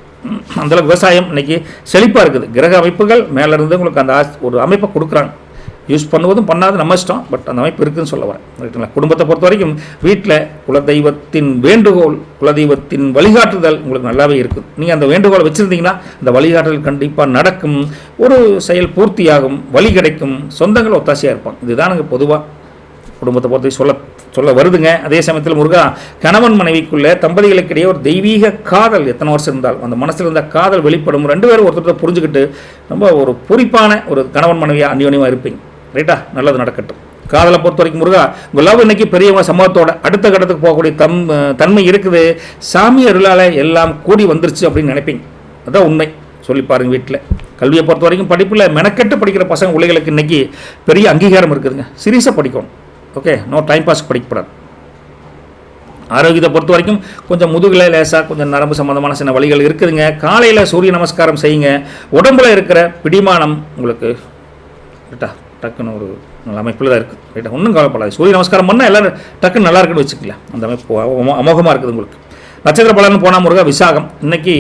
அந்தளவுக்கு விவசாயம் இன்றைக்கி செழிப்பாக இருக்குது. கிரக அமைப்புகள் மேலேருந்து உங்களுக்கு அந்த ஒரு அமைப்பை கொடுக்குறாங்க. யூஸ் பண்ணுவதும் பண்ணாது நம்ம இஷ்டம், பட் அந்த அமைப்பு இருக்குதுன்னு சொல்ல வரேன். ரைட்டுங்களா? குடும்பத்தை பொறுத்த வரைக்கும் வீட்டில் குலதெய்வத்தின் வேண்டுகோள், குலதெய்வத்தின் வழிகாட்டுதல் உங்களுக்கு நல்லாவே இருக்குது. நீங்கள் அந்த வேண்டுகோளை வச்சுருந்தீங்கன்னா அந்த வழிகாட்டுதல் கண்டிப்பாக நடக்கும். ஒரு செயல் பூர்த்தியாகும், வழி கிடைக்கும், சொந்தங்கள் ஒத்தாசையாக இருப்பாங்க. இதுதான் பொதுவாக குடும்பத்தை பொறுத்த சொல்ல வருதுங்க. அதே சமயத்தில் முருகா, கணவன் மனைவிக்குள்ள தம்பதிகளுக்கிடையே ஒரு தெய்வீக காதல் எத்தனை வருஷம் இருந்தாலும் அந்த மனசில் இருந்த காதல் வெளிப்படும். 2 பேரும் ஒருத்தர் புரிஞ்சுக்கிட்டு ரொம்ப ஒரு பொறிப்பான ஒரு கணவன் மனைவியாக அந்யோன்யமாக இருப்பீங்க. ரைட்டா? நல்லது நடக்கட்டும். காதலை பொறுத்த வரைக்கும் முருகா, உங்கள் லவ் இன்னைக்கு பெரியவங்க சமூகத்தோட அடுத்த கட்டத்துக்கு போகக்கூடிய தன்மை இருக்குது. சாமி அருளால் எல்லாம் கூடி வந்துருச்சு அப்படின்னு நினைப்பீங்க. அதான் உண்மை. சொல்லி பாருங்கள். வீட்டில் கல்வியை பொறுத்த வரைக்கும் படிப்பில் மெனக்கெட்டு படிக்கிற பசங்க பிள்ளைகளுக்கு இன்றைக்கி பெரிய அங்கீகாரம் இருக்குதுங்க. சீரியஸாக படிக்கணும். ஓகே, நோ டைம் பாஸ் படிக்கப்படாது. ஆரோக்கியத்தை பொறுத்த வரைக்கும் கொஞ்சம் முதுகில் லேசாக கொஞ்சம் நரம்பு சம்மந்தமான சின்ன வழிகள் இருக்குதுங்க. காலையில் சூரிய நமஸ்காரம் செய்யுங்க. உடம்புல இருக்கிற பிடிமானம் உங்களுக்கு ரைட்டா டக்குன்னு ஒரு நல்ல அமைப்பில் தான் இருக்குது. ரைட்டா? ஒன்றும் கவலைப்படாது. சூரிய நமஸ்காரம் பண்ணால் எல்லோரும் டக்குன்னு நல்லா இருக்குன்னு வச்சுக்கலாம். அந்த அமைப்பு அமோகமாக இருக்குது உங்களுக்கு. நட்சத்திர பலன்னு போனால் முருகா, விசாகம். இன்றைக்கி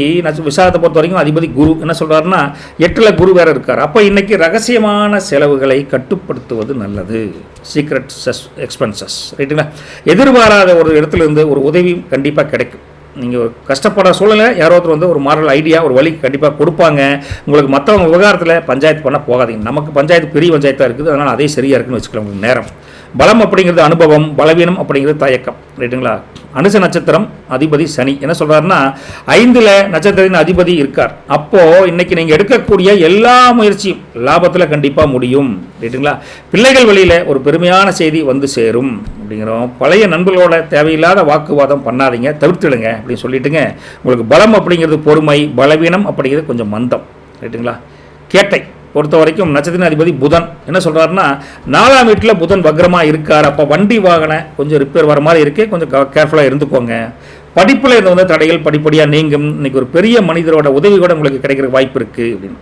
விசாகத்தை பொறுத்த வரைக்கும் அதிபதி குரு என்ன சொல்கிறாருன்னா 8ல் குரு வேறு இருக்கார். அப்போ இன்றைக்கி ரகசியமான செலவுகளை கட்டுப்படுத்துவது நல்லது. Secret expenses. ரைட்டுங்களா? எதிர்பாராத ஒரு இடத்துலேருந்து ஒரு உதவி கண்டிப்பாக கிடைக்கும். நீங்கள் கஷ்டப்படுற சூழ்நிலை யாரோ ஒருத்தர் வந்து ஒரு மாடல் ஐடியா, ஒரு வழி கண்டிப்பாக கொடுப்பாங்க உங்களுக்கு. மற்றவங்க விவகாரத்தில் பஞ்சாயத்து பண்ண போகாதீங்க. நமக்கு பஞ்சாயத்து பெரிய பஞ்சாயத்தாக இருக்குது, அதனால் அதே சரியாக இருக்குன்னு வச்சுக்கலாம். உங்களுக்கு நேரம் பலம் அப்படிங்கிறது அனுபவம், பலவீனம் அப்படிங்கிறது தயக்கம். ரைட்டுங்களா? அனுச நட்சத்திரம் அதிபதி சனி என்ன சொல்றாருன்னா 5ல் நட்சத்திரத்தின் அதிபதி இருக்கார். அப்போ இன்னைக்கு நீங்க எடுக்கக்கூடிய எல்லா முயற்சியும் லாபத்தில் கண்டிப்பா முடியும். ரைட்டுங்களா? பிள்ளைகள் வழியில ஒரு பெருமையான செய்தி வந்து சேரும் அப்படிங்கிறோம். பழைய நண்பர்களோட தேவையில்லாத வாக்குவாதம் பண்ணாதீங்க, தவிர்த்துடுங்க அப்படின்னு சொல்லிட்டுங்க. உங்களுக்கு பலம் அப்படிங்கிறது பொறுமை, பலவீனம் அப்படிங்கிறது கொஞ்சம் மந்தம். ரைட்டுங்களா? கேட்டை பொறுத்த வரைக்கும் நட்சத்திர அதிபதி புதன் என்ன சொல்கிறாருன்னா 4ஆம் வீட்டில் புதன் வக்ரமாக இருக்கார். அப்போ வண்டி வாகன கொஞ்சம் ரிப்பேர் வர மாதிரி இருக்குது, கொஞ்சம் கேர்ஃபுல்லாக இருந்துக்கோங்க. படிப்பில் இருந்து வந்து தடைகள் படிப்படியாக நீங்கும். இன்றைக்கி ஒரு பெரிய மனிதரோட உதவி கூட உங்களுக்கு கிடைக்கிற வாய்ப்பு இருக்குது அப்படின்னு.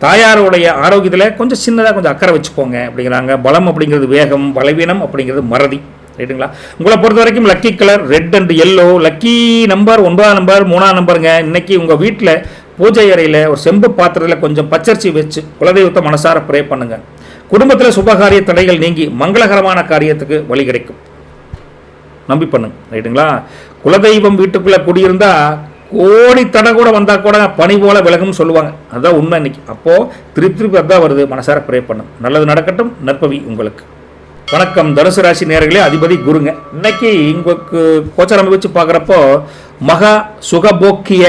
தாயாருடைய ஆரோக்கியத்தில் கொஞ்சம் சின்னதாக கொஞ்சம் அக்கறை வச்சுக்கோங்க அப்படிங்கிறாங்க. பலம் அப்படிங்கிறது வேகம், பலவீனம் அப்படிங்கிறது மறதி. ரைட்டுங்களா? உங்களை பொறுத்த வரைக்கும் lucky colour red and yellow, lucky number 9ஆம் நம்பர் 3ஆம் நம்பருங்க. இன்னைக்கு உங்கள் வீட்டில் பூஜை அறையில் ஒரு செம்பு பாத்திரத்தில் கொஞ்சம் பச்சரிசி வச்சு குலதெய்வத்தை மனசார ப்ரே பண்ணுங்க. குடும்பத்தில் சுபகாரிய தடைகள் நீங்கி மங்களகரமான காரியத்துக்கு வழி கிடைக்கும். நம்பி பண்ணுங்க. ரைட்டுங்களா? குலதெய்வம் வீட்டுக்குள்ளே குடியிருந்தா கோடி தடை கூட வந்தால் கூட பனி போல விலகும்னு சொல்லுவாங்க. அதுதான் உண்மை இன்னைக்கு. அப்போது திருப்பி அதான் வருது. மனசார ப்ரே பண்ணுங்க. நல்லது நடக்கட்டும். நற்பவி உங்களுக்கு. வணக்கம் தனுசு ராசி நேயர்களே. அதிபதி குருங்க. இன்னைக்கு உங்களுக்கு கோச்சாரம் வச்சு பார்க்குறப்போ மகா சுகபோக்கிய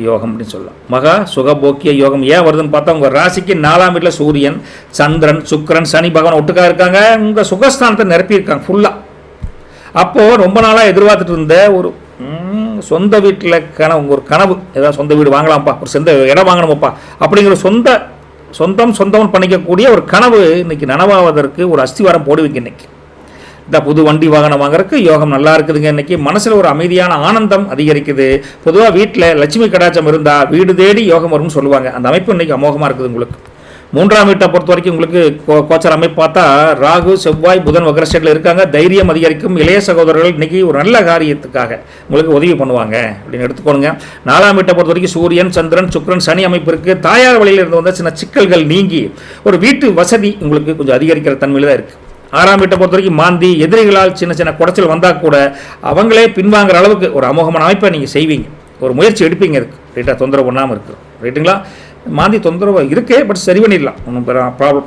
யோகம் அப்படின்னு சொல்லலாம். மகா சுகபோக்கிய யோகம் ஏன் வருதுன்னு பார்த்தா உங்கள் ராசிக்கு 4ஆம் வீட்டில் சூரியன், சந்திரன், சுக்கிரன், சனி பகவான் ஒட்டுக்காக இருக்காங்க. உங்கள் சுகஸ்தானத்தை நிரப்பியிருக்காங்க ஃபுல்லாக. அப்போது ரொம்ப நாளாக எதிர்பார்த்துட்டு இருந்த ஒரு சொந்த வீட்டில் ஒரு கனவு, ஏதாவது சொந்த வீடு வாங்கலாம்ப்பா, ஒரு சொந்த இடம் வாங்கணுமப்பா அப்படிங்கிற சொந்தம் பண்ணிக்கக்கூடிய ஒரு கனவு இன்னைக்கு நனவாவதற்கு ஒரு அஸ்திவாரம் போடுவீங்க. இன்னைக்கு இந்த புது வண்டி வாகனம் வாங்குறதுக்கு யோகம் நல்லா இருக்குதுங்க. இன்னைக்கு மனசில் ஒரு அமைதியான ஆனந்தம் அதிகரிக்குது. பொதுவாக வீட்டில் லட்சுமி கடாச்சம் இருந்தால் வீடு தேடி யோகம் வரும்னு சொல்லுவாங்க. அந்த அமைப்பு இன்னைக்கு அமோகமாக இருக்குது உங்களுக்கு. 3ஆம் வீட்டை பொறுத்த வரைக்கும் உங்களுக்கு கோச்சார அமைப்பு பார்த்தா ராகு, செவ்வாய், புதன் வக்ரஸ்டேட்டில் இருக்காங்க. தைரியம் அதிகரிக்கும். இளைய சகோதரர்கள் இன்னைக்கு ஒரு நல்ல காரியத்துக்காக உங்களுக்கு உதவி பண்ணுவாங்க அப்படின்னு எடுத்துக்கோங்க. 4ஆம் வீட்டை பொறுத்த வரைக்கும் சூரியன், சந்திரன், சுக்கிரன், சனி அமைப்பு இருக்குது. தாயார் வழியில் இருந்து வந்த சின்ன சிக்கல்கள் நீங்கி ஒரு வீட்டு வசதி உங்களுக்கு கொஞ்சம் அதிகரிக்கிற தன்மையில் தான் இருக்குது. 6ஆம் வீட்டை பொறுத்த வரைக்கும் மாந்தி, எதிரிகளால் சின்ன குடைச்சல் வந்தால் கூட அவங்களே பின்வாங்குற அளவுக்கு ஒரு அமோகமான அமைப்பை நீங்கள் செய்வீங்க. ஒரு முயற்சி எடுப்பீங்க. இருக்கு ரைட்டாக தொந்தரவு பண்ணாமல் இருக்குது. ரைட்டுங்களா? மாந்தி தொந்தரவு இருக்கே, பட் சரி பண்ணிடலாம், ஒன்றும்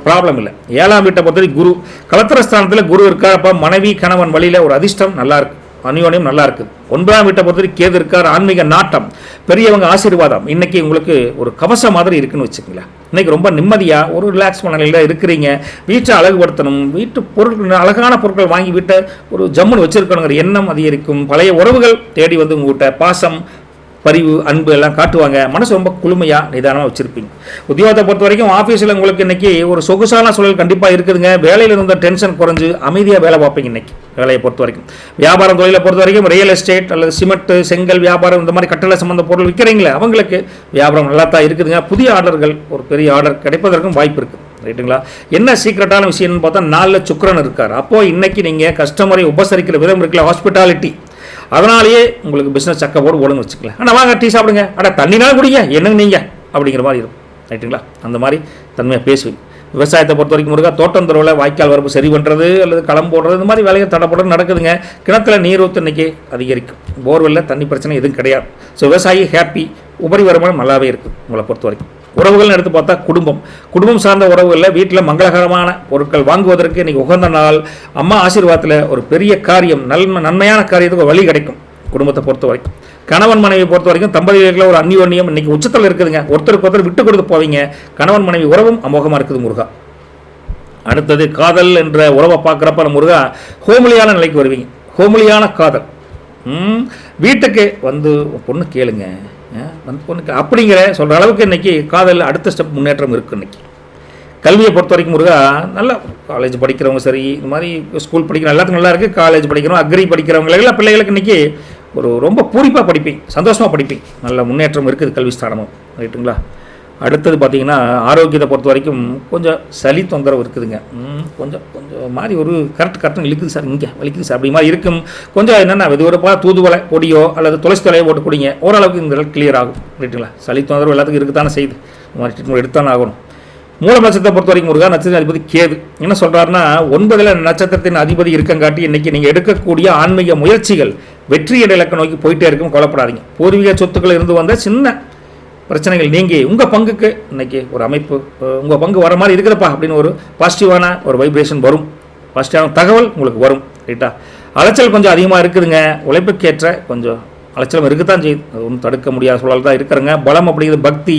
ப்ராப்ளம் இல்லை. 7ஆம் வீட்டை பொறுத்த வரைக்கும் குரு கலத்திரஸ்தானத்தில் குரு இருக்கார். அப்போ மனைவி கணவன் வழியில் ஒரு அதிர்ஷ்டம் நல்லா இருக்கு, அநியோனியம் நல்லா இருக்குது. 9ஆம் வீட்டை பொறுத்த வரைக்கும் கேது இருக்கார். ஆன்மீக நாட்டம், பெரியவங்க ஆசீர்வாதம் இன்னைக்கு உங்களுக்கு ஒரு கவசம் மாதிரி இருக்குன்னு வச்சுக்கங்களேன். இன்னைக்கு ரொம்ப நிம்மதியாக ஒரு ரிலாக்ஸ் மனநிலையில் இருக்கிறீங்க. வீட்டை அழகுபடுத்தணும், வீட்டு பொருட்கள் அழகான பொருட்கள் வாங்கி வீட்டை ஒரு ஜம்முன்னு வச்சிருக்கணுங்கிற எண்ணம் அதிகரிக்கும். பழைய உறவுகள் தேடி வந்து உங்கள்கிட்ட பாசம், பரிவு, அன்பு எல்லாம் காட்டுவாங்க. மனசு ரொம்ப குளுமையாக நிதானமாக வச்சுருப்பீங்க. உத்தியோகத்தை பொறுத்த வரைக்கும் ஆஃபீஸில் உங்களுக்கு இன்றைக்கி ஒரு சொகுசான சூழல் கண்டிப்பாக இருக்குதுங்க. வேலையில் இருந்த டென்ஷன் குறைஞ்சு அமைதியாக வேலை பார்ப்பீங்க இன்றைக்கி வேலையை பொறுத்த வரைக்கும். வியாபாரம் தொழிலை பொறுத்த வரைக்கும் ரியல் எஸ்டேட் அல்லது சிமெண்ட், செங்கல் வியாபாரம் இந்த மாதிரி கட்டளை சம்மந்த பொருள் விற்கிறீங்களே அவங்களுக்கு வியாபாரம் நல்லா தான் இருக்குதுங்க. புதிய ஆர்டர்கள், ஒரு பெரிய ஆர்டர் கிடைப்பதற்கும் வாய்ப்பு இருக்குது. ரைட்டுங்களா? என்ன சீக்ரெட்டான விஷயம்னு பார்த்தா 4ல் சுக்கிரன் இருக்கார். அப்போது இன்றைக்கி நீங்கள் கஸ்டமரை உபசரிக்கிற விதம் இருக்குல்ல, ஹாஸ்பிட்டாலிட்டி, அதனாலேயே உங்களுக்கு பிஸ்னஸ் சக்கப்போடு ஓடுன்னு வச்சுக்கலாம். ஆனால் வாங்க டீ சாப்பிடுங்க, அட தண்ணினாலும் குடிங்க, என்னங்க நீங்கள் அப்படிங்கிற மாதிரி இருக்கும். ரைட்டுங்களா? அந்த மாதிரி தன்மையாக பேசுவீங்க. விவசாயத்தை பொறுத்த வரைக்கும் முருகா தோட்டம் துறவில் வாய்க்கால் வரப்பு சரி பண்ணுறது அல்லது களம் போடுறது இந்த மாதிரி வேலையை தடப்பட நடக்குதுங்க. கிணத்துல நீர் ஊற்று இன்னைக்கு அதிகரிக்கும். போர்வெல்லில் தண்ணி பிரச்சனை எதுவும் கிடையாது. ஸோ விவசாயி ஹாப்பி, உபரி வருமானம் நல்லாவே இருக்குது உங்களை பொறுத்த வரைக்கும். உறவுகள்னு எடுத்து பார்த்தா குடும்பம் சார்ந்த உறவுகளில் வீட்டில் மங்களகரமான பொருட்கள் வாங்குவதற்கு இன்றைக்கி உகந்த நாள். அம்மா ஆசீர்வாதத்தில் ஒரு பெரிய காரியம், நன்மையான காரியத்துக்கு வழி கிடைக்கும். குடும்பத்தை பொறுத்த வரைக்கும் கணவன் மனைவி பொறுத்த வரைக்கும் தம்பதிகளில் ஒரு அந்நியோன்யம் இன்னைக்கு உச்சத்தில் இருக்குதுங்க. ஒருத்தருக்கு ஒருத்தர் விட்டு கொடுத்து போவீங்க. கணவன் மனைவி உறவும் அமோகமாக இருக்குது முருகா. அடுத்தது காதல் என்ற உறவை பார்க்குறப்ப முருகா ஹோமிலியான நிலைக்கு வருவீங்க. ஹோமிலியான காதல், வீட்டுக்கு வந்து பொண்ணு கேளுங்க, வந்து பொண்ணுக்கு அப்படிங்கிற சொல்கிற அளவுக்கு இன்றைக்கி காதல் அடுத்த ஸ்டெப் முன்னேற்றம் இருக்குது. இன்றைக்கி கல்வியை பொறுத்த வரைக்கும் முருகா நல்லா காலேஜ் படிக்கிறவங்க சரி, இந்த மாதிரி ஸ்கூல் படிக்கிற எல்லாத்துக்கும் நல்லா இருக்குது. காலேஜ் படிக்கிறவங்க, அக்ரி படிக்கிறவங்க எல்லாம் பிள்ளைகளுக்கு இன்றைக்கி ஒரு ரொம்ப பூரிப்பாக படிப்பீங்க, சந்தோஷமாக படிப்பீங்க. நல்ல முன்னேற்றம் இருக்குது கல்வி ஸ்தானமும். ரைட்டுங்களா? அடுத்தது பார்த்திங்கன்னா ஆரோக்கியத்தை பொறுத்த வரைக்கும் கொஞ்சம் சளி தொந்தரவு இருக்குதுங்க. கொஞ்சம் மாதிரி ஒரு கரெக்ட் இழுக்குது சார், இங்கே வலிக்குது சார் அப்படி மாதிரி இருக்கும். கொஞ்சம் என்னென்னா வெதுவரப்பாக தூதுவளை பொடியோ அல்லது துளசி தலையோ போட்டு குடிங்க, ஓரளவுக்கு இந்த கிளியர் ஆகும். ரைட்டுங்களா? சளி தொந்தரவு எல்லாத்துக்கும் இருக்குதானே செய்யுது, இந்த மாதிரி ட்ரீட்மெண்ட் எடுத்தானே ஆகணும். மூல நட்சத்திரத்தை பொறுத்த வரைக்கும் முருகா நட்சத்திர அதிபதி கேது என்ன சொல்கிறாருன்னா 9ல் நட்சத்திரத்தின் அதிபதி இருக்கங்காட்டி இன்றைக்கி நீங்கள் எடுக்கக்கூடிய ஆன்மீக முயற்சிகள் வெற்றியடை இலக்க நோக்கி போயிட்டே இருக்கும். கவலைப்படாதீங்க. பூர்வீக சொத்துக்கள் இருந்து வந்த சின்ன பிரச்சனைகள் நீங்கி உங்கள் பங்குக்கு இன்றைக்கி ஒரு அமைப்பு, உங்கள் பங்கு வர மாதிரி இருக்கிறப்பா அப்படின்னு ஒரு பாசிட்டிவான ஒரு வைப்ரேஷன் வரும். பாசிட்டிவான தகவல் உங்களுக்கு வரும். ரைட்டா? அலைச்சல் கொஞ்சம் அதிகமாக இருக்குதுங்க. உழைப்புக்கேற்ற கொஞ்சம் அலைச்சலும் இருக்குதான் செய்யுது. அது ஒன்றும் தடுக்க முடியாத சூழல் தான் இருக்கிறங்க. பலம் அப்படிங்கிறது பக்தி,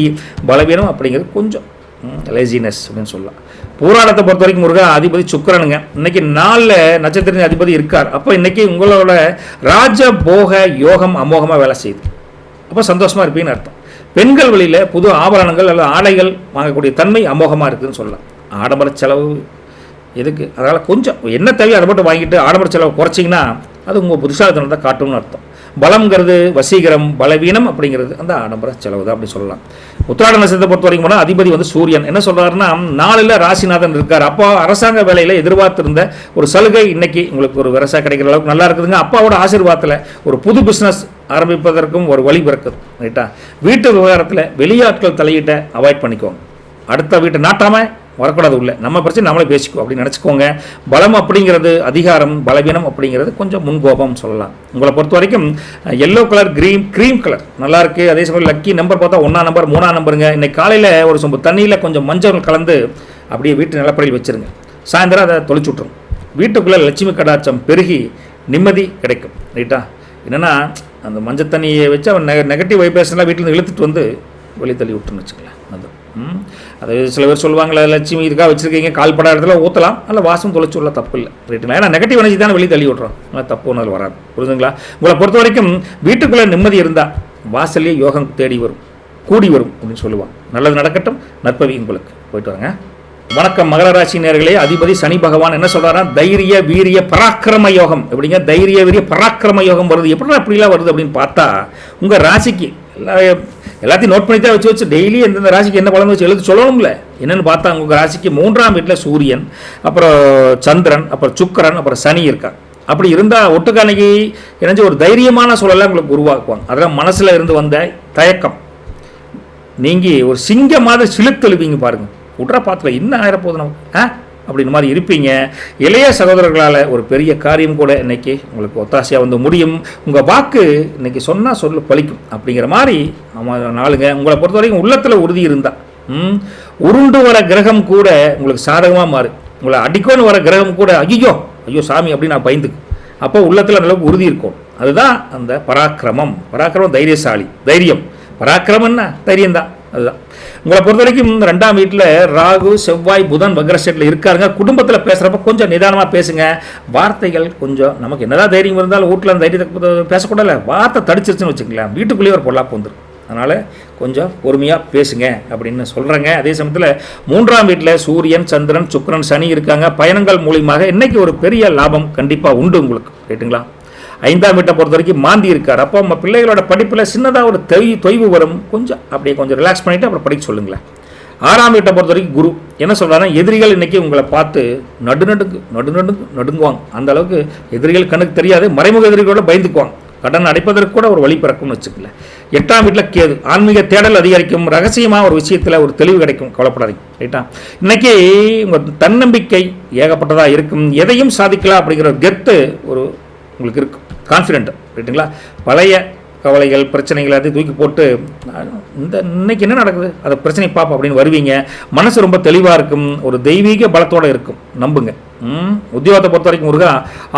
பலவீனம் அப்படிங்கிறது கொஞ்சம் லேசினஸ் அப்படின்னு சொல்லலாம். பூராடத்தை பொறுத்த வரைக்கும் முருகா அதிபதி சுக்கிரனுங்க. இன்னைக்கு 4 நட்சத்திர அதிபதி இருக்கார். அப்போ இன்னைக்கு உங்களோட ராஜபோக யோகம் அமோகமாக வேலை செய்யுது. அப்போ சந்தோஷமாக இருப்பீங்கன்னு அர்த்தம். பெண்கள் வழியில் புது ஆபரணங்கள் அல்லது ஆடைகள் வாங்கக்கூடிய தன்மை அமோகமாக இருக்குதுன்னு சொல்லலாம். ஆடம்பர செலவு எதுக்கு, அதனால் கொஞ்சம் என்ன தேவையோ அதை மட்டும் வாங்கிட்டு ஆடம்பர செலவு குறைச்சிங்கன்னா அது உங்கள் புதுசாக தான் காட்டும்னு அர்த்தம். பலம்ங்கிறது வசீகரம், பலவீனம் அப்படிங்கிறது அந்த ஆடம்பர செலவு தான் அப்படி சொல்லலாம். உத்திராட நட்சத்திரத்தை பொறுத்த வரைக்கும் போனால் அதிபதி வந்து சூரியன். என்ன சொல்கிறாருன்னா 4ல் ராசிநாதன் இருக்கார். அப்போ அரசாங்க வேலையில் எதிர்பார்த்திருந்த ஒரு சலுகை இன்னைக்கு உங்களுக்கு ஒரு விவசாயம் கிடைக்கிற அளவுக்கு நல்லா இருக்குதுங்க. அப்பாவோட ஆசீர்வாதத்தில் ஒரு புது பிஸ்னஸ் ஆரம்பிப்பதற்கும் ஒரு வழி பிறக்குது. ரைட்டா? வீட்டு விவகாரத்தில் வெளியாட்கள் தலையிட்ட அவாய்ட் பண்ணிக்கோங்க. அடுத்த வீட்டை நாட்டாமல் வரக்கூடாது. உள்ள நம்ம பிரச்சனை நம்மளே பேசிக்கோ அப்படின்னு நினச்சிக்கோங்க. பலம் அப்படிங்கிறது அதிகாரம், பலவீனம் அப்படிங்கிறது கொஞ்சம் முன்கோபம் சொல்லலாம். உங்களை பொறுத்த வரைக்கும் எல்லோ கலர், க்ரீம் கலர் நல்லா இருக்குது. அதே சமயம் லக்கி நம்பர் பார்த்தா 1ஆம் நம்பர் 3ஆம் நம்பருங்க. இன்னைக்கு காலையில் ஒரு சொம்பு தண்ணியில் கொஞ்சம் மஞ்சள் கலந்து அப்படியே வீட்டு நிலப்படியில் வச்சுருங்க. சாயந்தரம் அதை தொளிச்சு விட்ருங்க. வீட்டுக்குள்ளே லட்சுமி கடாட்சம் பெருகி நிம்மதி கிடைக்கும். ரைட்டா? என்னென்னா அந்த மஞ்சள் தண்ணியை வச்சு அவன் நெகட்டிவ் வைப்ரேஷன்லாம் வீட்டில் இழுத்துட்டு வந்து வெளியே தள்ளி விட்டுருன்னு வச்சுக்கலாம். அது சில பேர் சொல்லுவாங்களே லட்சுமி இதுக்காக வச்சுருக்கீங்க, கால்பட இடத்துல ஊற்றலாம், அல்ல வாசம் தொலைச்சி உள்ள தப்பு இல்லை. ரைட்டுங்களா? ஏன்னா நெகட்டிவ் எனர்ஜி தானே வெளியே தள்ளி விட்றோம். அதனால் தப்பு ஒன்றும் வராது. புரிஞ்சுங்களா? உங்களை பொறுத்த வரைக்கும் வீட்டுக்குள்ளே நிம்மதி இருந்தால் வாசல்லே யோகம் தேடி வரும், கூடி வரும் அப்படின்னு சொல்லுவாங்க. நல்லது நடக்கட்டும். நற்பவி உங்களுக்கு. போயிட்டு வாங்க. வணக்கம் மகர ராசி நேயர்களே. அதிபதி சனி பகவான் என்ன சொல்றாருன்னா தைரிய வீரிய பராக்கிரம யோகம். எப்படிங்க தைரிய வீரிய பராக்கிரம யோகம் வருது? எப்படி அப்படிலாம் வருது அப்படின்னு பார்த்தா உங்கள் ராசிக்கு எல்லாத்தையும் நோட் பண்ணி தான் வச்சு டெய்லி எந்தெந்த ராசிக்கு என்ன பலன் வச்சு எழுதி சொல்லணும்ல. என்னென்னு பார்த்தா உங்கள் ராசிக்கு 3ஆம் வீட்டில் சூரியன், அப்புறம் சந்திரன், அப்புறம் சுக்கிரன், அப்புறம் சனி இருக்காங்க. அப்படி இருந்தால் ஒட்டுக்கானைக்கு இணைஞ்சு ஒரு தைரியமான சூழலை உங்களுக்கு உருவாக்குவாங்க. அதெல்லாம் மனசில் இருந்து வந்த தயக்கம் நீங்கி ஒரு சிங்க மாதிரி சிலுத்தெழுவீங்க பாருங்கள். விட்றா பார்த்துல இன்னும் ஆயிரப்போகுது நமக்கு அப்படின்னு மாதிரி இருப்பீங்க. இளைய சகோதரர்களால் ஒரு பெரிய காரியம் கூட இன்னைக்கு உங்களுக்கு ஒத்தாசையாக வந்து முடியும். உங்கள் வாக்கு இன்னைக்கு சொன்னால் சொல்லு பலிக்கும் அப்படிங்கிற மாதிரி நாளுங்க. உங்களை பொறுத்த வரைக்கும் உள்ளத்தில் உறுதி இருந்தால் உருண்டு வர கிரகம் கூட உங்களுக்கு சாதகமாக மாறு. உங்களை அடிக்கோன்னு வர கிரகம் கூட ஐயோ சாமி அப்படின்னு நான் பயந்துக்கு. அப்போ உள்ளத்தில் அளவுக்கு உறுதி இருக்கும். அதுதான் அந்த பராக்கிரமம். தைரியசாலி, தைரியம். பராக்கிரமம்னா தைரியம் தான். அதுதான் உங்களை பொறுத்த வரைக்கும் 2ஆம் வீட்டில் ராகு, செவ்வாய், புதன் வக்ரஸ்டேட்டில் இருக்காருங்க. குடும்பத்தில் பேசுகிறப்ப கொஞ்சம் நிதானமாக பேசுங்க. வார்த்தைகள் கொஞ்சம் நமக்கு என்னதான் தைரியம் இருந்தாலும் வீட்டில் அந்த தைரியத்தை பேசக்கூடாது. வார்த்தை தடிச்சிருச்சுன்னு வச்சுக்கலாம், வீட்டுக்குள்ளேயே ஒரு பொல்லாப்பு வந்துடும். அதனால் கொஞ்சம் பொறுமையாக பேசுங்க அப்படின்னு சொல்கிறேங்க. அதே சமயத்தில் 3ஆம் வீட்டில் சூரியன், சந்திரன், சுக்கிரன், சனி இருக்காங்க. பயணங்கள் மூலியமாக இன்றைக்கி ஒரு பெரிய லாபம் கண்டிப்பாக உண்டு உங்களுக்கு. ரைட்டுங்களா? 5ஆம் வீட்டை பொறுத்த வரைக்கும் மாந்தி இருக்கார். அப்போ நம்ம பிள்ளைகளோட படிப்பில் சின்னதாக ஒரு தொய்வு வரும். கொஞ்சம் ரிலாக்ஸ் பண்ணிவிட்டு அப்புறம் படிக்க சொல்லுங்களேன். 6ஆம் வீட்டை பொறுத்த வரைக்கும் குரு என்ன சொல்கிறாருன்னா எதிரிகள் இன்றைக்கி உங்களை பார்த்து நடுங்குவாங்க. அந்த அளவுக்கு எதிரிகள் கண்ணுக்கு தெரியாது, மறைமுக எதிரிகளோட பயந்துக்குவாங்க. கடன் அடைப்பதற்கு கூட ஒரு வழி பிறக்கும்னு வச்சுக்கல. 8ஆம் வீட்டில் கேது ஆன்மீக தேடல் அதிகரிக்கும். ரகசியமாக ஒரு விஷயத்தில் ஒரு தெளிவு கிடைக்கும். கவலைப்படாதீங்க. ரைட்டா? இன்னைக்கு உங்கள் தன்னம்பிக்கை ஏகப்பட்டதாக இருக்கும். எதையும் சாதிக்கலாம் அப்படிங்கிற கெத்து ஒரு உங்களுக்கு இருக்கும். கான்ஃபிடென்ட். ரைட்டுங்களா? பழைய கவலைகள், பிரச்சனைகள் அதை தூக்கி போட்டு இன்னைக்கு என்ன நடக்குது அதை பிரச்சனை பார்ப்போம் அப்படின்னு வருவீங்க. மனசு ரொம்ப தெளிவாக இருக்கும். ஒரு தெய்வீக பலத்தோடு இருக்கும். நம்புங்க. உத்தியோகத்தை பொறுத்த வரைக்கும் முருகா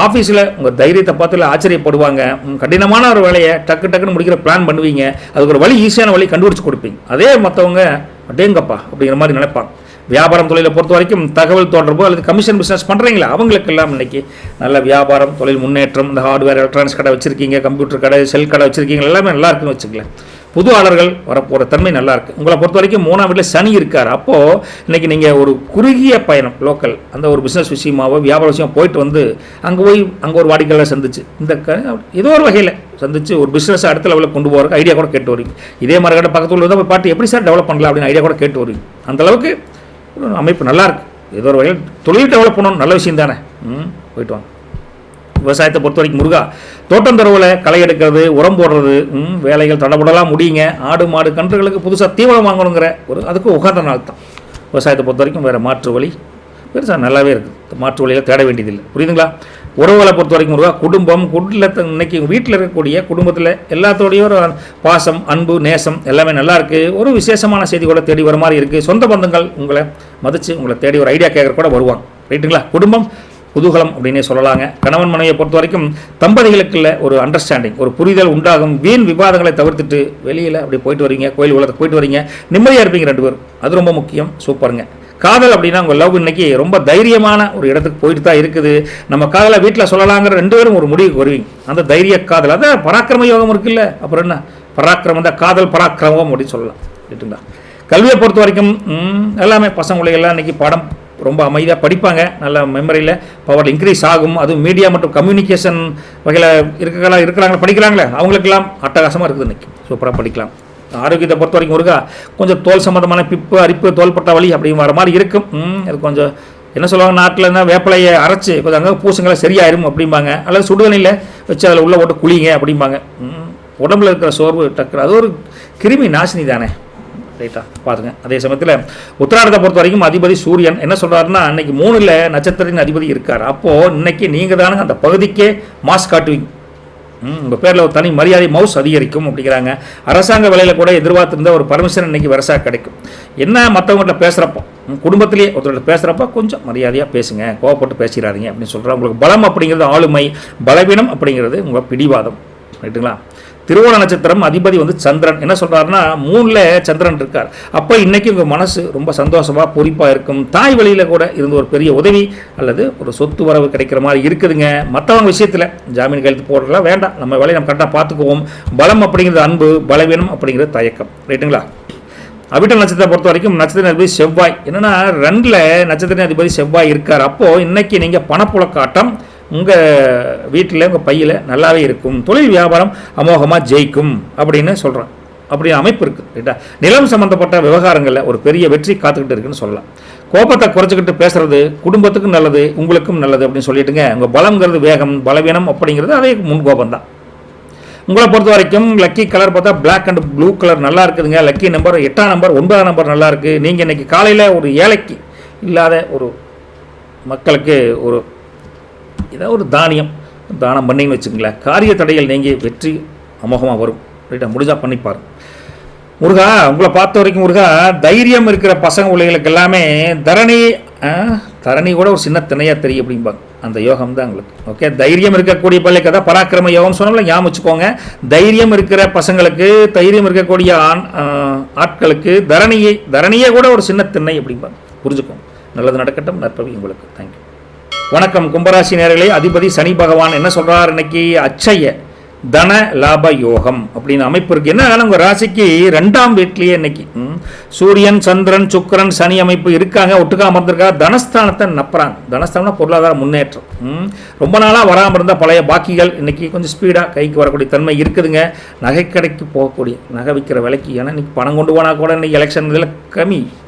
ஆஃபீஸில் உங்கள் தைரியத்தை பார்த்துல ஆச்சரியப்படுவாங்க. கடினமான ஒரு வேலையை டக்குன்னு முடிக்கிற பிளான் பண்ணுவீங்க. அதுக்கு ஒரு வழி, ஈஸியான வழி கண்டுபிடிச்சு கொடுப்பீங்க. அதே மற்றவங்க அடேங்கப்பா அப்படிங்கிற மாதிரி நினைப்பாங்க. வியாபாரம் தொழிலை பொறுத்த வரைக்கும் தகவல் தொடர்பு அல்லது கமிஷன் பிஸ்னஸ் பண்ணுறீங்களா அவங்களுக்கெல்லாம் இன்றைக்கி நல்ல வியாபாரம், தொழில் முன்னேற்றம். இந்த ஹார்ட்வேர், எலக்ட்ரானிக்ஸ் கடை வச்சுருக்கீங்க, கம்ப்யூட்டர் கடை, செல் கடை வச்சுருக்கீங்க, எல்லாமே நல்லா இருக்குன்னு வச்சுக்கல. புது ஆர்டர்கள் வரப்போகிற தன்மை நல்லா இருக்குது. உங்களை பொறுத்த வரைக்கும் 3ஆம் வீட்டில் சனி இருக்கார். அப்போது இன்றைக்கி நீங்கள் ஒரு குறுகிய பயணம், லோக்கல் அந்த ஒரு பிஸ்னஸ் விஷயமாவோ வியாபார விஷயம் போயிட்டு வந்து அங்கே ஒரு வாடிக்கையாளர் சந்திச்சு ஏதோ ஒரு வகையில் சந்திச்சு ஒரு பிஸ்னஸ் அடுத்த லெவலில் கொண்டு போகிறதுக்கு ஐடியா கூட கேட்டு வருவீங்க. இதே மாதிரி கடை பக்கத்தில் வந்து போய் பாட்டு எப்படி சார் டெவலப் பண்ணலாம் அப்படின்னு ஐடியா கூட கேட்டு வருவீங்க. அந்தளவுக்கு அமைப்பு நல்லாயிருக்கு. ஏதோ ஒரு வகையில் தொழில் டெவலப் பண்ணணும், நல்ல விஷயம் தானே. போயிட்டு வாங்க. விவசாயத்தை பொறுத்த வரைக்கும் முருகா தோட்டம் தரவில் களை எடுக்கிறது, உரம் போடுறது, வேலைகள் தடபடலாம் முடியுங்க. ஆடு மாடு கன்றுகளுக்கு புதுசாக தீவனம் வாங்கணுங்கிற அதுக்கு உகந்த நாள் தான். விவசாயத்தை பொறுத்த வரைக்கும் வேறு மாற்று வழி பெருசாக நல்லாவே இருக்குது. மாற்று வழியில் தேட வேண்டியதில்லை. புரியுதுங்களா? உறவுகளை பொறுத்த வரைக்கும் முருகா குடும்பம், இன்னைக்கு வீட்டில் இருக்கக்கூடிய குடும்பத்தில் எல்லாத்தோடையும் ஒரு பாசம், அன்பு, நேசம் எல்லாமே நல்லா இருக்குது. ஒரு விசேஷமான செய்தி கூட தேடி வர மாதிரி இருக்குது. சொந்த பந்தங்கள் உங்களை மதித்து உங்களை தேடி ஒரு ஐடியா கேட்குற கூட வருவாங்க. ரைட்டுங்களா? குடும்பம் குதூகலம் அப்படின்னே சொல்லலாங்க. கணவன் மனைவியை பொறுத்த வரைக்கும் தம்பதிகளுக்குள்ள ஒரு அண்டர்ஸ்டாண்டிங், ஒரு புரிதல் உண்டாகும். வீண் விவாதங்களை தவிர்த்துட்டு வெளியில் அப்படி போயிட்டு வரீங்க, கோயில் உலகத்துக்கு போயிட்டு வரீங்க, நிம்மதியாக இருப்பீங்க 2 பேரும். அது ரொம்ப முக்கியம். சூப்பருங்க. காதல் அப்படின்னா உங்கள் லவ் இன்னைக்கு ரொம்ப தைரியமான ஒரு இடத்துக்கு போயிட்டு தான் இருக்குது. நம்ம காதலை வீட்டில் சொல்லலாங்கிற 2 பேரும் ஒரு முடிவுக்கு வருவீங்க. அந்த தைரிய காதல், அதான் பராக்கிரம யோகம் இருக்குல்ல, அப்புறம் என்ன பராக்கிரமம் தான், காதல் பராக்கிரமம் அப்படின்னு சொல்லலாம். கேட்டுங்களா? கல்வியை பொறுத்த வரைக்கும் எல்லாமே பசங்களுக்கெல்லாம் இன்னைக்கு பாடம் ரொம்ப அமைதியாக படிப்பாங்க. நல்ல மெமரியில் பவர் இன்க்ரீஸ் ஆகும். அதுவும் மீடியா மற்றும் கம்யூனிகேஷன் வகையில் இருக்கிறாங்களா படிக்கிறாங்களே அவங்களுக்கெல்லாம் அட்டகாசமாக இருக்குது. இன்றைக்கி சூப்பராக படிக்கலாம். ஆரோக்கியத்தை பொறுத்த வரைக்கும் ஒருக்கா கொஞ்சம் தோல் சம்மந்தமான பிப்பு, அரிப்பு, தோள்பட்ட வலி அப்படி வர மாதிரி இருக்கும். அது கொஞ்சம் என்ன சொல்லுவாங்க, நாட்டில் இருந்தால் வேப்பிலையை அரைச்சி கொஞ்சம் அங்கே பூசுங்களை சரியாயிரும் அப்படிம்பாங்க. அல்லது சுடுதண்ணியில் வச்சு அதில் உள்ளே போட்டு குளிங்க அப்படிம்பாங்க. உடம்புல இருக்கிற சோர்வு டக்குற அது ஒரு கிருமி நாசினி தானே, ரைட்டா பாருங்க. அதே சமயத்தில் உத்திராடத்தை பொறுத்த வரைக்கும் அதிபதி சூரியன் என்ன சொல்கிறாருன்னா, அன்னைக்கு 3ல் நட்சத்திரத்தின் அதிபதி இருக்கார். அப்போது இன்னைக்கு நீங்கள் தானே அந்த பகுதிக்கே மாஸ் காட்டுவீங்க. உங்கள் பேரில் ஒரு தனி மரியாதை மவுஸ் அதிகரிக்கும் அப்படிங்கிறாங்க. அரசாங்க வேலையில் கூட எதிர்பார்த்துருந்த ஒரு பர்மிஷன் இன்னைக்கு வருஷா கிடைக்கும். என்ன மற்றவங்கள்ட்ட பேசுகிறப்போ, குடும்பத்திலேயே ஒருத்தர்கிட்ட பேசுகிறப்ப கொஞ்சம் மரியாதையாக பேசுங்க, கோவப்பட்டு பேசிடாதீங்க அப்படின்னு சொல்கிறேன். உங்களுக்கு பலம் அப்படிங்கிறது ஆளுமை, பலவீனம் அப்படிங்கிறது உங்கள் பிடிவாதம். ரைட்டுங்களா? திருவோண நட்சத்திரம் அதிபதி சந்திரன் என்ன சொல்கிறாருன்னா, 3ல் சந்திரன் இருக்கார். அப்போ இன்றைக்கி உங்கள் மனசு ரொம்ப சந்தோஷமாக பொறிப்பாக இருக்கும். தாய் வழியில் கூட இருந்து ஒரு பெரிய உதவி அல்லது ஒரு சொத்து வரவு கிடைக்கிற மாதிரி இருக்குதுங்க. மற்றவங்க விஷயத்தில் ஜாமீன் கையெழுத்து போடுறதுலாம் வேண்டாம், நம்ம வேலையை நம்ம கரெக்டாக பார்த்துக்குவோம். பலம் அப்படிங்கிறது அன்பு, பலவீனம் அப்படிங்கிறது தயக்கம். ரைட்டுங்களா? அவிட்ட நட்சத்திரத்தை பொறுத்த வரைக்கும் நட்சத்திர அதிபதி செவ்வாய் என்னென்னா 2ல் நட்சத்திர அதிபதி செவ்வாய் இருக்கார். அப்போது இன்றைக்கி நீங்கள் பணப்புழக்காட்டம் உங்கள் வீட்டில் உங்கள் பையில் நல்லாவே இருக்கும். தொழில் வியாபாரம் அமோகமாக ஜெயிக்கும் அப்படின்னு சொல்கிறேன். அப்படி அமைப்பு இருக்குது. ரைட்டா? நிலம் சம்மந்தப்பட்ட விவகாரங்களில் ஒரு பெரிய வெற்றி காத்துக்கிட்டு இருக்குன்னு சொல்லலாம். கோபத்தை குறைச்சிக்கிட்டு பேசுறது குடும்பத்துக்கும் நல்லது, உங்களுக்கும் நல்லது அப்படின்னு சொல்லிட்டுங்க. உங்கள் பலம்ங்கிறது வேகம், பலவீனம் அப்படிங்கிறது அதே முன்கோபம் தான். உங்களை பொறுத்த வரைக்கும் லக்கி கலர் பார்த்தா பிளாக் அண்ட் ப்ளூ கலர் நல்லா இருக்குதுங்க. லக்கி நம்பர் 8ஆம் நம்பர், 9ஆம் நம்பர் நல்லா இருக்குது. நீங்கள் இன்றைக்கி காலையில் ஒரு ஏழைக்கு இல்லாத ஒரு மக்களுக்கு ஒரு ஏதாவது ஒரு தானம் பண்ணிங்கன்னு வச்சுங்களேன், காரிய தடைகள் நீங்கி வெற்றி அமோகமாக வரும். ரைட்டா? முடிஞ்சால் பண்ணிப்பார். முருகா, உங்களை பார்த்த வரைக்கும் முருகா, தைரியம் இருக்கிற பசங்க பிள்ளைகளுக்கு எல்லாமே தரணி கூட ஒரு சின்ன திணையாக தெரியும் அப்படிம்பாங்க. அந்த யோகம் தான் உங்களுக்கு. ஓகே, தைரியம் இருக்கக்கூடிய பிள்ளைக்கு தான் பராக்கிரம யோகம் சொன்னால ஞாபகம் வச்சுக்கோங்க. தைரியம் இருக்கிற பசங்களுக்கு, தைரியம் இருக்கக்கூடிய ஆட்களுக்கு தரணியே கூட ஒரு சின்ன திணை அப்படிம்பாங்க. புரிஞ்சுக்கோங்க. நல்லது நடக்கட்டும். நற்பவி உங்களுக்கு. தேங்க்யூ. வணக்கம். கும்பராசி நேயர்களே, அதிபதி சனி பகவான் என்ன சொல்கிறார் இன்னைக்கு, அச்சய தன லாப யோகம் அப்படின்னு அமைப்பு இருக்குது. என்ன உங்கள் ராசிக்கு 2ஆம் வீட்லேயே இன்னைக்கு சூரியன், சந்திரன், சுக்கிரன், சனி அமைப்பு இருக்காங்க. ஒட்டுக்கா அமர்ந்திருக்காங்க. தனஸ்தானத்தை நப்புறாங்க. தனஸ்தானம் பொருளாதார முன்னேற்றம். ரொம்ப நாளாக வராமல் இருந்த பழைய பாக்கிகள் இன்னைக்கு கொஞ்சம் ஸ்பீடாக கைக்கு வரக்கூடிய தன்மை இருக்குதுங்க. நகை கடைக்கு போகக்கூடிய நகை விற்கிற விலைக்கு, ஏன்னா இன்னைக்கு பணம் கொண்டு போனால் கூட இன்னைக்கு எலெக்ஷன் இதில் கம்மி,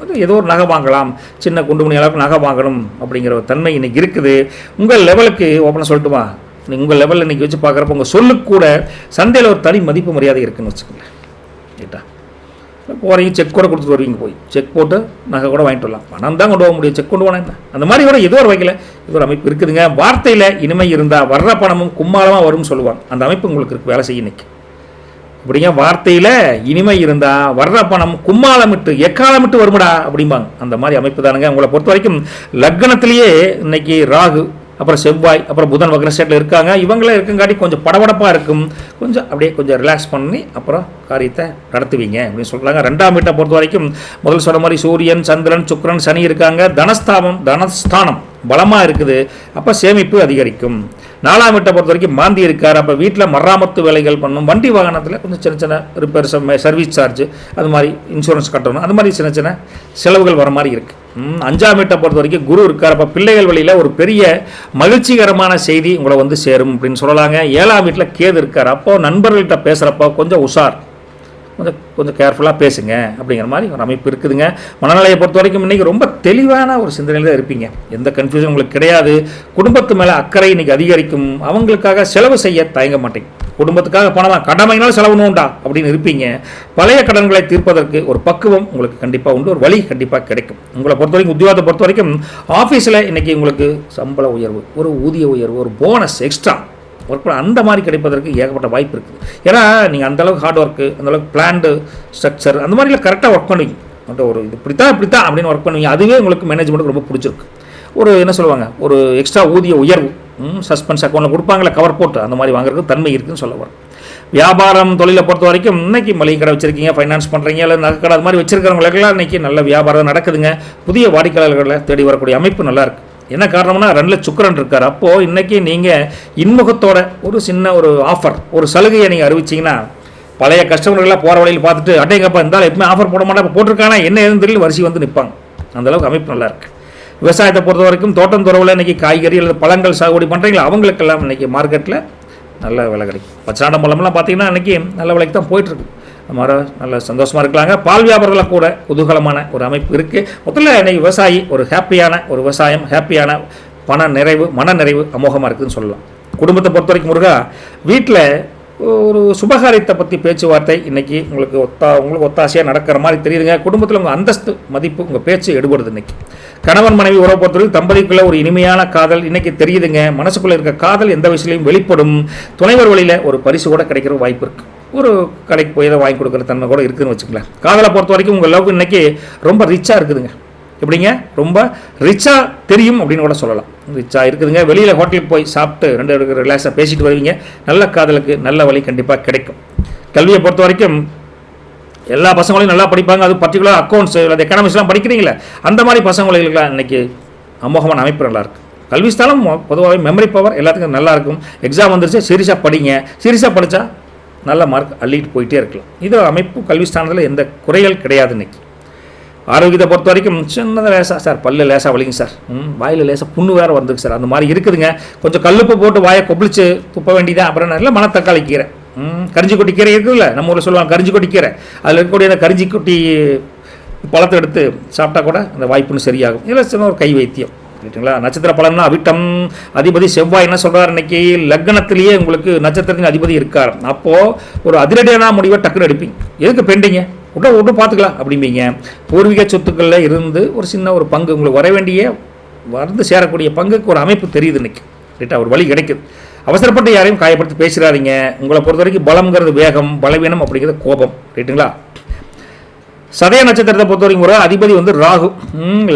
ஏதோ ஒரு நகை வாங்கலாம், சின்ன குண்டு மணி அளவுக்கு நகை வாங்கணும் அப்படிங்கிற ஒரு தன்மை இன்னைக்கு இருக்குது. உங்கள் லெவலுக்கு ஓப்பனாக சொல்லட்டுமா, உங்கள் லெவலில் இன்றைக்கி வச்சு பார்க்குறப்ப உங்கள் சொல்லுக்கு கூட சந்தையில் ஒரு தனி மதிப்பு மரியாதை இருக்குதுன்னு வச்சுக்கோங்களேன். ரைட்டா? போகிறீங்க, செக் கூட கொடுத்துட்டு வருவீங்க, போய் செக் போட்டு நகை கூட வாங்கிட்டு வரலாம். பணம் தான் கொண்டு போக முடியும், செக் கொண்டு போனால் அந்த மாதிரி கூட ஏதோ ஒரு வகையில் இது ஒரு அமைப்பு இருக்குதுங்க. வார்த்தையில் இனிமை இருந்தால் வர்ற பணமும் கும்மாளமாக வரும்னு சொல்லுவாங்க. அந்த அமைப்பு உங்களுக்கு இருக்கு. வேலை செய்ய இன்னைக்கு அப்படிங்க. வார்த்தையில் இனிமை இருந்தால் வர்ற பணம் கும்மாளமிட்டு எக்காலமிட்டு வருமடா அப்படிம்பாங்க. அந்த மாதிரி அமைப்பு தானுங்க. உங்களை பொறுத்த வரைக்கும் லக்னத்திலேயே இன்னைக்கு ராகு, அப்புறம் செவ்வாய், அப்புறம் புதன் வக்ர ஸ்டேட்டில் இருக்காங்க. இவங்களே இருக்குங்காட்டி கொஞ்சம் படபடப்பாக இருக்கும். கொஞ்சம் அப்படியே கொஞ்சம் ரிலாக்ஸ் பண்ணி அப்புறம் காரியத்தை நடத்துவீங்க அப்படின்னு சொல்கிறாங்க. 2ஆம் வீட்டை பொறுத்த வரைக்கும் முதல் சொன்ன மாதிரி சூரியன், சந்திரன், சுக்கிரன், சனி இருக்காங்க. தனஸ்தானம் பலமாக இருக்குது. அப்போ சேமிப்பு அதிகரிக்கும். 4ஆம் வீட்டை பொறுத்த வரைக்கும் மாந்தி இருக்கார். அப்போ வீட்டில் மராமத்து வேலைகள் பண்ணும். வண்டி வாகனத்தில் கொஞ்சம் சின்ன சின்ன ரிப்பேர், சர்வீஸ் சார்ஜ், அது மாதிரி இன்சூரன்ஸ் கட்டணும், அது மாதிரி சின்ன சின்ன செலவுகள் வர மாதிரி இருக்குது. 5ஆம் வீட்டை பொறுத்த வரைக்கும் குரு இருக்கார். அப்போ பிள்ளைகள் வழியில் ஒரு பெரிய மகிழ்ச்சிகரமான செய்தி உங்களை சேரும் அப்படின்னு சொல்லலாங்க. 7ஆம் வீட்டில் கேது இருக்கார். அப்போது நண்பர்கள்ட்ட பேசுகிறப்போ கொஞ்சம் உஷார், கொஞ்சம் கேர்ஃபுல்லாக பேசுங்க அப்படிங்கிற மாதிரி ஒரு அமைப்பு இருக்குதுங்க. மனநிலையை பொறுத்த வரைக்கும் இன்றைக்கி ரொம்ப தெளிவான ஒரு சிந்தனையில் தான் இருப்பீங்க. எந்த கன்ஃபியூஷன் உங்களுக்கு கிடையாது. குடும்பத்து மேலே அக்கறை இன்றைக்கி அதிகரிக்கும். அவங்களுக்காக செலவு செய்ய தயங்க மாட்டேங்க. குடும்பத்துக்காக பணமாக கடமைனாலும் செலவுணுண்டா அப்படின்னு இருப்பீங்க. பழைய கடன்களை தீர்ப்பதற்கு ஒரு பக்குவம் உங்களுக்கு கண்டிப்பாக உண்டு. ஒரு வழி கண்டிப்பாக கிடைக்கும். உங்களை பொறுத்த வரைக்கும், உத்தியோகத்தை பொறுத்த வரைக்கும் ஆஃபீஸில் இன்றைக்கி உங்களுக்கு சம்பள உயர்வு, ஒரு ஊதிய உயர்வு, ஒரு போனஸ் எக்ஸ்ட்ரா ஒர்க் அந்த மாதிரி கிடைப்பதற்கு ஏகப்பட்ட வாய்ப்பு இருக்குது. ஏன்னா நீங்கள் அந்தளவுக்கு ஹார்ட் ஒர்க்கு, அந்தளவுக்கு பிளான்டு ஸ்ட்ரக்சர் அந்த மாதிரிலாம் கரெக்டாக ஒர்க் பண்ணுவீங்க. ஒரு இது இப்படித்தான் அப்படின்னு ஒர்க் பண்ணுவீங்க. அதுவே உங்களுக்கு மேனேஜ்மெண்ட்டுக்கு ரொம்ப பிடிச்சிருக்கு. ஒரு என்ன சொல்லுவாங்க, ஒரு எக்ஸ்ட்ரா ஊதிய உயர்வு, சஸ்பென்ஸ் அக்கௌண்ட்டில் கொடுப்பாங்களே கவர் போட்டு, அந்த மாதிரி வாங்குறதுக்கு தன்மை இருக்குதுன்னு சொல்ல வரும். வியாபாரம் தொழிலை பொறுத்த வரைக்கும் இன்றைக்கி மளிகை கடை வச்சுருக்கீங்க, ஃபைனான்ஸ் பண்ணுறீங்க, இல்லை நகைக்கடை அது மாதிரி வச்சுருக்கிறவங்களுக்கெல்லாம் இன்றைக்கி நல்ல வியாபாரம் நடக்குதுங்க. புதிய வாடிக்கையாளர்களை தேடி வரக்கூடிய அமைப்பு நல்லாயிருக்கு. என்ன காரணம்னா 2 சுக்கிரன் இருக்கார். அப்போது இன்றைக்கி நீங்கள் இன்முகத்தோட ஒரு சின்ன ஒரு ஆஃபர், ஒரு சலுகையை நீங்கள் அறிவிச்சிங்கன்னா பழைய கஸ்டமர்கள்லாம் போகிற வழியில் பார்த்துட்டு அட்டைங்கப்பா இருந்தாலும் எப்பவுமே ஆஃபர் போட மாட்டா, இப்போ போட்டிருக்கானா என்ன ஏதுன்னு தெரியல, வரிசை வந்து நிற்பாங்க. அந்தளவுக்கு அமைப்பு நல்லாயிருக்கு. விவசாயத்தை பொறுத்த வரைக்கும் தோட்டம் துறவில் இன்றைக்கி காய்கறி அல்லது பழங்கள் சாகுபடி பண்ணுறீங்களா அவங்களுக்கெல்லாம் இன்றைக்கி மார்க்கெட்டில் நல்ல விலை கிடைக்கும். பச்சனாடம் பழமெல்லாம் பார்த்தீங்கன்னா இன்றைக்கி நல்ல விலைக்கு தான் போயிட்டுருக்கு. அது மாதிரி நல்ல சந்தோஷமாக இருக்கலாங்க. பால் வியாபாரத்தில் கூட குதூகலமான ஒரு அமைப்பு இருக்குது. முதல்ல இன்றைக்கி விவசாயி ஒரு ஹாப்பியான ஒரு விவசாயம், ஹாப்பியான பண நிறைவு, மன நிறைவு அமோகமாக இருக்குதுன்னு சொல்லலாம். குடும்பத்தை பொறுத்த வரைக்கும் முருகா வீட்டில் ஒரு சுபகாரியத்தை பற்றி பேச்சுவார்த்தை இன்றைக்கி உங்களுக்கு ஒத்தாசையாக நடக்கிற மாதிரி தெரியுதுங்க. குடும்பத்தில் உங்கள் அந்தஸ்து மதிப்பு உங்கள் பேச்சு எடுபடுது. இன்றைக்கி கணவன் மனைவி உறவு பொறுத்தவரைக்கும் தம்பதிக்குள்ளே ஒரு இனிமையான காதல் இன்றைக்கி தெரியுதுங்க. மனசுக்குள்ளே இருக்க காதல் எந்த விஷயத்தையும் வெளிப்படும். துணைவர் வழியில் ஒரு பரிசு கூட கிடைக்கிற வாய்ப்பு இருக்குது. ஒரு கடைக்கு போய் தான் வாங்கி கொடுக்குற தன்மை கூட இருக்குதுன்னு வச்சுக்கலாம். காதலை பொறுத்த வரைக்கும் உங்கள் லவ் இன்றைக்கி ரொம்ப ரிச்சாக இருக்குதுங்க. எப்படிங்க, ரொம்ப ரிச்சாக தெரியும் அப்படின்னு கூட சொல்லலாம். ரிச்சாக இருக்குதுங்க. வெளியில் ஹோட்டலுக்கு போய் சாப்பிட்டு 2 ரிலாக்ஸாக பேசிட்டு வருவீங்க. நல்ல காதலுக்கு நல்ல வழி கண்டிப்பாக கிடைக்கும். கல்வியை பொறுத்த வரைக்கும் எல்லா பசங்களையும் நல்லா படிப்பாங்க. அது பர்டிகுலர் அக்கௌண்ட்ஸ் அல்லது எக்கனாமிக்ஸ்லாம் படிக்கிறீங்களே அந்த மாதிரி பசங்களுக்கெல்லாம் இன்றைக்கி அமோகமான அமைப்பு நல்லாயிருக்கு. கல்விஸ்தானம் பொதுவாகவே மெமரி பவர் எல்லாத்துக்கும் நல்லாயிருக்கும். எக்ஸாம் வந்துருச்சு, சீரியஸாக படிங்க. சீரியஸாக படித்தா நல்ல மார்க் அள்ளிட்டு போயிட்டே இருக்கலாம். இது அமைப்பு கல்விஸ்தானத்தில் எந்த குறைகள் கிடையாது. இன்றைக்கி ஆரோக்கியத்தை பொறுத்த வரைக்கும் சின்னதாக லேசாக சார் பல்லு லேசாக வலிங்க சார், வாயில் லேசாக புண்ணு வேறு வந்துருக்கு சார், அந்த மாதிரி இருக்குதுங்க. கொஞ்சம் கல்லுப்பு போட்டு வாயை கொப்பளிச்சு துப்ப வேண்டியதான். அப்புறம் நல்ல மணத்தக்காளி கீரை, கரிஞ்சி கொட்டி கீரை இருக்குதுல்ல, நம்ம ஊரில் சொல்லுவாங்க கரிஞ்சி கொட்டி கீரை. அதில் இருக்கக்கூடிய அந்த கரிஞ்சி கொட்டி பழத்தை எடுத்து சாப்பிட்டா கூட அந்த வாய்ப்புன்னு சரியாகும். இதில் சின்ன ஒரு கை வைத்தியம் ரைட்டுங்களா. நட்சத்திர பலன்னா அவிட்டம் அதிபதி செவ்வாய் என்ன சொல்கிறார், இன்னைக்கு லக்னத்திலேயே உங்களுக்கு நட்சத்திரத்தின் அதிபதி இருக்கார். அப்போது ஒரு அதிரடியான முடிவை டக்குன்னு எடுப்பீங்க. எதுக்கு பெண்டிங்க, விட்டு பார்த்துக்கலாம் அப்படிம்பீங்க. பூர்வீக சொத்துக்களில் இருந்து ஒரு சின்ன ஒரு பங்கு உங்களுக்கு வர வேண்டிய வந்து சேரக்கூடிய பங்குக்கு ஒரு அமைப்பு தெரியுது இன்னைக்கு ரைட்டா, ஒரு வழி கிடைக்குது. அவசரப்பட்டு யாரையும் காயப்படுத்தி பேசுகிறாதீங்க. உங்களை பொறுத்த வரைக்கும் பலம்ங்கிறது வேகம், பலவீனம் அப்படிங்கிறது கோபம் ரைட்டுங்களா. சதய நட்சத்திரத்தை பொறுத்த வரைக்கும் ஒரு அதிபதி வந்து ராகு,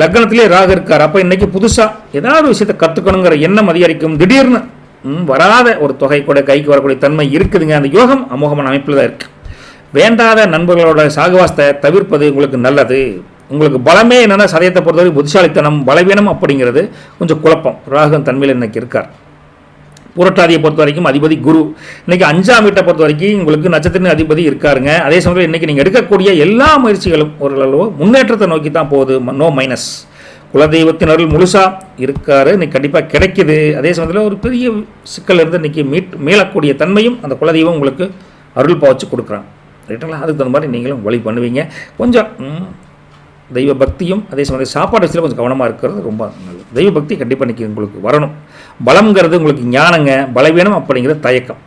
லக்னத்திலே ராகு இருக்கார். அப்போ இன்னைக்கு புதுசாக ஏதாவது விஷயத்தை கற்றுக்கணுங்கிற எண்ணம் அதிகரிக்கும். திடீர்னு வராத ஒரு தொகை கூட கைக்கு வரக்கூடிய தன்மை இருக்குதுங்க. அந்த யோகம் அமோகமான அமைப்பில் தான் இருக்குது. வேண்டாத நண்பர்களோட சாகவாசத்தை தவிர்ப்பது உங்களுக்கு நல்லது. உங்களுக்கு பலமே என்னென்னா சதயத்தை பொறுத்தவரைக்கும் புத்திசாலித்தனம், பலவீனம் அப்படிங்கிறது கொஞ்சம் குழப்பம். ராகு தன்மையில் இன்னைக்கு இருக்கார். புரட்டாதியை பொறுத்த வரைக்கும் அதிபதி குரு. இன்றைக்கி 5ஆம் வீட்டை பொறுத்த வரைக்கும் உங்களுக்கு நட்சத்திர அதிபதி இருக்காருங்க. அதே சமயத்தில் இன்றைக்கி நீங்கள் எடுக்கக்கூடிய எல்லா முயற்சிகளும் ஓரளவு முன்னேற்றத்தை நோக்கி தான் போகுது, நோ மைனஸ். குலதெய்வத்தின் அருள் முழுசாக இருக்காரு, இன்றைக்கி கண்டிப்பாக கிடைக்குது. அதே சமயத்தில் ஒரு பெரிய சிக்கல் இருந்து இன்றைக்கி மீளக்கூடிய தன்மையும் அந்த குலதெய்வம் உங்களுக்கு அருள் பாவச்சு கொடுக்குறாங்க ரைட்டுங்களா. அதுக்கு தகுந்த மாதிரி நீங்களும் வழி பண்ணுவீங்க. கொஞ்சம் தெய்வ பக்தியும் அதே சமயத்தில் சாப்பாடு விஷயத்தில் கொஞ்சம் கவனமாக இருக்கிறது ரொம்ப நல்லது. தெய்வ பக்தி கண்டிப்பாக இன்றைக்கி உங்களுக்கு வரணும். பலம்ங்கிறது உங்களுக்கு ஞானங்க, பலவீனம் அப்படிங்கிறது தயக்கம்.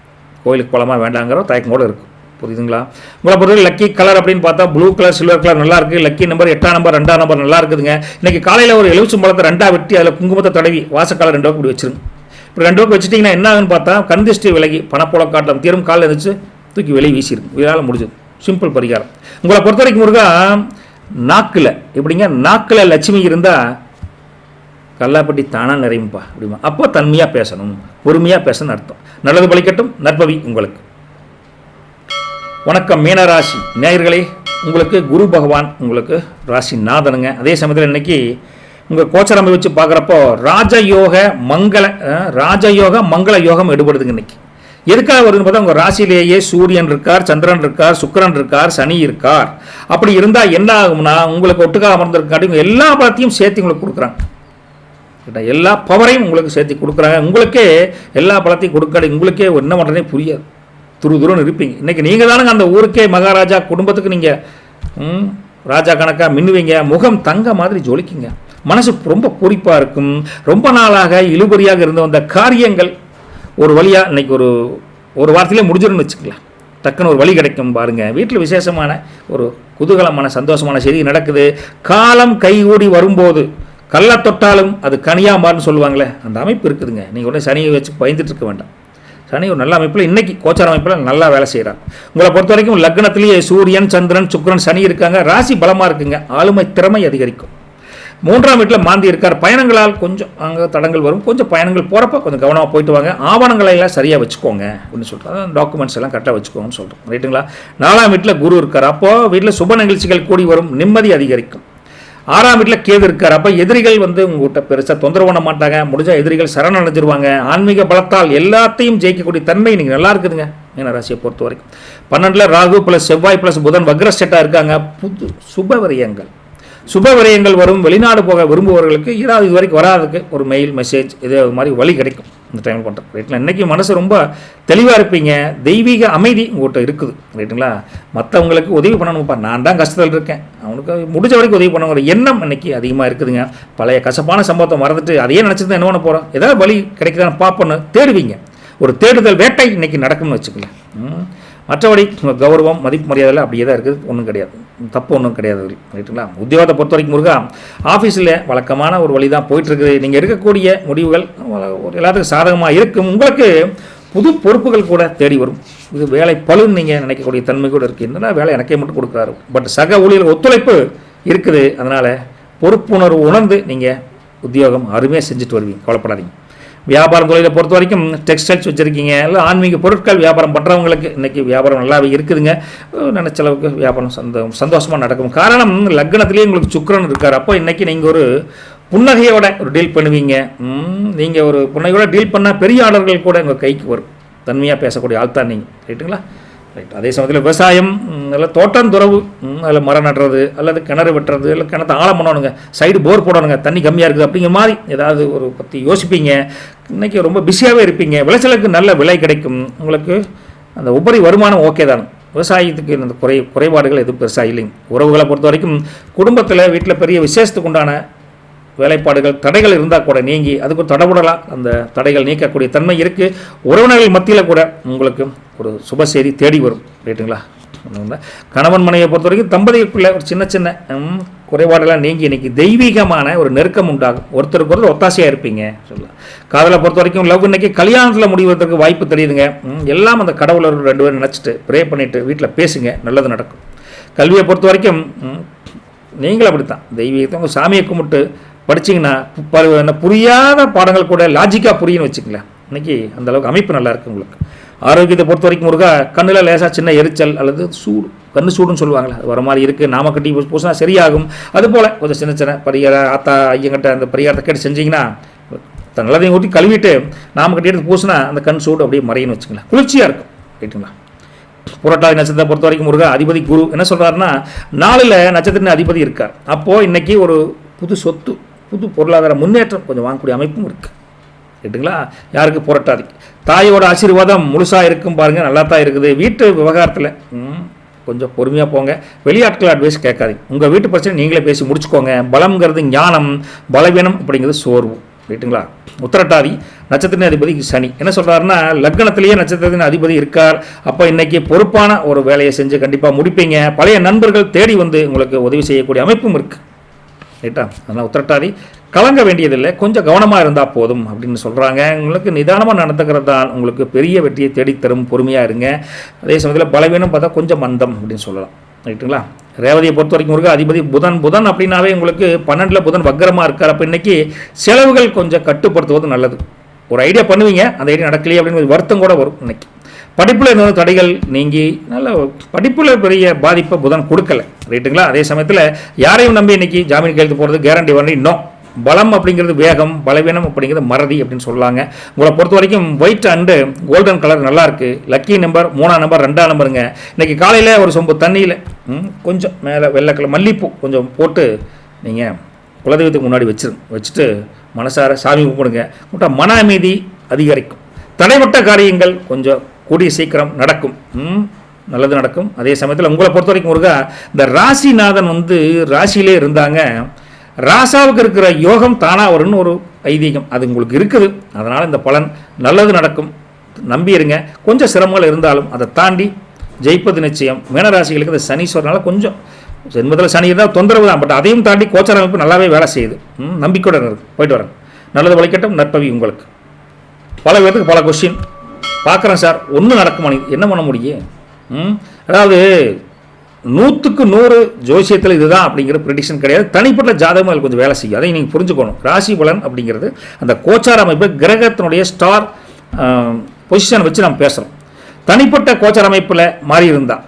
கோயிலுக்கு பலமாக வேண்டாங்கிற தயக்கம் கூட இருக்கும், புரியுதுங்களா. உங்களை பொறுத்தவரை லக்கி கலர் அப்படின்னு பார்த்தா ப்ளூ கலர், சில்வர் கலர் நல்லா இருக்குது. லக்கி நம்பர் 8ஆம் நம்பர், 2ஆம் நம்பர் நல்லா இருக்குதுங்க. இன்றைக்கி காலையில் ஒரு எலுமிச்சம்பழத்தை 2ஆக வெட்டி அதில் குங்குமத்தை தடவி வாசக்கால 2 இப்படி வச்சிருங்க. இப்போ 2 வச்சுட்டிங்கன்னா என்ன ஆகுன்னு பார்த்தா கந்திஷ்டி விலகி பணப்புழக்காட்டம் தீரும். காலில் இருந்துச்சு தூக்கி வெளியே வீசிடும். இதனால் முடிஞ்சது. சிம்பிள் பரிகாரம். உங்களை பொறுத்த வரைக்கும் முருகா நாக்கில் எப்படிங்க, நாக்கில் லட்சுமி இருந்தால் கல்லாப்பட்டி தானாக நிறையும்பா அப்படிமா. அப்போ தன்மையாக பேசணும், பொறுமையாக பேசணும்னு அர்த்தம். நல்லது பலிக்கட்டும். நற்பவி உங்களுக்கு. வணக்கம் மீனராசி நேயர்களே. உங்களுக்கு குரு பகவான் உங்களுக்கு ராசி நாதனுங்க. அதே சமயத்தில் இன்றைக்கி உங்கள் கோச்சரம்பை வச்சு பார்க்குறப்போ ராஜயோக மங்கள யோகம் எடுபடுதுங்க. இன்றைக்கி எதுக்காக வருதுன்னு பார்த்தா உங்கள் ராசியிலேயே சூரியன் இருக்கார், சந்திரன் இருக்கார், சுக்கிரன் இருக்கார், சனி இருக்கார். அப்படி இருந்தால் என்ன ஆகும்னா உங்களுக்கு ஒட்டுக்காக அமர்ந்திருக்காட்டி எல்லா பலத்தையும் சேர்த்து உங்களுக்கு கொடுக்குறாங்க. எல்லா பவரையும் உங்களுக்கு சேர்த்து கொடுக்குறாங்க. உங்களுக்கே எல்லா பலத்தையும் கொடுக்காது. உங்களுக்கே என்ன பண்ணுறதே புரியாது, துருன்னு இருப்பீங்க. இன்றைக்கி நீங்கள் தானுங்க அந்த ஊருக்கே மகாராஜா. குடும்பத்துக்கு நீங்கள் ராஜா கணக்காக மின்னுவீங்க. முகம் தங்க மாதிரி ஜொலிக்குங்க. மனசு ரொம்ப பூரிப்பாக இருக்கும். ரொம்ப நாளாக இழுபறியாக இருந்த அந்த காரியங்கள் ஒரு வழியாக இன்றைக்கி ஒரு வாரத்திலே முடிஞ்சிடும்னு வச்சுக்கலாம். டக்குன்னு ஒரு வழி கிடைக்கும் பாருங்கள். வீட்டில் விசேஷமான ஒரு குதூகலமான சந்தோஷமான செய்தி நடக்குது. காலம் கைகூடி வரும்போது கள்ள தொட்டாலும் அது கனியாக மாறுன்னு சொல்லுவாங்களே, அந்த அமைப்பு இருக்குதுங்க. நீங்கள் உடனே சனியை வச்சு பயந்துட்டு இருக்க வேண்டாம். சனி ஒரு நல்ல அமைப்பில் இன்றைக்கி கோச்சார அமைப்பில் நல்லா வேலை செய்கிறாங்க. உங்களை பொறுத்த வரைக்கும் லக்னத்திலேயே சூரியன், சந்திரன், சுக்கிரன், சனி இருக்காங்க. ராசி பலமாக இருக்குங்க. ஆளுமை திறமை அதிகரிக்கும். 3ஆம் வீட்டில் மாந்தி இருக்கார். பயணங்களால் கொஞ்சம் அங்கே தடங்கள் வரும். கொஞ்சம் பயணங்கள் போகிறப்ப கொஞ்சம் கவனமாக போயிட்டு வாங்க. ஆவணங்களை எல்லாம் சரியாக வச்சுக்கோங்க அப்படின்னு சொல்கிறோம். அதான் டாக்குமெண்ட்ஸ் எல்லாம் கரெக்டாக வச்சுக்கோங்கன்னு சொல்கிறோம். ரைட்டுங்களா? 4ஆம் வீட்டில் குரு இருக்கார். அப்போது வீட்டில் சுப நிகழ்ச்சிகள் கூடி வரும். நிம்மதி அதிகரிக்கும். 6ஆம் வீட்டில் கேது இருக்கார். அப்போ எதிரிகள் உங்கள்கிட்ட பெருசாக தொந்தரவு பண்ண மாட்டாங்க. முடிஞ்சால் எதிரிகள் சரணடைஞ்சிருவாங்க. ஆன்மீக பலத்தால் எல்லாத்தையும் ஜெயிக்கக்கூடிய தன்மை நீங்கள் நல்லா இருக்குதுங்க மீன ராசியை பொறுத்த வரைக்கும். 12ல் ராகு ப்ளஸ் செவ்வாய் ப்ளஸ் புதன் வக்ரஸ்டேட்டாக இருக்காங்க. புது சுப விரயங்கள் வரும். வெளிநாடு போக விரும்புபவர்களுக்கு ஏதாவது இது வரைக்கும் வராதுக்கு ஒரு மெயில் மெசேஜ் இது மாதிரி வழி கிடைக்கும் இந்த டைமில் பண்ணுறேன். ரைட்டுங்களா? இன்றைக்கி மனசு ரொம்ப தெளிவாக இருப்பீங்க. தெய்வீக அமைதி உங்கள்கிட்ட இருக்குது. ரைட்டுங்களா? மற்றவங்களுக்கு உதவி பண்ணணும்ப்பா, நான் தான் கஷ்டத்தில் இருக்கேன், அவனுக்கு முடிஞ்ச வரைக்கும் உதவி பண்ணுங்கிற எண்ணம் இன்றைக்கி அதிகமாக இருக்குதுங்க. பழைய கசப்பான சம்பவத்தை மறந்துட்டு அதையே நினச்சிட்டு என்ன பண்ண போகிறோம், ஏதாவது வழி கிடைக்குதான்னு பார்ப்போன்னு தேடுவீங்க. ஒரு தேடுதல் வேட்டை இன்றைக்கி நடக்கும்னு வச்சுக்கலாம். மற்றபடி கௌரவம் மதிப்பு மரியாதையில் அப்படியே தான் இருக்குது. ஒன்றும் கிடையாது, தப்பு ஒன்றும் கிடையாது. ரைட்டுங்களா? உத்தியோகத்தை பொறுத்த வரைக்கும் முருகா ஆஃபீஸில் வழக்கமான ஒரு வழி தான் போயிட்டுருக்குது. நீங்கள் இருக்கக்கூடிய முடிவுகள் எல்லாத்துக்கும் சாதகமாக இருக்கும். உங்களுக்கு புது பொறுப்புகள் கூட தேடி வரும். இது வேலை பழுன்னு நீங்கள் நினைக்கக்கூடிய தன்மை கூட இருக்குது. என்னன்னா வேலை எனக்கே மட்டும் கொடுக்குறாரு, பட் சக ஊழியர் ஒத்துழைப்பு இருக்குது. அதனால் பொறுப்புணர்வு உணர்ந்து நீங்கள் உத்தியோகம் அருமையாக செஞ்சுட்டு வருவீங்க. கவலைப்படாதீங்க. வியாபாரம் தொழிலை பொறுத்த வரைக்கும் டெக்ஸ்டைல்ஸ் வச்சுருக்கீங்க, இல்லை ஆன்மீக பொருட்கள் வியாபாரம் பண்ணுறவங்களுக்கு இன்றைக்கி வியாபாரம் நல்லாவே இருக்குதுங்க. நினச்ச அளவுக்கு வியாபாரம் சந்தோஷமாக நடக்கும். காரணம் லக்னத்திலேயே உங்களுக்கு சுக்கிரன் இருக்கார். அப்போ இன்றைக்கி நீங்கள் ஒரு புன்னகையோட ஒரு டீல் பண்ணுவீங்க. நீங்கள் ஒரு புன்னகையோட டீல் பண்ணால் பெரிய ஆர்டர்கள் கூட உங்கள் கைக்கு வரும். தன்மையாக பேசக்கூடிய ஆள் தான் நீங்கள். ரைட்டுங்களா? ரைட். அதே சமயத்தில் விவசாயம், இல்லை தோட்டம் துறவு, அதில் மரம் நடுறது அல்லது கிணறு வெட்டுறது, இல்லை கிணத்தை ஆழம் பண்ணணுங்க, சைடு போர் போடணுங்க, தண்ணி கம்மியாக இருக்குது அப்படிங்கிற மாதிரி ஏதாவது ஒரு பற்றி யோசிப்பீங்க. இன்றைக்கி ரொம்ப பிஸியாகவே இருப்பீங்க. விளைச்சலுக்கு நல்ல விலை கிடைக்கும். உங்களுக்கு அந்த உபரி வருமானம் ஓகே தான். விவசாயத்துக்கு இந்த குறைபாடுகள் எதுவும் பெருசாக இல்லைங்க. உறவுகளை பொறுத்த வரைக்கும் குடும்பத்தில் வீட்டில் பெரிய விசேஷத்துக்கு உண்டான வேலைப்பாடுகள் தடைகள் இருந்தால் கூட நீங்கி அதுக்கு தடபடலாம். அந்த தடைகள் நீக்கக்கூடிய தன்மை இருக்குது. உறவினர்கள் மத்தியில் கூட உங்களுக்கு ஒரு சுப செய்தி தேடி வரும். ரைட்டுங்களா? கணவன் மனைவியை பொறுத்த வரைக்கும் தம்பதிக்குள்ளே ஒரு சின்ன சின்ன குறைபாடெல்லாம் நீங்கி இன்றைக்கி தெய்வீகமான ஒரு நெருக்கம் உண்டாகும். ஒருத்தருக்கு ஒருத்தர் ஒத்தாசையாக இருப்பீங்க சொல்லலாம். காதலை பொறுத்த வரைக்கும் லவ் இன்றைக்கி கல்யாணத்தில் முடிவதற்கு வாய்ப்பு தெரியுதுங்க. எல்லாம் அந்த கடவுளர் 2 பேரும் நினச்சிட்டு ப்ரே பண்ணிவிட்டு வீட்டில் பேசுங்க, நல்லது நடக்கும். கல்வியை பொறுத்த வரைக்கும் நீங்களும் அப்படித்தான். தெய்வீகத்தை உங்கள் சாமியை கும்பிட்டு படிச்சிங்கன்னா புரியாத பாடங்கள் கூட லாஜிக்காக புரியுன்னு வச்சுக்கலாம். இன்றைக்கி அந்தளவுக்கு அமைப்பு நல்லாயிருக்கு உங்களுக்கு. ஆரோக்கியத்தை பொறுத்த வரைக்கும் முருகா கண்ணில் லேசாக சின்ன எரிச்சல் அல்லது சூடு, கண்ணு சூடுன்னு சொல்லுவாங்களே, அது வர மாதிரி இருக்குது. நாமக்கட்டி பூசினா சரியாகும். அதுபோல் கொஞ்சம் சின்ன சின்ன பரிகாரம் ஆத்தா ஐயங்கிட்ட அந்த பரிகாரத்தை கேட்டு செஞ்சிங்கன்னா நல்லதையும் ஊற்றி கழுவிட்டு நாமக்கட்டி எடுத்து பூசினா அந்த கண் சூடு அப்படியே மறையின்னு வச்சுக்கலாம். குளிர்ச்சியாக இருக்கும். ரைட்டுங்களா? புரட்டாதி நட்சத்திரத்தை பொறுத்த வரைக்கும் முருகா அதிபதி குரு என்ன சொல்கிறாருன்னா 4ல் நட்சத்திரத்தின் அதிபதி இருக்கார். அப்போது இன்றைக்கி ஒரு புது சொத்து, புது பொருளாதார முன்னேற்றம் கொஞ்சம் வாங்கக்கூடிய அமைப்பும் இருக்குது. ரைட்டுங்களா? யாருக்கு? புரட்டாதி. தாயோட ஆசீர்வாதம் முழுசாக இருக்கும் பாருங்கள், நல்லா தான் இருக்குது. வீட்டு விவகாரத்தில் கொஞ்சம் பொறுமையாக போங்க. வெளியாட்கள் அட்வைஸ் கேட்காதீங்க. உங்கள் வீட்டு பிரச்சனை நீங்களே பேசி முடிச்சுக்கோங்க. பலம்ங்கிறது ஞானம், பலவீனம் அப்படிங்கிறது சோர்வு. ரைட்டுங்களா? உத்திரட்டாதி நட்சத்திரத்தின் அதிபதி சனி என்ன சொல்கிறாருன்னா லக்னத்திலேயே நட்சத்திரத்தின் அதிபதி இருக்கார். அப்போ இன்றைக்கி பொறுப்பான ஒரு வேலையை செஞ்சு கண்டிப்பாக முடிப்பீங்க. பழைய நண்பர்கள் தேடி வந்து உங்களுக்கு உதவி செய்யக்கூடிய அமைப்பும் இருக்குது. ரைட்டா? அதனால் உத்திரட்டாதி கலங்க வேண்டியதில்லை, கொஞ்சம் கவனமாக இருந்தால் போதும் அப்படின்னு சொல்கிறாங்க. உங்களுக்கு நிதானமாக நடந்துக்கிறது தான் உங்களுக்கு பெரிய வெற்றியை தேடித்தரும். பொறுமையாக இருங்க. அதே சமயத்தில் பலவீனம் பார்த்தா கொஞ்சம் மந்தம் அப்படின்னு சொல்லலாம். ரைட்டுங்களா? ரேவதியை பொறுத்த வரைக்கும் முருகா அதிபதி புதன் அப்படின்னாவே உங்களுக்கு 12ல் புதன் வக்கரமாக இருக்கார். அப்போ இன்றைக்கி செலவுகள் கொஞ்சம் கட்டுப்படுத்துவது நல்லது. ஒரு ஐடியா பண்ணுவீங்க, அந்த ஐடியா நடக்கலையே அப்படின்னு வருத்தம் கூட வரும். இன்றைக்கி படிப்பில் இருந்த தடைகள் நீங்கி நல்ல படிப்பில் பெரிய பாதிப்பை புதன் கொடுக்கல. ரைட்டுங்களா? அதே சமயத்தில் யாரையும் நம்பி இன்றைக்கி ஜாமீன் கையெழுத்து போகிறது கேரண்டி வரணும். இன்னும் பலம் அப்படிங்கிறது வேகம், பலவீனம் அப்படிங்கிறது மறதி அப்படின்னு சொல்லாங்க. உங்களை பொறுத்த வரைக்கும் ஒயிட் அண்டு கோல்டன் கலர் நல்லாயிருக்கு. லக்கி நம்பர் 3ஆம் நம்பர் 2ஆம் நம்பருங்க. இன்றைக்கி காலையில் ஒரு சொம்பு தண்ணியில் கொஞ்சம் மேலே வெள்ளை கலர் மல்லிப்பூ கொஞ்சம் போட்டு நீங்கள் குலதெய்வத்துக்கு முன்னாடி வச்சுட்டு மனசார சாமி கும்பிடுங்க. கூட்டம் மன அமைதி அதிகரிக்கும். தடைப்பட்ட காரியங்கள் கொஞ்சம் கூடிய சீக்கிரம் நடக்கும். நல்லது நடக்கும். அதே சமயத்தில் உங்களை பொறுத்த வரைக்கும் முருகா இந்த ராசிநாதன் ராசியிலே இருந்தாங்க. ராசாவுக்கு இருக்கிற யோகம் தானாக வரும்னு ஒரு ஐதீகம் அது உங்களுக்கு இருக்குது. அதனால் இந்த பலன் நல்லது நடக்கும். நம்பி இருங்க. கொஞ்சம் சிரமங்கள் இருந்தாலும் அதை தாண்டி ஜெயிப்பது நிச்சயம். மீனராசிகளுக்கு இந்த சனீஸ்வரனால கொஞ்சம் ஜென்மத்தில் சனி இருந்தால் தொந்தரவு தான், பட் அதையும் தாண்டி கோச்சார அமைப்பு நல்லாவே வேலை செய்யுது. நம்பிக்கையுடன் இருக்கு. போயிட்டு வரேன். நல்லது வழிகட்டும். நற்பவி உங்களுக்கு. பல பேருக்கு பல கொஸ்டின் பார்க்குறேன் சார், ஒன்றும் நடக்குமா, என்ன பண்ண முடியும்? அதாவது 100க்கு 100 ஜோசியத்தில் இதுதான் அப்படிங்கிற ப்ரெடிக்ஷன் கிடையாது. தனிப்பட்ட ஜாதகம் அதில் கொஞ்சம் வேலை செய்யும். அதை நீங்கள் புரிஞ்சுக்கணும். ராசி பலன் அப்படிங்கிறது அந்த கோச்சார அமைப்பு கிரகத்தினுடைய ஸ்டார் பொசிஷன் வச்சு நம்ம பேசுகிறோம். தனிப்பட்ட கோச்சார அமைப்பில் மாறி இருந்தால்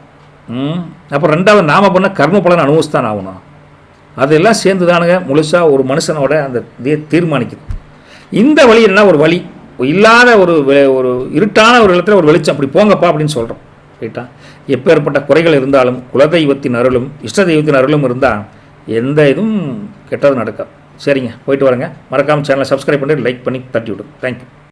அப்புறம் ரெண்டாவது நாம பண்ண கர்ம பலன் அனுபவிச்சுதான் ஆகணும். அதெல்லாம் சேர்ந்து தானுங்க முழுசாக ஒரு மனுஷனோட அந்த இதை தீர்மானிக்குது. இந்த வழி என்ன ஒரு வழி இல்லாத ஒரு இருட்டான ஒரு இடத்துல ஒரு வெளிச்சம் அப்படி போங்கப்பா அப்படின்னு சொல்கிறோம். ரைட்டா? எப்பேற்பட்ட குறைகள் இருந்தாலும் குலதெய்வத்தின் அருளும் இஷ்ட தெய்வத்தின் அருளும் இருந்தால் எந்த இதுவும் கெட்டது நடக்காது. சரிங்க, போயிட்டு வரேங்க. மறக்காமல் சேனலை சப்ஸ்கிரைப் பண்ணி லைக் பண்ணி தட்டி விடுங்க. தேங்க்யூ.